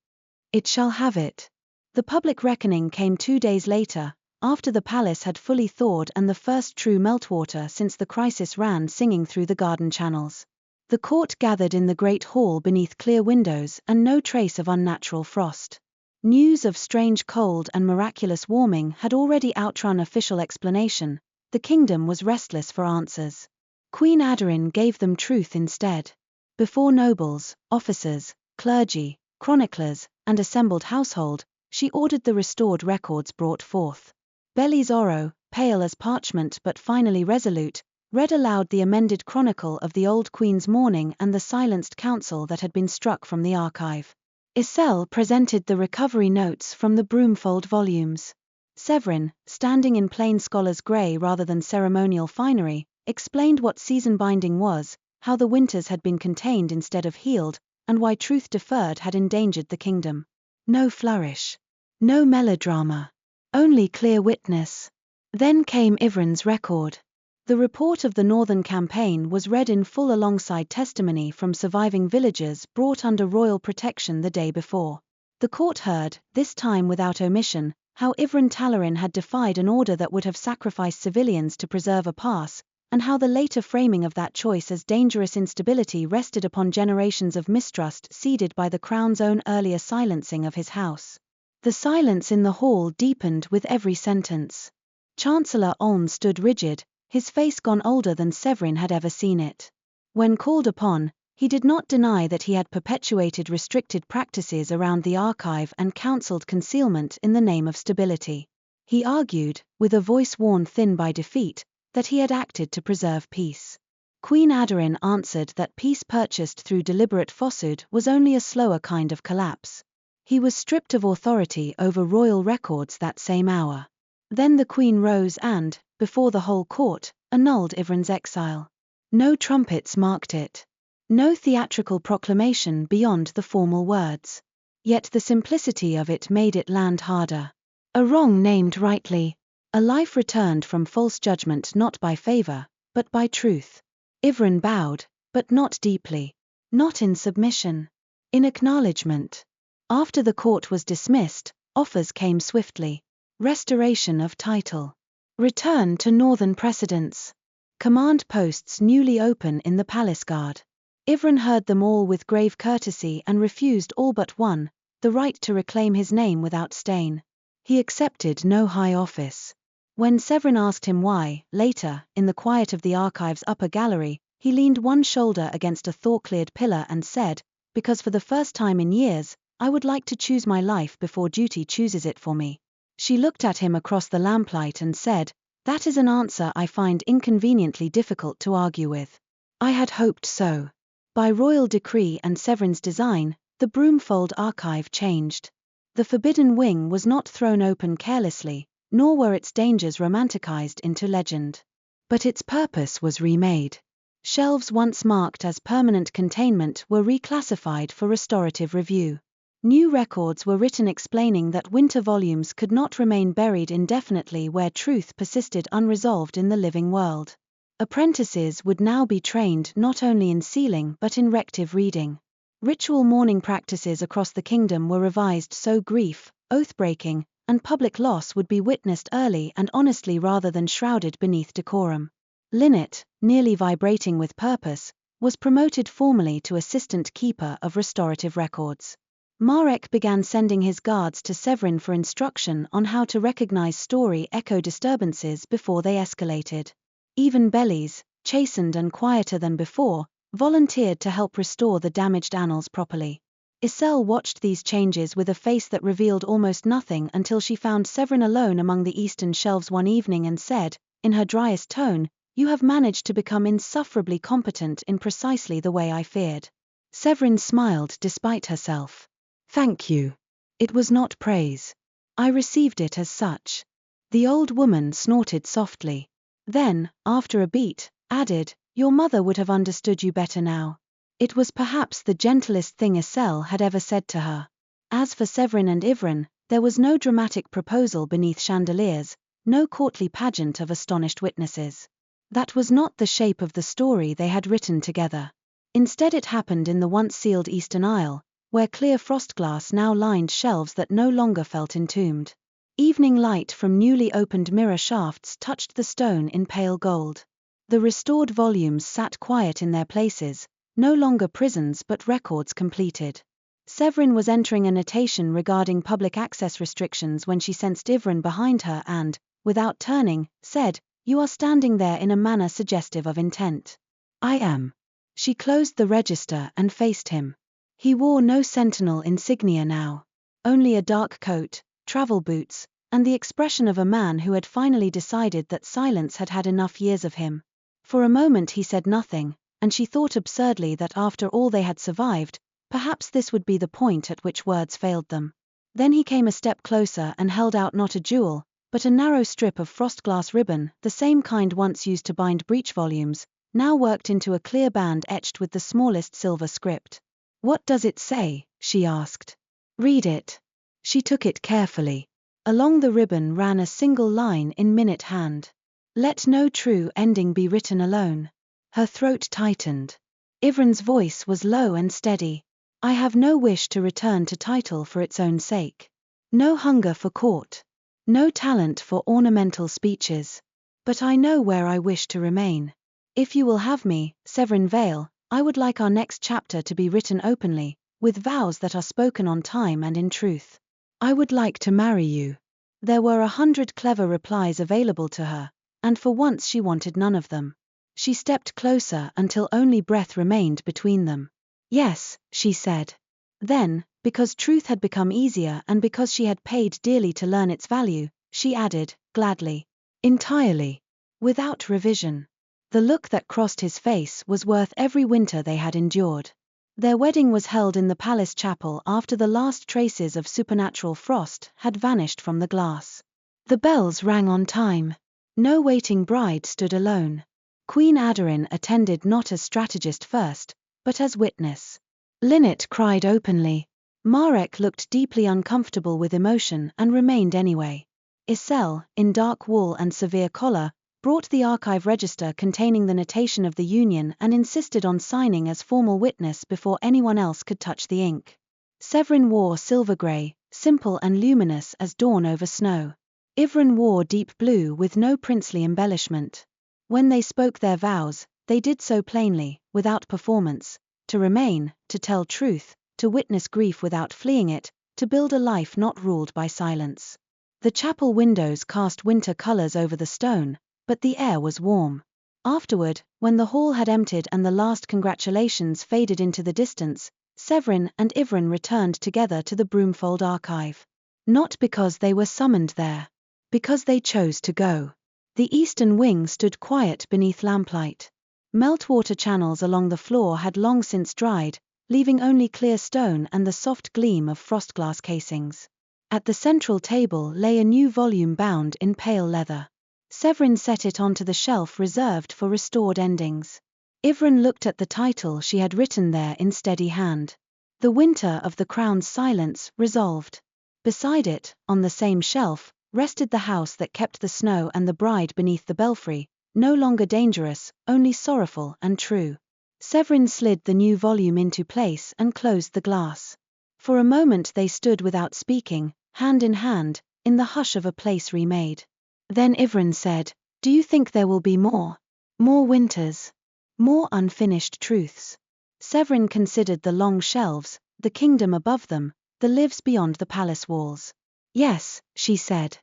It shall have it. The public reckoning came 2 days later, after the palace had fully thawed and the first true meltwater since the crisis ran singing through the garden channels. The court gathered in the great hall beneath clear windows and no trace of unnatural frost. News of strange cold and miraculous warming had already outrun official explanation. The kingdom was restless for answers. Queen Aderin gave them truth instead. Before nobles, officers, clergy, chroniclers, and assembled household, she ordered the restored records brought forth. Belis Oro, pale as parchment but finally resolute, read aloud the amended chronicle of the old queen's mourning and the silenced counsel that had been struck from the archive. Iselle presented the recovery notes from the Brumefold volumes. Sevrine, standing in plain scholar's grey rather than ceremonial finery, explained what season binding was, how the winters had been contained instead of healed, and why truth deferred had endangered the kingdom. No flourish. No melodrama. Only clear witness. Then came Ivrin's record. The report of the northern campaign was read in full alongside testimony from surviving villagers brought under royal protection the day before. The court heard, this time without omission, how Ivrin Talarin had defied an order that would have sacrificed civilians to preserve a pass, and how the later framing of that choice as dangerous instability rested upon generations of mistrust seeded by the crown's own earlier silencing of his house. The silence in the hall deepened with every sentence. Chancellor Oln stood rigid, his face gone older than Sevrine had ever seen it. When called upon, he did not deny that he had perpetuated restricted practices around the archive and counseled concealment in the name of stability. He argued, with a voice worn thin by defeat, that he had acted to preserve peace. Queen Aderin answered that peace purchased through deliberate falsehood was only a slower kind of collapse. He was stripped of authority over royal records that same hour. Then the queen rose and, before the whole court, annulled Ivrin's exile. No trumpets marked it. No theatrical proclamation beyond the formal words. Yet the simplicity of it made it land harder. A wrong named rightly. A life returned from false judgment not by favor, but by truth. Ivrin bowed, but not deeply. Not in submission. In acknowledgement. After the court was dismissed, offers came swiftly. Restoration of title. Return to northern precedents. Command posts newly open in the palace guard. Ivrin heard them all with grave courtesy and refused all but one, the right to reclaim his name without stain. He accepted no high office. When Sevrine asked him why, later, in the quiet of the archive's upper gallery, he leaned one shoulder against a thaw-cleared pillar and said, "Because for the first time in years, I would like to choose my life before duty chooses it for me." She looked at him across the lamplight and said, "That is an answer I find inconveniently difficult to argue with." I had hoped so. By royal decree and Sevrine's design, the Brumefold Archive changed. The Forbidden Wing was not thrown open carelessly, nor were its dangers romanticized into legend. But its purpose was remade. Shelves once marked as permanent containment were reclassified for restorative review. New records were written explaining that winter volumes could not remain buried indefinitely where truth persisted unresolved in the living world. Apprentices would now be trained not only in sealing but in rective reading. Ritual mourning practices across the kingdom were revised so grief, oath-breaking, and public loss would be witnessed early and honestly rather than shrouded beneath decorum. Linnet, nearly vibrating with purpose, was promoted formally to assistant keeper of restorative records. Marek began sending his guards to Sevrine for instruction on how to recognize story echo disturbances before they escalated. Even Belis, chastened and quieter than before, volunteered to help restore the damaged annals properly. Iselle watched these changes with a face that revealed almost nothing until she found Sevrine alone among the eastern shelves one evening and said, in her driest tone, "You have managed to become insufferably competent in precisely the way I feared." Sevrine smiled despite herself. "Thank you. It was not praise. I received it as such." The old woman snorted softly. Then, after a beat, added, "Your mother would have understood you better now." It was perhaps the gentlest thing Iselle had ever said to her. As for Sevrine and Ivrin, there was no dramatic proposal beneath chandeliers, no courtly pageant of astonished witnesses. That was not the shape of the story they had written together. Instead it happened in the once sealed Eastern Isle, where clear frostglass now lined shelves that no longer felt entombed. Evening light from newly opened mirror shafts touched the stone in pale gold. The restored volumes sat quiet in their places, no longer prisons but records completed. Sevrine was entering a notation regarding public access restrictions when she sensed Ivran behind her and, without turning, said, "You are standing there in a manner suggestive of intent." "I am." She closed the register and faced him. He wore no sentinel insignia now. Only a dark coat, travel boots, and the expression of a man who had finally decided that silence had had enough years of him. For a moment he said nothing, and she thought absurdly that after all they had survived, perhaps this would be the point at which words failed them. Then he came a step closer and held out not a jewel, but a narrow strip of frostglass ribbon, the same kind once used to bind breech volumes, now worked into a clear band etched with the smallest silver script. "What does it say?" she asked. "Read it." She took it carefully. Along the ribbon ran a single line in minute hand. "Let no true ending be written alone." Her throat tightened. Ivran's voice was low and steady. "I have no wish to return to title for its own sake. No hunger for court. No talent for ornamental speeches. But I know where I wish to remain. If you will have me, Sevrine Vale, I would like our next chapter to be written openly, with vows that are spoken on time and in truth. I would like to marry you." There were 100 clever replies available to her, and for once she wanted none of them. She stepped closer until only breath remained between them. "Yes," she said. Then, because truth had become easier and because she had paid dearly to learn its value, she added, gladly, "Entirely. Without revision." The look that crossed his face was worth every winter they had endured. Their wedding was held in the palace chapel after the last traces of supernatural frost had vanished from the glass. The bells rang on time. No waiting bride stood alone. Queen Aderin attended not as strategist first, but as witness. Lynette cried openly. Marek looked deeply uncomfortable with emotion and remained anyway. Isel, in dark wool and severe collar, brought the archive register containing the notation of the union and insisted on signing as formal witness before anyone else could touch the ink. Sevrine wore silver grey, simple and luminous as dawn over snow. Ivran wore deep blue with no princely embellishment. When they spoke their vows, they did so plainly, without performance, to remain, to tell truth, to witness grief without fleeing it, to build a life not ruled by silence. The chapel windows cast winter colors over the stone, but the air was warm. Afterward, when the hall had emptied and the last congratulations faded into the distance, Sevrine and Ivran returned together to the Brumefold Archive. Not because they were summoned there. Because they chose to go. The eastern wing stood quiet beneath lamplight. Meltwater channels along the floor had long since dried, leaving only clear stone and the soft gleam of frostglass casings. At the central table lay a new volume bound in pale leather. Sevrine set it onto the shelf reserved for restored endings. Ivran looked at the title she had written there in steady hand. The Winter of the Crown's Silence, resolved. Beside it, on the same shelf, rested the house that kept the snow and the bride beneath the belfry, no longer dangerous, only sorrowful and true. Sevrine slid the new volume into place and closed the glass. For a moment they stood without speaking, hand in hand, in the hush of a place remade. Then Ivran said, "Do you think there will be more? More winters? More unfinished truths?" Sevrine considered the long shelves, the kingdom above them, the lives beyond the palace walls. "Yes," she said.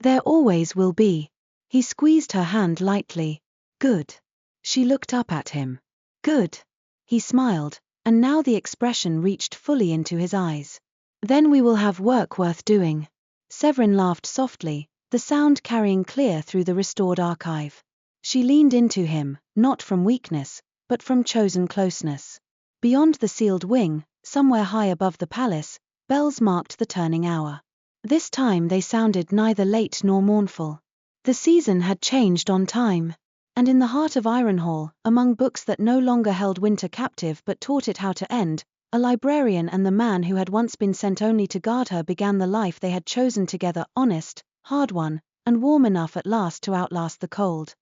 "There always will be." He squeezed her hand lightly. "Good." She looked up at him. "Good." He smiled, and now the expression reached fully into his eyes. "Then we will have work worth doing." Sevrine laughed softly, the sound carrying clear through the restored archive. She leaned into him, not from weakness, but from chosen closeness. Beyond the sealed wing, somewhere high above the palace, bells marked the turning hour. This time they sounded neither late nor mournful. The season had changed on time. And in the heart of Ironhall, among books that no longer held winter captive but taught it how to end, a librarian and the man who had once been sent only to guard her began the life they had chosen together, honest, hard-won, and warm enough at last to outlast the cold.